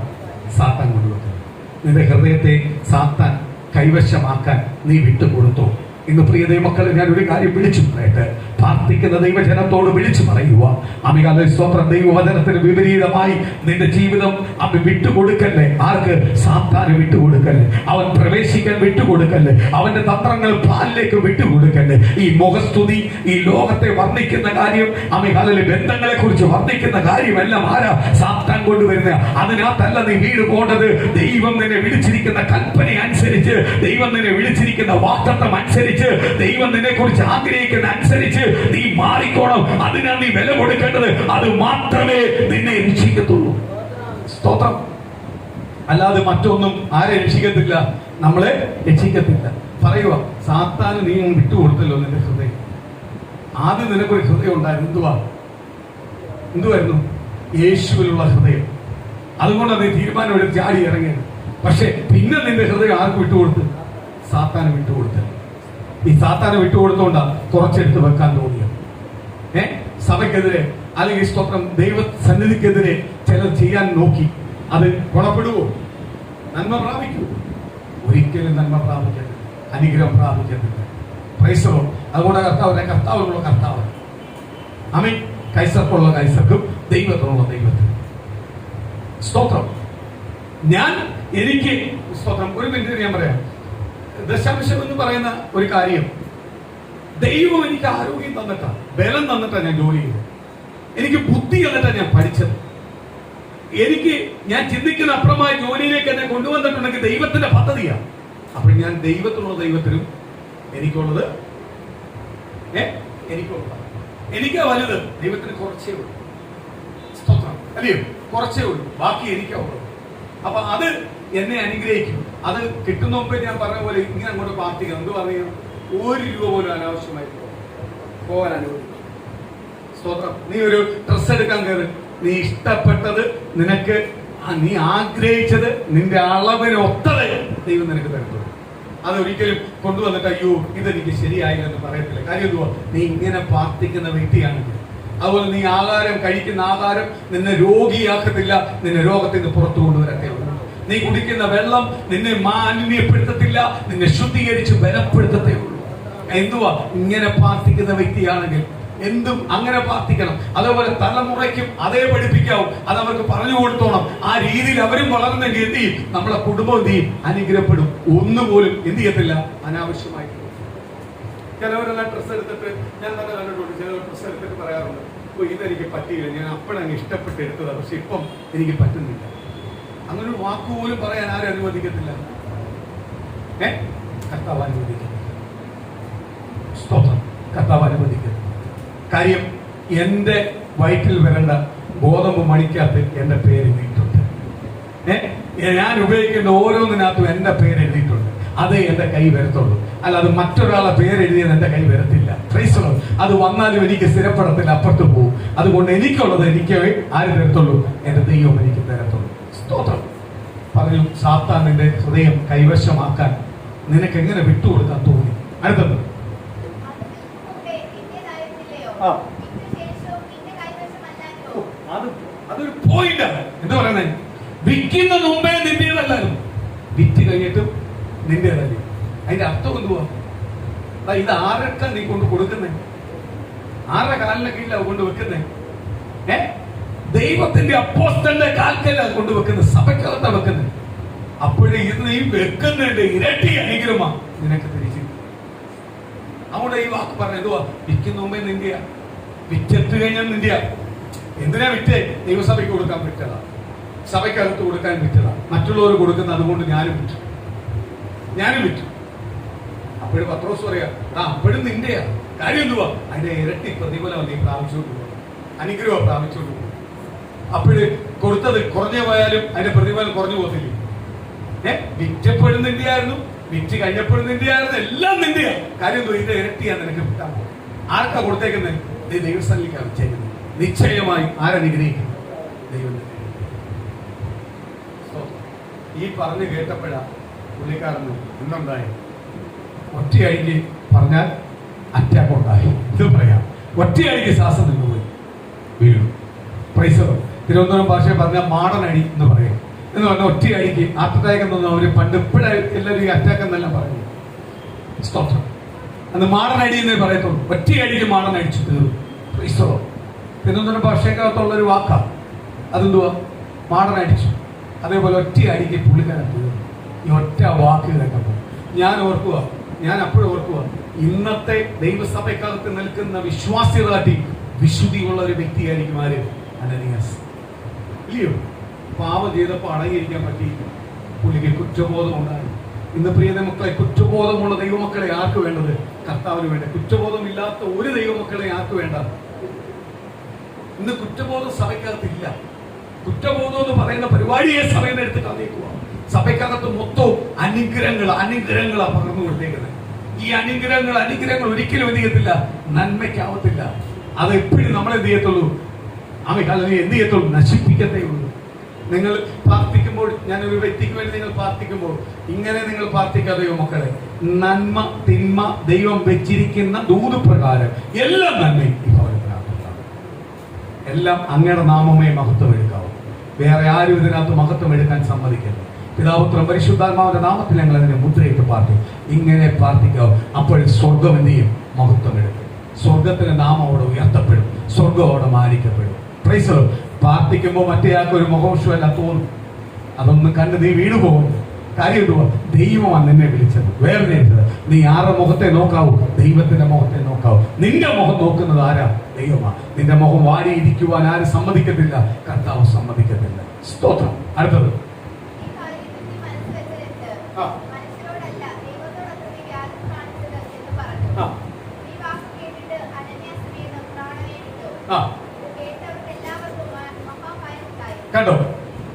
സാത്താൻ കൊണ്ടുവെക്കുന്നത്. നിന്റെ ഹൃദയത്തെ സാത്താൻ കൈവശമാക്കാൻ നീ വിട്ടുകൊടുത്തോ? ഇന്ന് പ്രിയ ദൈവമക്കളെ, ഞാൻ ഒരു കാര്യം വിളിച്ചു പറയട്ടെ. പ്രാർത്ഥിക്കുന്ന ദൈവജനത്തോട് വിളിച്ചു പറയുക, അമികാല സ്തോത്രം, ദൈവവചനത്തിന് വിപരീതമായി നിന്റെ ജീവിതം അവൻ വിട്ടുകൊടുക്കല്ലേ. ആർക്ക്? സാത്താന് വിട്ടുകൊടുക്കല്ലേ. അവൻ പ്രവേശിക്കാൻ വിട്ടുകൊടുക്കല്ലേ. അവന്റെ തന്ത്രങ്ങൾ പാലിലേക്ക് വിട്ടുകൊടുക്കല്ലേ. ഈ മുഖസ്തുതി, ഈ ലോകത്തെ വർണ്ണിക്കുന്ന കാര്യം, അമികാലിലെ ബന്ധങ്ങളെ കുറിച്ച് വർണ്ണിക്കുന്ന കാര്യമെല്ലാം ആരാ? സാത്താൻ കൊണ്ടുവരുന്ന. അതിനകത്തല്ല നീ വീട് പോകേണ്ടത്. ദൈവം നിന്നെ വിളിച്ചിരിക്കുന്ന കൽപ്പന അനുസരിച്ച്, ദൈവം നിന്നെ വിളിച്ചിരിക്കുന്ന വാഗ്ദത്തം അനുസരിച്ച്, ദൈവം നിന്നെ കുറിച്ച് ആഗ്രഹിക്കുന്ന അനുസരിച്ച് നീ മാറിക്കോണം. അതിനാണ് നീ വില കൊടുക്കേണ്ടത്. അത് മാത്രമേ നിന്നെ രക്ഷിക്കത്തുള്ളൂ. സ്തോത്രം. അല്ലാതെ മറ്റൊന്നും ആരെ രക്ഷിക്കത്തില്ല, നമ്മളെ രക്ഷിക്കത്തില്ല. പറയുക, സാത്താന് നീ വിട്ടുകൊടുത്തല്ലോ നിന്റെ ഹൃദയം. ആദ്യം നിനക്കൊരു ഹൃദയം ഉണ്ടായിരുന്നു. എന്തുവായിരുന്നു? യേശുവിലുള്ള ഹൃദയം. അതുകൊണ്ടാണ് നീ തീരുമാനമെടുത്ത് ചാടി ഇറങ്ങിയത്. പക്ഷെ പിന്നെ നിന്റെ ഹൃദയം ആർക്ക് വിട്ടുകൊടുത്ത്? സാത്താന് വിട്ടുകൊടുത്ത്. ഈ സാത്താന് വിട്ടുകൊടുത്തോണ്ടാ കുറച്ചെടുത്ത് വെക്കാൻ തോന്നിയത്. സഭയ്ക്കെതിരെ അല്ലെങ്കിൽ സ്തോത്രം ദൈവ സന്നിധിക്കെതിരെ ചിലർ ചെയ്യാൻ നോക്കി. അത് ഗുണപ്പെടുവോ? നന്മ പ്രാപിക്കൂ? ഒരിക്കലും നന്മ പ്രാപിക്കരുത്, അനുഗ്രഹം പ്രാപിക്കരുത്. ക്രൈസ്തവം അതുകൊണ്ട് കർത്താവിനുള്ള കർത്താവ്, ആമേൻ. കൈസർക്കുള്ള കൈസർക്കും ദൈവത്തിനുള്ള ദൈവത്തിന്. സ്തോത്രം. എനിക്ക് സ്തോത്രം, ഒരു മിനിറ്റ് ഞാൻ പറയാം. ദശാംശം എന്ന് പറയുന്ന ഒരു കാര്യം, ദൈവം എനിക്ക് ആരോഗ്യം തന്നിട്ടാ, ബലം തന്നിട്ടാ ഞാൻ ജോലി ചെയ്തത്. എനിക്ക് ബുദ്ധി തന്നിട്ടാ ഞാൻ പഠിച്ചത്. ഞാൻ ചിന്തിക്കുന്ന അപ്പുറമായ ജോലിയിലേക്ക് എന്നെ കൊണ്ടുവന്നിട്ടുണ്ടെങ്കിൽ ദൈവത്തിന്റെ പദ്ധതിയാണ്. അപ്പോൾ ഞാൻ ദൈവത്തിനുള്ള ദൈവത്തിനും എനിക്കുള്ളത് എനിക്കാ വലുത്. ദൈവത്തിന് കുറച്ചേ ഉള്ളൂ. സ്തോത്രം. അല്ലയോ? കുറച്ചേ ഉള്ളൂ, ബാക്കി എനിക്കാ ഉള്ളൂ. അപ്പൊ അത് എന്നെ അനുഗ്രഹിക്കും. അത് കിട്ടുന്ന മുമ്പേ ഞാൻ പറഞ്ഞ പോലെ ഇങ്ങനെ അങ്ങോട്ട് പ്രാർത്ഥിക്കണം. എന്ത് പറയുക? 1 രൂപ പോലും അനാവശ്യമായി പോകാൻ അനുവദിക്കും. സ്തോത്രം. നീ ഒരു ഡ്രസ് എടുക്കാൻ കയറി, നീ ഇഷ്ടപ്പെട്ടത്, നിനക്ക് നീ ആഗ്രഹിച്ചത്, നിന്റെ അളവിന് ഒത്തത് ദൈവം നിനക്ക് തരത്തുള്ളൂ. അതൊരിക്കലും കൊണ്ടുവന്നിട്ട് അയ്യോ ഇതെനിക്ക് ശരിയായില്ല എന്ന് പറയത്തില്ല. കാര്യം എന്തുവാ? നീ ഇങ്ങനെ പ്രാർത്ഥിക്കുന്ന വ്യക്തിയാണെങ്കിൽ. അതുപോലെ നീ ആഹാരം കഴിക്കുന്ന ആഹാരം നിന്നെ രോഗിയാക്കത്തില്ല, നിന്നെ രോഗത്തിന് പുറത്തു കൊണ്ടുവരത്തേ ഉള്ളൂ. നീ കുടിക്കുന്ന വെള്ളം നിന്നെ മാലിന്യപ്പെടുത്തത്തില്ല, നിന്നെ ശുദ്ധീകരിച്ച് ബലപ്പെടുത്തത്തേ ഉള്ളൂ. എന്തുവാ? ഇങ്ങനെ പ്രാർത്ഥിക്കുന്ന വ്യക്തിയാണെങ്കിൽ എന്തും അങ്ങനെ പ്രാർത്ഥിക്കണം. അതേപോലെ തലമുറയ്ക്കും അതേ പഠിപ്പിക്കാവും, അത് അവർക്ക് പറഞ്ഞു കൊടുത്തോണം. ആ രീതിയിൽ അവരും വളർന്നെങ്കിൽ എന്ത് ചെയ്യും? നമ്മളെ കുടുംബം എന്ത് ചെയ്യും? അനുഗ്രഹപ്പെടും. ഒന്നുപോലും എന്ത് ചെയ്യത്തില്ല, അനാവശ്യമായിട്ട്. ചിലവരെല്ലാം ഡ്രസ്സ് എടുത്തിട്ട്, ഞാൻ തന്നെ കണ്ടിട്ടുണ്ട്, ചിലവർ ഡ്രസ്സ് എടുത്തിട്ട് പറയാറുണ്ട്, ഇതെനിക്ക് പറ്റിയില്ല, ഞാൻ അപ്പോഴങ്ങ് ഇഷ്ടപ്പെട്ട് എടുത്തതാണ്, പക്ഷെ ഇപ്പം എനിക്ക് പറ്റുന്നില്ല. അങ്ങനെ ഒരു വാക്കുപോലും പറയാൻ ആരും അനുവദിക്കത്തില്ല. കർത്താവ് അനുവദിക്കും. സ്തോത്രം. കർത്താവ് അനുവദിക്കും. കാര്യം എന്റെ വയറ്റിൽ വരേണ്ട ഗോതമ്പ് മണിക്കകത്ത് എന്റെ പേര് എഴുതിയിട്ടുണ്ട്. ഞാൻ ഉപയോഗിക്കേണ്ട ഓരോന്നിനകത്തും എന്റെ പേര് എഴുതിയിട്ടുണ്ട്. അതേ എന്റെ കൈ വരത്തുള്ളൂ. അല്ലാതെ മറ്റൊരാളെ പേരെഴുതിയത് എന്റെ കൈ വരത്തില്ല. അത് വന്നാലും എനിക്ക് സ്ഥിരപ്പെടത്തില്ല, അപ്പുറത്ത് പോകും. അതുകൊണ്ട് എനിക്കുള്ളത് എനിക്ക് ആര് തരത്തുള്ളൂ? എന്റെ ദൈവം എനിക്ക് തരത്തുള്ളൂ. സ്തോത്രം. പറഞ്ഞു, സാത്താനിന്റെ ഹൃദയം കൈവശമാക്കാൻ നിനക്ക് എങ്ങനെ വിട്ടുകൊടുക്കാൻ തോന്നി? അടുത്തത് അതൊരു പോയിന്റാണ്. എന്താ പറയുന്നത്? വിൽക്കുന്ന മുമ്പേ നിന്റേതല്ലായിരുന്നു, വിറ്റ് കഴിഞ്ഞിട്ടും നിന്റേതല്ലേ. അതിന്റെ അർത്ഥം എന്തുവാ? ഇത് ആരൊക്കെ നീ കൊണ്ട് കൊടുക്കുന്നേ? ആരുടെ കാലിന്റെ കീഴിലാണ് കൊണ്ട് വെക്കുന്നേ? ദൈവത്തിന്റെ അപ്പോസ്തലന്റെ കാൽക്കല്ല കൊണ്ടുവെക്കുന്നത്, സഭയ്ക്കകത്താ വെക്കുന്നത്. അപ്പോഴേ ഇത് നീ വെക്കുന്നുണ്ട് ഇരട്ടി അനുഗ്രഹമാ നിനക്ക് തിരിച്ചു. അവിടെ ഈ വാക്ക് പറഞ്ഞ എന്തുവാ? വിൽക്കുന്ന മുമ്പേ നിന്റെയാ, വിറ്റെത്തു കഴിഞ്ഞാൽ നിന്റെയാ. എന്തിനാ വിറ്റേ? ദൈവസഭയ്ക്ക് കൊടുക്കാൻ വിറ്റതാ, സഭയ്ക്കകത്ത് കൊടുക്കാൻ വിറ്റതാ. മറ്റുള്ളവർ കൊടുക്കുന്ന അതുകൊണ്ട് ഞാനും വിറ്റു. അപ്പോഴും പത്രോസ് പറയാ, അപ്പോഴും നിന്റെയാ. കാര്യം എന്തുവാ? അതിന്റെ ഇരട്ടി പ്രതിഫലം നീ പ്രാപിച്ചുകൊണ്ട് പോകും, അനുഗ്രഹം പ്രാപിച്ചുകൊണ്ട് പോകും. അപ്പോഴ് കൊടുത്തത് കുറഞ്ഞു പോയാലും അതിന്റെ പ്രതിഫലം കുറഞ്ഞു പോകത്തില്ലേ? വിറ്റപ്പോഴും നിന്റെയായിരുന്നു, വിറ്റ് കഴിഞ്ഞപ്പോഴും നിന്റെയായിരുന്നു, എല്ലാം നിന്റെയാ. കാര്യം എന്തോ? ഇതിന്റെ ഇരട്ടിയാ നിനക്ക് കിട്ടാൻ പോകും. ആർക്കാ കൊടുത്തേക്കുന്നത്? നീ ദൈവസ്ഥലിലേക്കാണ് വെച്ചേക്കുന്നത്. നിശ്ചയമായി ആരനുഗ്രഹിക്കുന്നു? ദൈവം. ഈ പറഞ്ഞു കേട്ടപ്പോഴാ പുള്ളിക്കാരന് എന്തുണ്ടായി? ഒറ്റയടിക്ക് പറഞ്ഞാൽ അറ്റാക്ക് ഉണ്ടായി. ഇത് പറയാം, ഒറ്റയടിക്ക് ശ്വാസം നിന്നുപോയി, വീണു. പ്രൈസ്. തിരുവനന്തപുരം ഭാഷയിൽ പറഞ്ഞാൽ മാടനടി എന്ന് പറയും. എന്ന് പറഞ്ഞാൽ ഒറ്റയടിക്ക് ഹാർട്ട് അറ്റാക്ക് എന്നൊന്നും അവര് പണ്ട് ഇപ്പോഴായി എല്ലാവരും ഈ അറ്റാക്ക് എന്നെല്ലാം പറയുന്നു. സ്തോത്രം. അന്ന് മാടനടി എന്നേ പറയത്തുള്ളൂ. ഒറ്റയടിക്ക് മാടനടിച്ചു തീർന്നു. ക്രൈസ്തവ തിരുവനന്തപുരം ഭാഷയ്ക്കകത്തുള്ളൊരു വാക്കാണ്. അതെന്തുവാ? മാടനടിച്ചു. അതേപോലെ ഒറ്റയടിക്ക് പുള്ളിക്കാരൻ തീർന്നു. ഈ ഒറ്റ വാക്ക് കേട്ടപ്പോൾ ഞാൻ അപ്പോഴും ഓർക്കുക, ഇന്നത്തെ ദൈവസഭയ്ക്കകത്ത് നിൽക്കുന്ന വിശ്വാസികളാട്ടി വിശുദ്ധിയുള്ള ഒരു വ്യക്തിയായിരിക്കും ആര്? അനനിയാസ്. ഇല്ലയോ? പാപം ചെയ്തപ്പോൾ അടങ്ങിയിരിക്കാൻ പറ്റിയില്ല, പുള്ളിക്ക് കുറ്റബോധം ഉണ്ടായി. ഇന്ന് പ്രിയ മക്കളെ, കുറ്റബോധമുള്ള ദൈവമക്കളെ ആർക്ക് വേണ്ടത്? കർത്താവിന് വേണ്ട. കുറ്റബോധമില്ലാത്ത ഒരു ദൈവമക്കളെ ആർക്ക് വേണ്ട? ഇന്ന് കുറ്റബോധം സഭയ്ക്കകത്തില്ല. കുറ്റബോധം എന്ന് പറയുന്ന പരിപാടിയെ സഭയിൽ നിന്ന് എടുത്ത് കളഞ്ഞേക്കുക. സഭയ്ക്കകത്ത് മൊത്തവും അനുഗ്രഹങ്ങളാ പകർന്നു കൊടുത്തേക്കുന്നത്. ഈ അനുഗ്രഹങ്ങൾ ഒരിക്കലും എന്ത് ചെയ്യത്തില്ല? നന്മയ്ക്കാവത്തില്ല. അത് എപ്പോഴും നമ്മളെന്ത് ചെയ്യത്തുള്ളൂ? അല്ലെങ്കിൽ എന്ത് ചെയ്യത്തുള്ളൂ? നശിപ്പിക്കത്തേ ഉള്ളൂ. നിങ്ങൾ പ്രാർത്ഥിക്കുമ്പോൾ, ഞാനൊരു വ്യക്തിക്ക് വേണ്ടി നിങ്ങൾ പ്രാർത്ഥിക്കുമ്പോൾ ഇങ്ങനെ നിങ്ങൾ പ്രാർത്ഥിക്കാതെയോ മക്കളെ? നന്മ തിന്മ ദൈവം വെച്ചിരിക്കുന്ന ദൂത് പ്രകാരം എല്ലാം നന്മയും ഈ ഭവനത്തിനകത്തുണ്ടാകും. എല്ലാം അങ്ങയുടെ നാമമേ മഹത്വം എടുക്കാവൂ. വേറെ ആരും ഇതിനകത്ത് മഹത്വം എടുക്കാൻ സമ്മതിക്കരുത്. പിതാപുത്രൻ പരിശുദ്ധാത്മാവിന്റെ നാമത്തിൽ ഞങ്ങൾ അതിനെ മുദ്രയിട്ട് പ്രാർത്ഥിക്കും. ഇങ്ങനെ പ്രാർത്ഥിക്കാവൂ. അപ്പോഴും സ്വർഗം എന്ത് ചെയ്യും? മഹത്വം എടുക്കും. സ്വർഗത്തിന്റെ നാമം അവിടെ ഉയർത്തപ്പെടും, സ്വർഗം അവിടെ മാനിക്കപ്പെടും. Praise the Lord. പ്രാർത്ഥിക്കുമ്പോൾ മറ്റേയാൾക്ക് ഒരു മുഖോഷമല്ല തോന്നും. അതൊന്നും കണ്ട് നീ വീണു പോകും. കാര്യം എന്തുവാ? ദൈവമാണ് നിന്നെ വിളിച്ചത്. വേറെ നീ ആരുടെ മുഖത്തെ നോക്കാവൂ? ദൈവത്തിന്റെ മുഖത്തെ നോക്കാവൂ. നിന്റെ മുഖം നോക്കുന്നത് ആരാ? ദൈവമാണ്. നിന്റെ മുഖം വാരിയിരിക്കുവാൻ ആരും സമ്മതിക്കത്തില്ല, കർത്താവ് സമ്മതിക്കത്തില്ല. സ്തോത്രം. അടുത്തത് കണ്ടോ?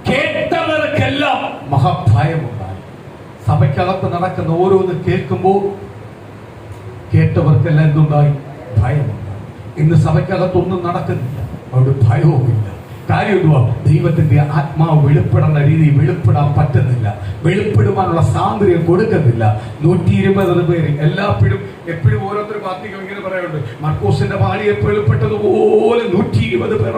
കേട്ടവർക്കെല്ലാം മഹാഭയമുണ്ടായി. സഭയ്ക്കകത്ത് നടക്കുന്ന ഓരോന്ന് കേൾക്കുമ്പോൾ കേട്ടവർക്കെല്ലാം എന്തുണ്ടായി? ഭയമുണ്ടായി. ഇന്ന് സഭയ്ക്കകത്തൊന്നും നടക്കുന്നില്ല. അവിടെ ഭയവുമില്ല. കാര്യം എന്തുവാ? ദൈവത്തിന്റെ ആത്മാവ് വെളിപ്പെടുന്ന രീതി വെളിപ്പെടാൻ പറ്റുന്നില്ല. വെളിപ്പെടുവാനുള്ള സ്വാതന്ത്ര്യം കൊടുക്കുന്നില്ല. 120 പേര് എപ്പോഴും ഓരോരുത്തർ പാർട്ടികൾ ഇങ്ങനെ പറയുന്നുണ്ട്, മർക്കോസിന്റെ പാളിയെ വെളിപ്പെട്ടതുപോലെ 120 പേർ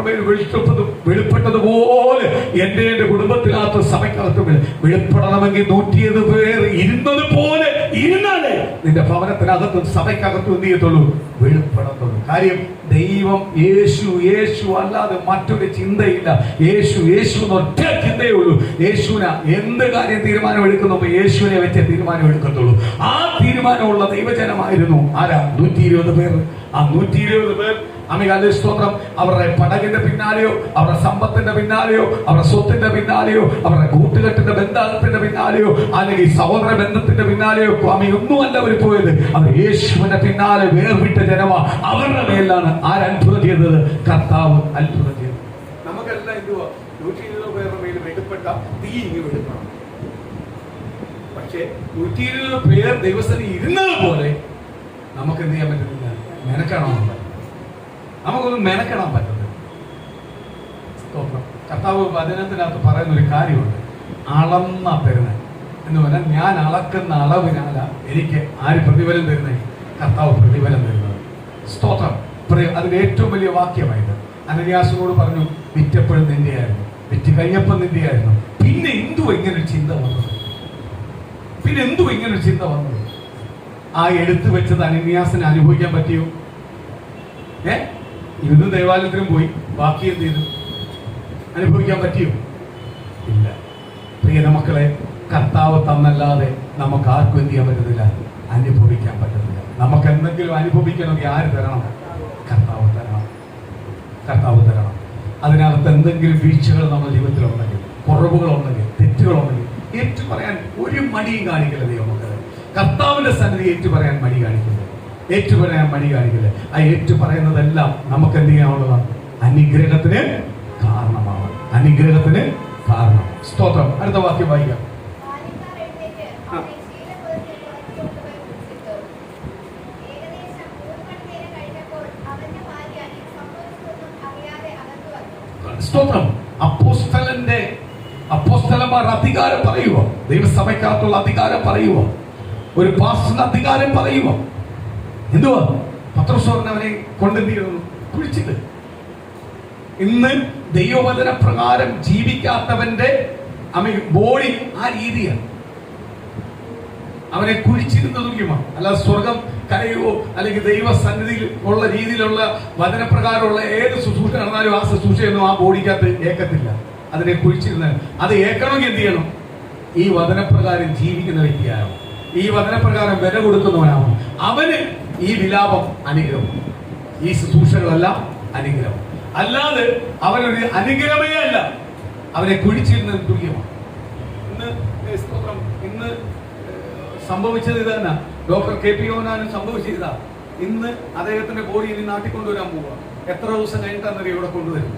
വെളിപ്പെട്ടതുപോലെ എന്റെ കുടുംബത്തിനകത്ത് സഭയ്ക്കകത്ത് വെളിപ്പെടണമെങ്കിൽ 120 പേർ ഇരുന്നത് പോലെ ഇരുന്നാലേ നിന്റെ ഭവനത്തിനകത്തും സഭയ്ക്കകത്തും എന്ത് ചെയ്യത്തുള്ളൂ? വെളിപ്പെടത്തുള്ളൂ. കാര്യം ദൈവം യേശു അല്ലാതെ മറ്റൊരു ചിന്തയില്ല. യേശു എന്നൊറ്റ ചിന്തയേ ഉള്ളൂ. യേശുവിനെ എന്ത് കാര്യം തീരുമാനം എടുക്കുന്നു യേശുവിനെ വെച്ച് തീരുമാനം എടുക്കത്തുള്ളൂ. ആ തീരുമാനമുള്ള ദൈവജനമായിരുന്നു ആരാ? 120 പേർ. ആ 120 പേർ അമികാലേ സ്തോത്രം. അവരുടെ പടകിന്റെ പിന്നാലെയോ അവരുടെ സമ്പത്തിന്റെ പിന്നാലെയോ അവരുടെ സ്വത്തിന്റെ പിന്നാലെയോ അവരുടെ കൂട്ടുകെട്ടിന്റെ ബന്ധത്തിന്റെ പിന്നാലെയോ അല്ലെങ്കിൽ സഹോദര ബന്ധത്തിന്റെ പിന്നാലെയോ ഒന്നുമല്ല അവർ പോയത്. അവർ യേശുവിന്റെ പിന്നാലെ വേർവിട്ട ജനമാ. അവരുടെ മേലാണ് ആരത്ഭുതം ചെയ്തത്? കർത്താവ് അത്ഭുതം ചെയ്തത്. നമുക്കെല്ലാം എന്തുവാ? 120 പേരുടെ മേൽ വെളിപ്പെട്ട തീ ഇങ്ങ് വെളിപ്പെടണം. പക്ഷേ 120 പേർ ദിവസം ഇരുന്നത് പോലെ നമുക്ക് എന്ത് ചെയ്യാൻ പറ്റുന്നില്ല. മെനക്കണമെന്നില്ല. നമുക്കൊന്നും മെനക്കെടാൻ പറ്റുന്നത്. കർത്താവ് വചനത്തിനകത്ത് പറയുന്ന ഒരു കാര്യമുണ്ട്, അളന്ന തരുന്നത് എന്ന് പറഞ്ഞാൽ ഞാൻ അളക്കുന്ന അളവിനല്ല എനിക്ക് ആര് പ്രതിഫലം തരുന്നത്? കർത്താവ് പ്രതിഫലം തരുന്നത്. സ്തോത്രം. അതിന് ഏറ്റവും വലിയ വാക്യമായത് അനന്യാസിനോട് പറഞ്ഞു, വിറ്റപ്പോഴും നിന്റെയായിരുന്നു, വിറ്റ് കഴിഞ്ഞപ്പോൾ നിന്റെയായിരുന്നു. പിന്നെ എന്തുവാ ഇങ്ങനൊരു ചിന്ത വന്നത്? ആ എടുത്തു വെച്ചത് അനന്യാസിന് അനുഭവിക്കാൻ പറ്റിയോ? ഇന്ന് ദേവാലയത്തിനും പോയി ബാക്കി എന്ത് ചെയ്തു? അനുഭവിക്കാൻ പറ്റിയോ? ഇല്ല. പ്രിയ മക്കളെ, കർത്താവ് തന്നല്ലാതെ നമുക്ക് ആർക്കും എന്ത് ചെയ്യാൻ പറ്റുന്നില്ല, അനുഭവിക്കാൻ പറ്റുന്നില്ല. നമുക്ക് എന്തെങ്കിലും അനുഭവിക്കണമെങ്കിൽ ആര് തരണം? കർത്താവ് തരണം. അതിനകത്ത് എന്തെങ്കിലും വീഴ്ചകൾ നമ്മുടെ ജീവിതത്തിലുണ്ടെങ്കിൽ, കുറവുകളുണ്ടെങ്കിൽ, തെറ്റുകളുണ്ടെങ്കിൽ ഏറ്റു പറയാൻ ഒരു മടിയും കാണിക്കില്ല. ദൈവമക്കളെ, കർത്താവിന്റെ സന്നിധി ഏറ്റു പറയാൻ മടി കാണിക്കില്ല. ആ ഏറ്റു പറയുന്നതെല്ലാം നമുക്ക് എന്ത് ചെയ്യാനുള്ളതാണ്? അനുഗ്രഹത്തിന് കാരണമാണ്. സ്തോത്രം. അടുത്ത വാക്യം വായിക്കാം. സ്തോത്രം. അപ്പോസ്തലന്മാർ അധികാരം പറയുവോ? ദൈവസഭയ്ക്കകത്തുള്ള അധികാരം പറയുവോ? ഒരു പാസ്റ്ററിന്റെ അധികാരം പറയുവോ? എന്തുവാ? പത്രോസ് അവനെ കൊണ്ടെന്തിരുന്നു? കുഴിച്ചിട്ട്. ഇന്ന് ദൈവവചന പ്രകാരം ജീവിക്കാത്തവന്റെ ബോഡി ആ രീതിയാണ്. അവനെ കുഴിച്ചിരുന്ന തുല്യമാണ്. അല്ലാതെ സ്വർഗം കരയുവോ അല്ലെങ്കിൽ ദൈവസന്നിധിയിൽ ഉള്ള രീതിയിലുള്ള വചനപ്രകാരമുള്ള ഏത് ശുശ്രൂഷ നടന്നാലും ആ ശുശ്രൂഷയൊന്നും ആ ബോഡിക്കകത്ത് ഏക്കത്തില്ല. അതിനെ കുഴിച്ചിരുന്ന അത് ഏക്കണമെങ്കിൽ എന്ത് ചെയ്യണം? ഈ വചനപ്രകാരം ജീവിക്കുന്ന വ്യക്തിയാവും. ഈ വചനപ്രകാരം വില കൊടുക്കുന്നവനാവും. അവന് ഈ വിലാപം അനുഗ്രഹം, ഈ ശുശ്രൂഷകളെല്ലാം അനുഗ്രഹം. അല്ലാതെ അവനൊരു അനുഗ്രഹമേ അല്ല, അവനെ കുഴിച്ചിരുന്നത് തുല്യമാണ്. ഇന്ന് സംഭവിച്ചത് ഇതന്നെ. ഡോക്ടർ KP യോഹന്നാനും സംഭവിച്ചതാ. ഇന്ന് അദ്ദേഹത്തിന്റെ ബോഡി ഇനി നാട്ടിൽ കൊണ്ടുവരാൻ പോവുക. എത്ര ദിവസം കഴിഞ്ഞിട്ടാണ് ഇവിടെ കൊണ്ടുവരും?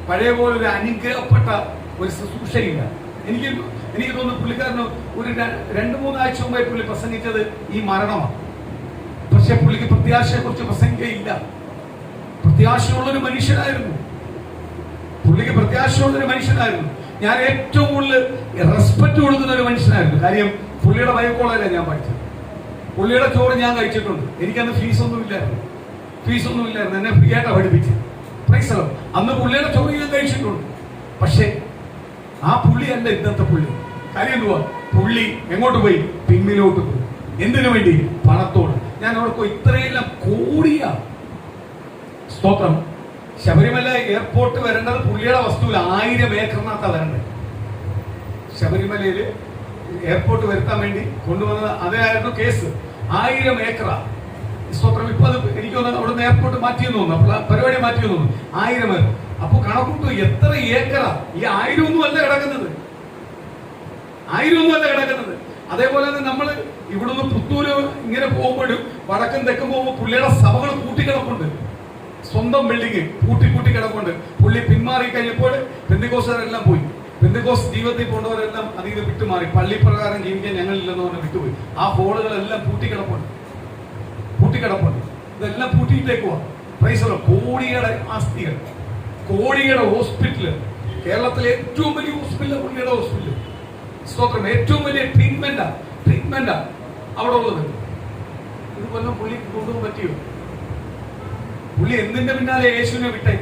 പഴയ പോലെ ഒരു അനുഗ്രഹപ്പെട്ട ഒരു ശുശ്രൂഷയില്ല. എനിക്ക് തോന്നുന്നു പുള്ളിക്കാരന് ഒരു 2-3 ആഴ്ച മുമ്പായി പുള്ളി പ്രസംഗിച്ചത് ഈ മരണമാണ്. പക്ഷെ പുള്ളിക്ക് പ്രത്യാശയെ കുറിച്ച് പ്രസംഗിക്കയില്ല. പ്രത്യാശയുള്ളൊരു മനുഷ്യനായിരുന്നു. ഞാൻ ഏറ്റവും കൂടുതൽ റെസ്പെക്ട് കൊടുക്കുന്ന ഒരു മനുഷ്യനായിരുന്നു. കാര്യം പുള്ളിയുടെ ബൈക്കോളല്ല ഞാൻ പഠിച്ചത്. പുള്ളിയുടെ ചോറ് ഞാൻ കഴിച്ചിട്ടുണ്ട്. എനിക്കന്ന് ഫീസൊന്നും ഇല്ലായിരുന്നു. എന്നെ ഫ്രീ ആയിട്ടാണ് പഠിപ്പിച്ചത്. അന്ന് പുള്ളിയുടെ ചോറ് ഞാൻ കഴിച്ചിട്ടുണ്ട്. പക്ഷെ ആ പുള്ളിയല്ല ഇന്നത്തെ പുള്ളി. കാര്യം എന്തുവാ? പുള്ളി എങ്ങോട്ട് പോയി? പിന്നിലോട്ട് പോയി. എന്തിനു വേണ്ടി? പണത്തോട്. ഞാൻ അവിടെ ഇത്രയെല്ലാം കൂടിയ സ്തോത്രം. ശബരിമല എയർപോർട്ട് വരേണ്ടത് പുള്ളിയുടെ വസ്തുവിൽ 1000 ഏക്കറിനകത്താണ് വരേണ്ടത്. ശബരിമലയില് എയർപോർട്ട് വരുത്താൻ വേണ്ടി കൊണ്ടുവന്നത് അതായിരുന്നു കേസ്. 1000 ഏക്കറാ സ്തോത്രം. ഇപ്പൊ അത് എനിക്ക് തോന്നുന്നു അവിടുന്ന് എയർപോർട്ട് മാറ്റിയെന്ന് തോന്നുന്നു, പരിപാടി മാറ്റിയെന്ന് തോന്നുന്നു. 1000 ഏക്കർ. അപ്പൊ കണക്കൂട്ടു എത്ര ഏക്കറാ? ഈ 1000 ഒന്നും അല്ല കിടക്കുന്നത്. അതേപോലെ തന്നെ നമ്മള് ഇവിടുന്ന് പുത്തൂര് ഇങ്ങനെ പോകുമ്പോഴും വടക്കും തെക്കും പോകുമ്പോൾ പുള്ളിയുടെ സഭകൾ കൂട്ടിക്കിടപ്പുണ്ട്. സ്വന്തം ബിൽഡിങ് കൂട്ടി കിടപ്പുണ്ട്. പുള്ളി പിന്മാറി കഴിഞ്ഞപ്പോൾ പെന്തിക്കോസ്തുകാരെല്ലാം പോയി. പെന്തിക്കോസ് ജീവിതത്തിൽ പോകേണ്ടവരെല്ലാം അതിൽ വിട്ടുമാറി. പള്ളി പ്രകാരം ജീവിക്കാൻ ഞങ്ങളില്ലെന്ന് പറഞ്ഞ് വിട്ടുപോയി. ആ ഹോളുകളെല്ലാം പൂട്ടിക്കിടപ്പുണ്ട്. ഇതെല്ലാം പൂട്ടിയിട്ടേക്കുവാ. പ്രൈസ് കോടിയുടെ ആസ്തികൾ, കോടിയുടെ ഹോസ്പിറ്റല്, കേരളത്തിലെ ഏറ്റവും വലിയ ഹോസ്പിറ്റൽ പുള്ളിയുടെ ഹോസ്പിറ്റൽ. സ്തോത്രം. ഏറ്റവും വലിയ ട്രീറ്റ്മെന്റാ അവിടെ ഉള്ളത്. ഇത് കൊല്ലം പുള്ളി കൊണ്ടുപോകാൻ പറ്റിയോ? പുള്ളി എന്തിന്റെ പിന്നാലെ യേശുവിനെ വിട്ടേ?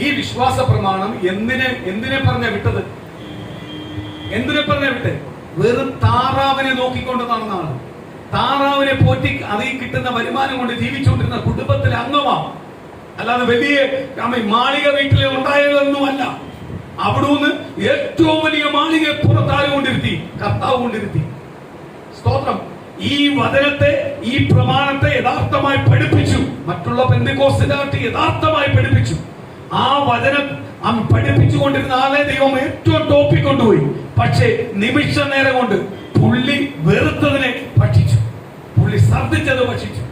ഈ വിശ്വാസ പ്രമാണം എന്തിനെ പറഞ്ഞ വിട്ടത്? എന്തിനെ പറഞ്ഞ വിട്ടേ? വെറും താറാവിനെ നോക്കിക്കൊണ്ട് നടന്നാണ്. താറാവിനെ പോറ്റി അതിൽ കിട്ടുന്ന വരുമാനം കൊണ്ട് ജീവിച്ചുകൊണ്ടിരുന്ന കുടുംബത്തിലെ അംഗമാണ്. അല്ലാതെ വലിയ മാളിക വീട്ടിലെ ഉണ്ടായതൊന്നുമല്ല. അവിടുന്ന് ഏറ്റവും വലിയ മാളികയെ പുറത്താരുകൊണ്ടിരുത്തി, കർത്താവ് കൊണ്ടിരുത്തി. സ്തോത്രം. ഈ വചനത്തെ, ഈ പ്രമാണത്തെ യഥാർത്ഥമായി പഠിപ്പിച്ചു. മറ്റുള്ള പെന്തക്കോസ്തുകാർക്ക് യഥാർത്ഥമായി പഠിപ്പിച്ചു. ആ വചനം പഠിപ്പിച്ചുകൊണ്ടിരുന്ന ആളെ ദൈവം ഏറ്റവും ടോപ്പിൽ കൊണ്ടുപോയി. പക്ഷേ നിമിഷ നേരം കൊണ്ട് പുള്ളി വെറുത്തതിനെ ഭക്ഷിച്ചു, പുള്ളി ഛർദ്ദിച്ചത് ഭക്ഷിച്ചു.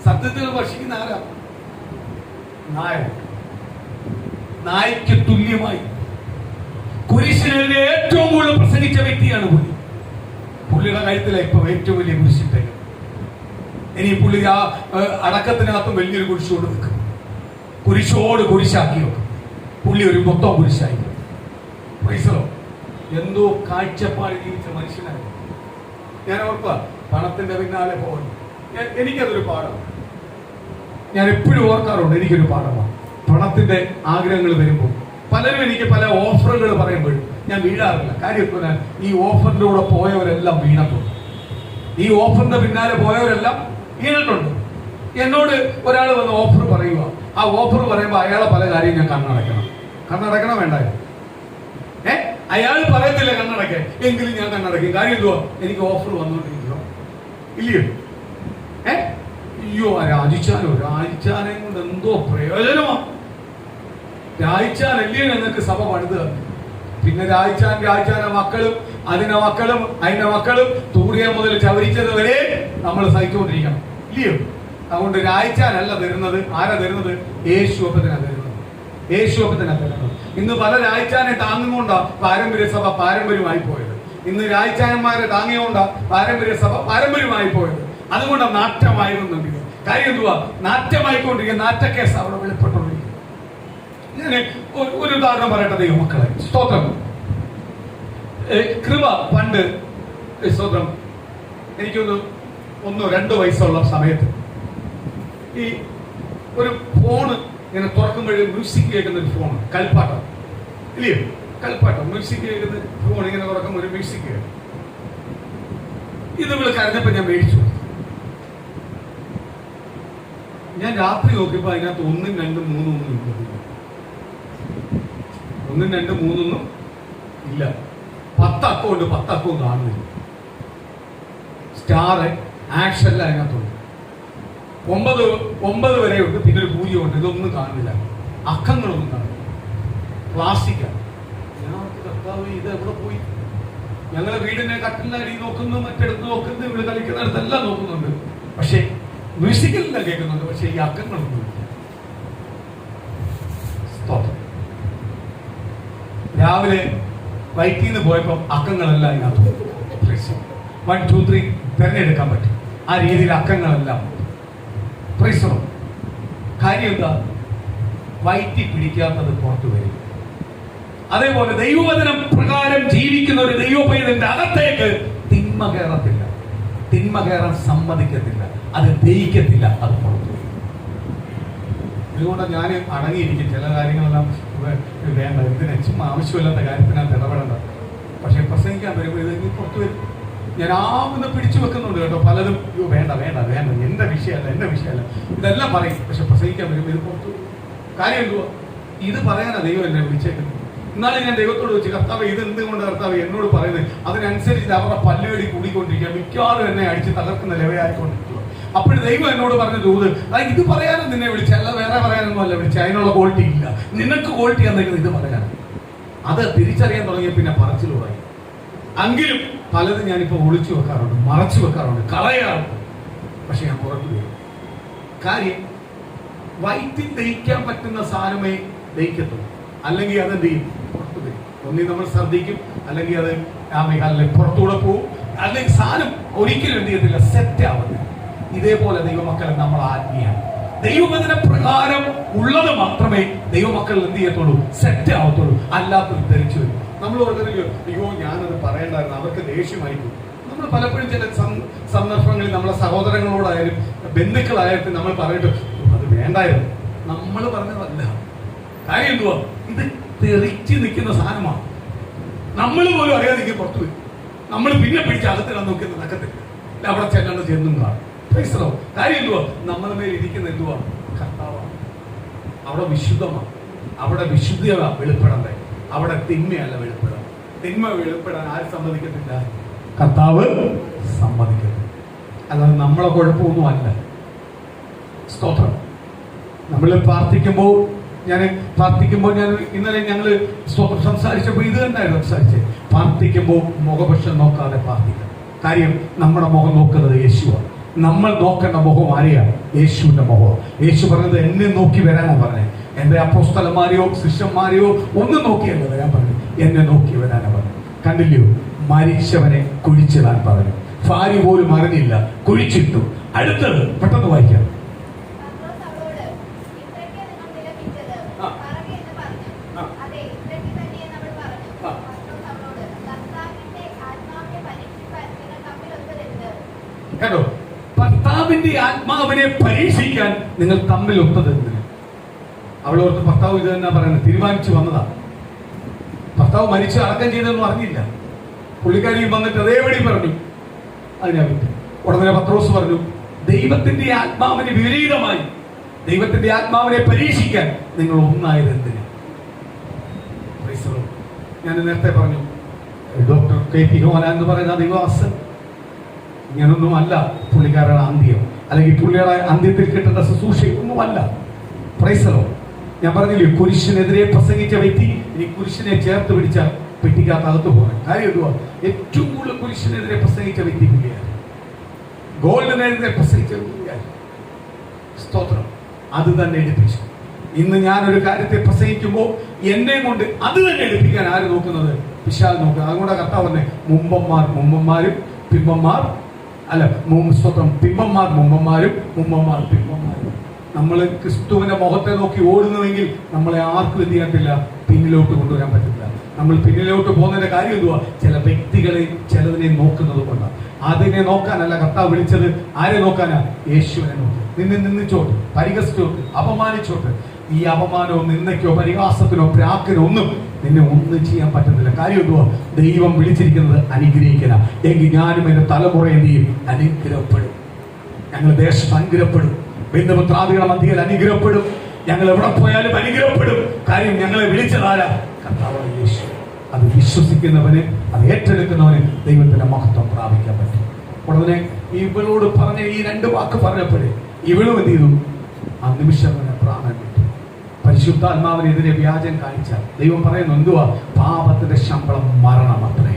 സത്യത്തിൽ ഭക്ഷിക്കുന്ന ആരാ? നായ. നായ്ക്ക് തുല്യമായി കുരിശിനെതിരെ ഏറ്റവും കൂടുതൽ പ്രസംഗിച്ച വ്യക്തിയാണ് പുള്ളി. പുള്ളിയുടെ കഴുത്തിലെ ഇപ്പൊ ഏറ്റവും വലിയ കുരിശിട്ടേക്ക്. ഇനി പുള്ളി ആ അടക്കത്തിനകത്തും വലിയൊരു കുരിശോട് നിൽക്കും. കുരിശോട് കുരിശാക്കി വെക്കും. പുള്ളി ഒരു മൊത്തം കുരിശായി. പൈസലോ എന്തോ കാഴ്ചപ്പാട് ജീവിച്ച മനുഷ്യനായി. ഞാൻ ഓർക്കുക, പണത്തിന്റെ പിന്നാലെ പോകുന്നു. എനിക്കതൊരു പാഠമാണ്. ഞാൻ എപ്പോഴും ഓർക്കാറുണ്ട്, എനിക്കൊരു പാഠമാണ്. പണത്തിന്റെ ആഗ്രഹങ്ങൾ വരുമ്പോൾ പലരും എനിക്ക് പല ഓഫറുകൾ പറയുമ്പോഴും ഞാൻ വീഴാറില്ല. കാര്യം ഈ ഓഫറിന്റെ കൂടെ പോയവരെല്ലാം വീണിട്ടുണ്ട്. ഈ ഓഫറിന്റെ പിന്നാലെ പോയവരെല്ലാം വീണിട്ടുണ്ട്. എന്നോട് ഒരാൾ വന്ന് ഓഫർ പറയുക. ആ ഓഫർ പറയുമ്പോൾ അയാളെ പല കാര്യം ഞാൻ കണ്ണടക്കണം വേണ്ടായോ? അയാൾ പറയത്തില്ല കണ്ണടക്കാൻ, എങ്കിലും ഞാൻ കണ്ണടക്കും. കാര്യം എന്തുവാ? എനിക്ക് ഓഫർ വന്നുകൊണ്ടിരിക്കുക ഇല്ലയോ? അയ്യോ, രാജിച്ചാനെ കൊണ്ട് എന്തോ പ്രയോജനമാ. രാജിച്ചാനല്ലേ ഞങ്ങൾക്ക് സഭ പണിത്. പിന്നെ രാജിച്ചാന്റെ മക്കളും അതിന്റെ മക്കളും തൂറിയ മുതൽ ചവരിച്ചത് വരെ നമ്മൾ സഹിച്ചുകൊണ്ടിരിക്കണം ഇല്ലയോ? അതുകൊണ്ട് രാജിച്ചാനല്ല തരുന്നത്. ആരാ തരുന്നത്? യേശുവപ്പത്തിനാ തരുന്നത്. ഇന്ന് പല രാജിച്ചാനെ താങ്ങുകൊണ്ടാ പാരമ്പര്യ സഭ പാരമ്പര്യമായി പോയത്. ഇന്ന് രാജിച്ചാനന്മാരെ താങ്ങിയോണ്ടാ പാരമ്പര്യ സഭ പാരമ്പര്യമായി പോയത്. അതുകൊണ്ടാണ് നാറ്റമായിരുന്നെങ്കിൽ. കാര്യം എന്തുവാ? നാറ്റമായിക്കൊണ്ടിരിക്കുക, നാറ്റക്കേസ് അവിടെ വെളിപ്പെട്ടുകൊണ്ടിരിക്കുക. ഞാൻ ഒരു ഉദാഹരണം പറയട്ടെ ദൈവമക്കളെ. സ്തോത്രം. കൃപ പണ്ട്, സ്തോത്രം, എനിക്കൊന്ന് 1-2 വയസ്സുള്ള സമയത്ത് ഈ ഒരു ഫോണ് ഇങ്ങനെ തുറക്കുമ്പോഴും മ്യൂസിക് കേൾക്കുന്ന ഒരു ഫോൺ, കളിപ്പാട്ടം ഇല്ലയോ? കളിപ്പാട്ടം മ്യൂസിക് കേൾക്കുന്ന ഫോൺ ഇങ്ങനെ തുറക്കുമ്പോൾ ഒരു മ്യൂസിക് കേൾക്കും. ഇത് ഇവിടെ കരഞ്ഞപ്പോ ഞാൻ മേടിച്ചു. ഞാൻ രാത്രി നോക്കിയപ്പോ അതിനകത്ത് 1, 2, 3 ഒന്നും ഇല്ല. 1, 2, 3 ഒന്നും ഇല്ല. 10 അക്കമുണ്ട്, 10 അക്കവും കാണുന്നില്ല. സ്റ്റാർ ആക്ഷനിൽ അതിനകത്തുണ്ട്. 9 വരെയുണ്ട്, പിന്നെ ഒരു 0 ഉണ്ട്. ഇതൊന്നും കാണുന്നില്ല, അക്കങ്ങളൊന്നും കാണുന്നില്ല. പ്ലാസ്റ്റിക്കാണ്. കർത്താവ് ഇത് എവിടെ പോയി? ഞങ്ങളെ വീടിനെ കട്ടിലടി നോക്കുന്നു, മറ്റിടത്ത് നോക്കുന്നു, ഇവിടെ കളിക്കുന്നിടത്തെല്ലാം നോക്കുന്നുണ്ട്. പക്ഷെ മ്യൂസിക്കെല്ലാം കേൾക്കുന്നുണ്ട്. പക്ഷെ ഈ അക്കങ്ങളൊന്നും രാവിലെ വൈറ്റിൽ നിന്ന് പോയപ്പോൾ അക്കങ്ങളെല്ലാം അതിനകത്ത് 1, 2, 3 തിരഞ്ഞെടുക്കാൻ പറ്റും. ആ രീതിയിൽ അക്കങ്ങളെല്ലാം പ്രൈസറോ. കാര്യം എന്താ? വയറ്റി പിടിക്കാത്തത് പുറത്തു വരും. അതേപോലെ ദൈവവചനം പ്രകാരം ജീവിക്കുന്ന ഒരു ദൈവപൈതന്റെ അകത്തേക്ക് തിന്മ കയറത്തില്ല, തിന്മ കയറാൻ സമ്മതിക്കത്തില്ല, അത് ദഹിക്കത്തില്ല, അത് പുറത്തു വരും. അതുകൊണ്ട് ഞാൻ അടങ്ങിയിരിക്കും. ചില കാര്യങ്ങളെല്ലാം വേണ്ട, എന്തിനാ ചുമ്മാ ആവശ്യമില്ലാത്ത കാര്യത്തിനകത്ത് ഇടപെടേണ്ട. പക്ഷെ പ്രസംഗിക്കാൻ വരുമ്പോൾ ഇതെങ്കിൽ പുറത്തു വരും. ഞാൻ ആവുന്ന പിടിച്ചു വെക്കുന്നുണ്ട് കേട്ടോ. പലതും വേണ്ട എന്റെ വിഷയമല്ല ഇതെല്ലാം പറയും. പക്ഷെ പ്രസംഗിക്കാൻ വരുമ്പോൾ ഇത് പുറത്തു വരും. കാര്യം എന്തുവാ? ഇത് പറയാനാ ദൈവം എന്നെ വിളിച്ചേക്കുന്നത്. എന്നാലും ഞാൻ ദൈവത്തോട് ചോദിച്ചു, കർത്താവ് ഇത് എന്തുകൊണ്ട് കർത്താവ് എന്നോട് പറയുന്നത്? അതിനനുസരിച്ച് അവരുടെ പല്ലുകടി കൂടിക്കൊണ്ടിരിക്കുക, മിക്കവാറും എന്നെ അടിച്ച് തകർക്കുന്ന ലെവലായിക്കൊണ്ടിരിക്കുക. അപ്പോഴും ദൈവം എന്നോട് പറഞ്ഞ ദൂത്, ഇത് പറയാനും നിന്നെ വിളിച്ച, അല്ല വേറെ പറയാനൊന്നും അല്ല വിളിച്ച. അതിനുള്ള ക്വാളിറ്റി ഇല്ല. നിനക്ക് ക്വാളിറ്റി എന്തെങ്കിലും ഇത് പറയാൻ. അത് തിരിച്ചറിയാൻ തുടങ്ങിയ പിന്നെ പറച്ചിലുമായി. എങ്കിലും പലതും ഞാനിപ്പോൾ ഒളിച്ചു വെക്കാറുണ്ട്, മറച്ചു വെക്കാറുണ്ട്, കളയാറുണ്ട്. പക്ഷെ ഞാൻ പുറത്തു വരും. കാര്യം വയറ്റിൽ ദഹിക്കാൻ പറ്റുന്ന സാധനമേ ദഹിക്കത്തുള്ളൂ. അല്ലെങ്കിൽ അതെന്ത് ചെയ്യും? പുറത്തു വരും. ഒന്നി നമ്മൾ ശ്രദ്ധിക്കും, അല്ലെങ്കിൽ അത് അല്ലെങ്കിൽ പുറത്തൂടെ പോവും, അല്ലെങ്കിൽ സാധനം ഒരിക്കലും എന്ത് ചെയ്യത്തില്ല, സെറ്റ് ആവത്തില്ല. ഇതേപോലെ ദൈവമക്കളെ നമ്മൾ ആത്മീയാണ്. ദൈവവചന പ്രകാരം ഉള്ളത് മാത്രമേ ദൈവമക്കൾ എന്ത് ചെയ്യത്തുള്ളൂ, സെറ്റ് ആവത്തുള്ളൂ. അല്ലാത്തത് ധരിച്ചു വരും. നമ്മൾ ഓർക്കുന്നില്ലയോ, അയ്യോ ഞാനത് പറയണ്ടായിരുന്നു, അവർക്ക് ദേഷ്യമായിരിക്കും. നമ്മൾ പലപ്പോഴും ചില സന്ദർഭങ്ങളിൽ നമ്മളെ സഹോദരങ്ങളോടായാലും ബന്ധുക്കളായാലും നമ്മൾ പറഞ്ഞിട്ട് അത് വേണ്ടായിരുന്നു. നമ്മൾ പറഞ്ഞതല്ല. കാര്യം എന്തുവാ, ഇത് തെറിച്ച് നിൽക്കുന്ന സാധനമാണ്. നമ്മൾ പോലും അറിയാതെ പുറത്തു വരും. നമ്മൾ പിന്നെ പിടിച്ച് അകത്തിടാൻ നോക്കിയത് നടക്കത്തില്ല. അവിടെ ചെല്ലേണ്ട ചെന്നും കാണും. കാര്യം എന്തുവാ, നമ്മളെ മേൽ ഇരിക്കുന്ന എന്തുവാ, കർത്താവാണ്. അവിടെ വിശുദ്ധമാണ്. അവിടെ വിശുദ്ധിയാ വെളിപ്പെടണ്ടേ. അവിടെ തിന്മയല്ല വെളിപ്പെടാൻ. തിന്മ വെളിപ്പെടാൻ ആര് സമ്മതിക്കത്തില്ല? കർത്താവ് സമ്മതിക്കത്തില്ല. അല്ലാതെ നമ്മളെ കുഴപ്പമൊന്നും അല്ല. സ്തോത്രം. നമ്മൾ പ്രാർത്ഥിക്കുമ്പോൾ ഞാൻ ഇന്നലെ ഞങ്ങള് സംസാരിച്ചപ്പോൾ ഇത് തന്നെയായിരുന്നു സംസാരിച്ചത്. പ്രാർത്ഥിക്കുമ്പോൾ മുഖപക്ഷം നോക്കാതെ പ്രാർത്ഥിക്കണം. കാര്യം നമ്മുടെ മുഖം നോക്കുന്നത് യേശുവാണ്. നമ്മൾ നോക്കേണ്ട മുഖം ആരെയാണ്? യേശുവിന്റെ മുഖം. യേശു പറഞ്ഞത് എന്നെ നോക്കി വരാനാ പറഞ്ഞത്. എന്റെ അപ്പോസ്തലന്മാരെയോ ശിഷ്യന്മാരെയോ ഒന്നും നോക്കിയല്ല വരാൻ പറഞ്ഞു, എന്നെ നോക്കി വരാനാ പറഞ്ഞു. കണ്ടില്ലയോ, മരിച്ചവനെ കുഴിച്ചിടാൻ പറഞ്ഞു. ഭാര്യ പോലും അറിഞ്ഞില്ല, കുഴിച്ചിട്ടു. അടുത്തത് പെട്ടെന്ന് വായിക്കാം. കേട്ടോ, ഭർത്താവിന്റെ ആത്മാവിനെ പരീക്ഷിക്കാൻ നിങ്ങൾ തമ്മിൽ ഒത്തതെന്തിന്? അവളോർത്ത് ഭർത്താവ് ഇത് തന്നെ പറയുന്നത്, തീരുമാനിച്ചു വന്നതാ. ഭർത്താവ് മരിച്ച് അടക്കം ചെയ്തെന്ന് അറിഞ്ഞില്ല. പുള്ളിക്കാരി വന്നിട്ട് അതേപടി പറഞ്ഞു. അതിനെ പറ്റി ഉടനെ പത്രോസ് പറഞ്ഞു, ദൈവത്തിന്റെ ആത്മാവിന് വിപരീതമായി ദൈവത്തിന്റെ ആത്മാവിനെ പരീക്ഷിക്കാൻ നിങ്ങൾ ഒന്നായത് എന്തിന്? ഞാൻ നേരത്തെ പറഞ്ഞു, ഡോക്ടർ കെ പി ഹോന എന്ന് പറയുന്ന ദൈവവാസൻ ഇങ്ങനൊന്നും അല്ല. പുള്ളിക്കാരുടെ അന്ത്യം അല്ലെങ്കിൽ പുള്ളിയുടെ അന്ത്യത്തിൽ കിട്ടുന്ന ശുശ്രൂഷയൊന്നും അല്ല. പ്രൈസലോ, ഞാൻ പറഞ്ഞില്ലേ, കുരിശിനെതിരെ പ്രസംഗിച്ച വ്യക്തി ഇനി കുരിശിനെ ചേർത്ത് പിടിച്ച പെട്ടിക്കകത്ത് പോകാൻ കാര്യം എന്തുവാ? ഏറ്റവും കൂടുതൽ കുരിശിനെതിരെ പ്രസംഗിച്ച വ്യക്തി പുള്ളിയാണ്. ഗോൾഡിനെതിരെ പ്രസംഗിച്ച പുള്ളിയാണ്. സ്തോത്രം. അത് തന്നെ എടുപ്പിച്ചു. ഇന്ന് ഞാനൊരു കാര്യത്തെ പ്രസംഗിക്കുമ്പോൾ എന്നെ കൊണ്ട് അത് തന്നെ എടുപ്പിക്കാൻ ആര് നോക്കുന്നത്? പിശാച് നോക്കുക. അതുകൊണ്ട് കർത്താവ് തന്നെ മുമ്പന്മാരും പിമ്പന്മാർ അല്ല, സ്വന്തം പിമ്പന്മാർ മുമ്പന്മാരും മുമ്പന്മാർ പിമ്പന്മാരും. നമ്മൾ ക്രിസ്തുവിന്റെ മുഖത്തെ നോക്കി ഓടുന്നുവെങ്കിൽ നമ്മളെ ആർക്കും എന്ത് ചെയ്യാത്തില്ല, പിന്നിലോട്ട് കൊണ്ടുവരാൻ പറ്റില്ല. നമ്മൾ പിന്നിലോട്ട് പോകുന്നതിന്റെ കാര്യം എന്തുവാ? ചില വ്യക്തികളെ ചിലതിനെ നോക്കുന്നത് കൊണ്ടാണ്. അതിനെ നോക്കാനല്ല കർത്താവ് വിളിച്ചത്. ആരെ നോക്കാനാ? യേശുവിനെ നോക്കി. നിന്നെ നിന്ദിച്ചോട്ട്, പരിഹസിച്ചോട്ട്, അപമാനിച്ചോട്ട്. ഈ അപമാനമോ നിന്ദയ്ക്കോ പരിഹാസത്തിനോ പ്രാക്കിനോ ഒന്നും നിന്നെ ഒന്നും ചെയ്യാൻ പറ്റുന്നില്ല. കാര്യം എന്തുവാ? ദൈവം വിളിച്ചിരിക്കുന്നത് അനുഗ്രഹിക്കണം. എങ്കിൽ ഞാനും എന്റെ തലമുറ എന്ത് ചെയ്യും? അനുഗ്രഹപ്പെടും. ഞങ്ങൾ ദേശത്ത് അനുഗ്രഹപ്പെടും. ബന്ധുമിത്രാദികളുടെ മധ്യയിൽ അനുഗ്രഹപ്പെടും. ഞങ്ങൾ എവിടെ പോയാലും അനുഗ്രഹപ്പെടും. കാര്യം ഞങ്ങളെ വിളിച്ചതാരാ? കർത്താവായ യേശു. അത് വിശ്വസിക്കുന്നവന്, അത് ഏറ്റെടുക്കുന്നവന് ദൈവത്തിന്റെ മഹത്വം പ്രാപിക്കാൻ പറ്റും. ഉടനെ ഇവളോട് പറഞ്ഞ ഈ രണ്ട് വാക്ക് പറഞ്ഞപ്പോഴേ ഇവളും എന്ത് ചെയ്തു? ആ നിമിഷം തന്നെ പ്രാണൻ വിട്ടു. പരിശുദ്ധാത്മാവിനെതിരെ വ്യാജം കാണിച്ചാൽ ദൈവം പറയുന്നു എന്തുവാ? പാപത്തിന്റെ ശമ്പളം മരണം അത്രേ.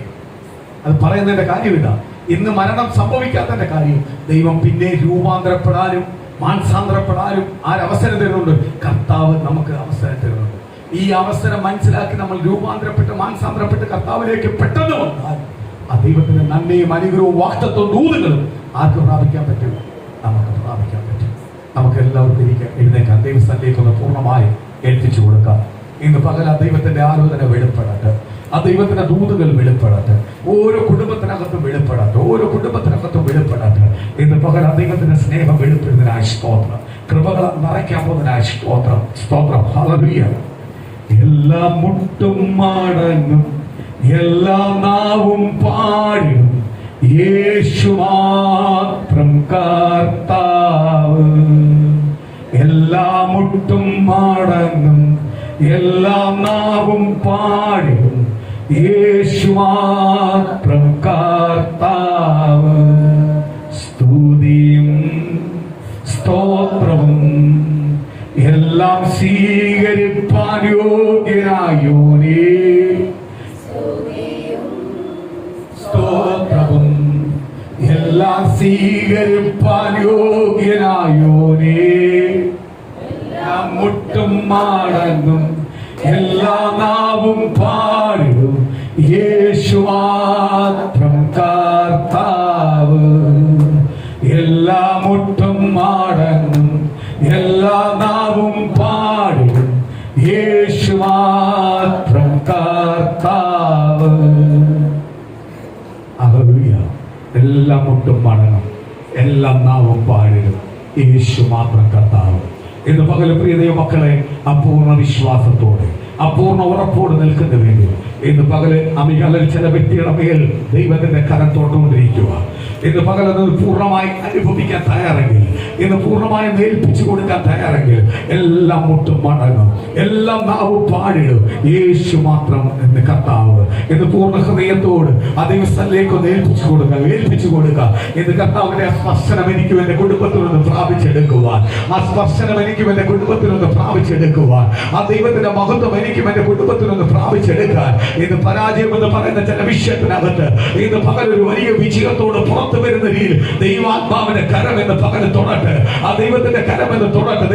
അത് പറയുന്നതിന്റെ കാര്യം ഇതാ. ഇന്ന് മരണം സംഭവിക്കാത്തതിന്റെ കാര്യം ദൈവം പിന്നെ രൂപാന്തരപ്പെടാനും മാനസാന്തരപ്പെടാനും ആരവസരം തരുന്നുണ്ട്? കർത്താവ് നമുക്ക് അവസരം തരുന്നുണ്ട്. ഈ അവസരം മനസ്സിലാക്കി നമ്മൾ രൂപാന്തരപ്പെട്ട് മാനസാന്തരപ്പെട്ട് കർത്താവിലേക്ക് പെട്ടെന്ന് വന്നാൽ ആ ദൈവത്തിന്റെ നന്മയും അനുഗ്രഹവും വാഗ്ദത്തവും ദൂതുകളും ആർക്ക് പ്രാപിക്കാൻ പറ്റും? നമുക്ക് പ്രാപിക്കാൻ പറ്റും. നമുക്ക് എല്ലാവർക്കും എഴുന്നേക്കാം. ദൈവസ്ഥലിലേക്കൊന്ന് പൂർണ്ണമായി ഏൽപ്പിച്ചു കൊടുക്കാം. ഇന്ന് പകൽ ആ ദൈവത്തിന്റെ ആലോചന വെളിപ്പെടട്ടെ. ആ ദൈവത്തിന്റെ ദൂതുകൾ വെളിപ്പെടട്ടെ. ഓരോ കുടുംബത്തിനകത്തും വെളിപ്പെടട്ടെ. ഓരോ കുടുംബത്തിനകത്തും വെളിപ്പെടട്ടെ. ഇന്ന് പകൽ ആ ദൈവത്തിന്റെ സ്നേഹം വെളിപ്പെടുന്നതിനായി സ്തോത്രം. കൃപകൾ നിറയ്ക്കാൻ പോകുന്നതിനായി സ്തോത്രം. സ്തോത്രം. ഹല്ലേലൂയ. എല്ലാ മുട്ടും മടങ്ങും, എല്ലാ നാവും പാടും, യേശു മാത്രം കർത്താവ്. എല്ലാ മുട്ടും മടങ്ങും, എല്ലാ നാവും പാടും, യേശു മാത്രം കർത്താവ്. സ്തുതിയും സ്തോത്രവും എല്ലാം സ്വീകരിപ്പാൻ യോഗ്യനായോനേ. സ്തോത്രവും എല്ലാം സ്വീകരിപ്പാൻ യോഗ്യനായോനേ. എല്ലാ മുട്ടും മടങ്ങും, എല്ലാ നാവും പാടും, യേശു മാത്രം കർത്താവ്. എല്ലാ മുട്ടും എല്ലാം മുട്ടും മടങ്ങും, എല്ലാം നാവും പാടിടും, യേശു മാത്രം കർത്താവ്. ഇന്ന് പകൽ പ്രിയ ദൈവമക്കളെ, അപൂർണ വിശ്വാസത്തോടെ അപൂർണ ഉറപ്പോട് നിൽക്കുന്നുവെങ്കിൽ ഇന്ന് പകല് അമികളിൽ ചില വ്യക്തിയുടെ മേൽ ദൈവത്തിന്റെ കരം തൊട്ടുകൊണ്ടിരിക്കുക. ഇന്ന് പകൽ അത് പൂർണ്ണമായി അനുഭവിക്കാൻ തയ്യാറെങ്കിൽ, ഇന്ന് പൂർണ്ണമായി ഏൽപ്പിച്ചു കൊടുക്കാൻ തയ്യാറെങ്കിൽ, എല്ലാം മുട്ടും മടങ്ങും, എല്ലാം നാവും പാടിടും, യേശു മാത്രം എന്ന് കർത്താവ്. ഇന്ന് പൂർണ്ണ ഹൃദയത്തോട് ആ ദൈവസ്ഥലേക്ക് ഒന്ന് ഏൽപ്പിച്ചു കൊടുക്കുക. ഇന്ന് കർത്താവിന്റെ സ്പർശനം എനിക്കും എന്റെ കുടുംബത്തിൽ നിന്ന് പ്രാപിച്ചെടുക്കുവാൻ, ആ സ്പർശനം എനിക്കും എന്റെ കുടുംബത്തിൽ നിന്ന് പ്രാപിച്ചെടുക്കുവാൻ, ആ ദൈവത്തിന്റെ മഹത്വം എനിക്കും എന്റെ കുടുംബത്തിൽ നിന്ന് പ്രാപിച്ചെടുക്കാൻ, ഇത് പരാജയം എന്ന് പറയുന്ന ചില വിഷയത്തിനകത്ത് ഇത് പകലൊരു വലിയ വിജയത്തോട് പുറത്തു വരുന്ന രീതിയിൽ ദൈവാത്മാവിന്റെ കരം എന്ന് പകൽ തൊടട്ടെ, ആ ദൈവത്തിന്റെ കരം എന്ന് തൊടട്ടെ.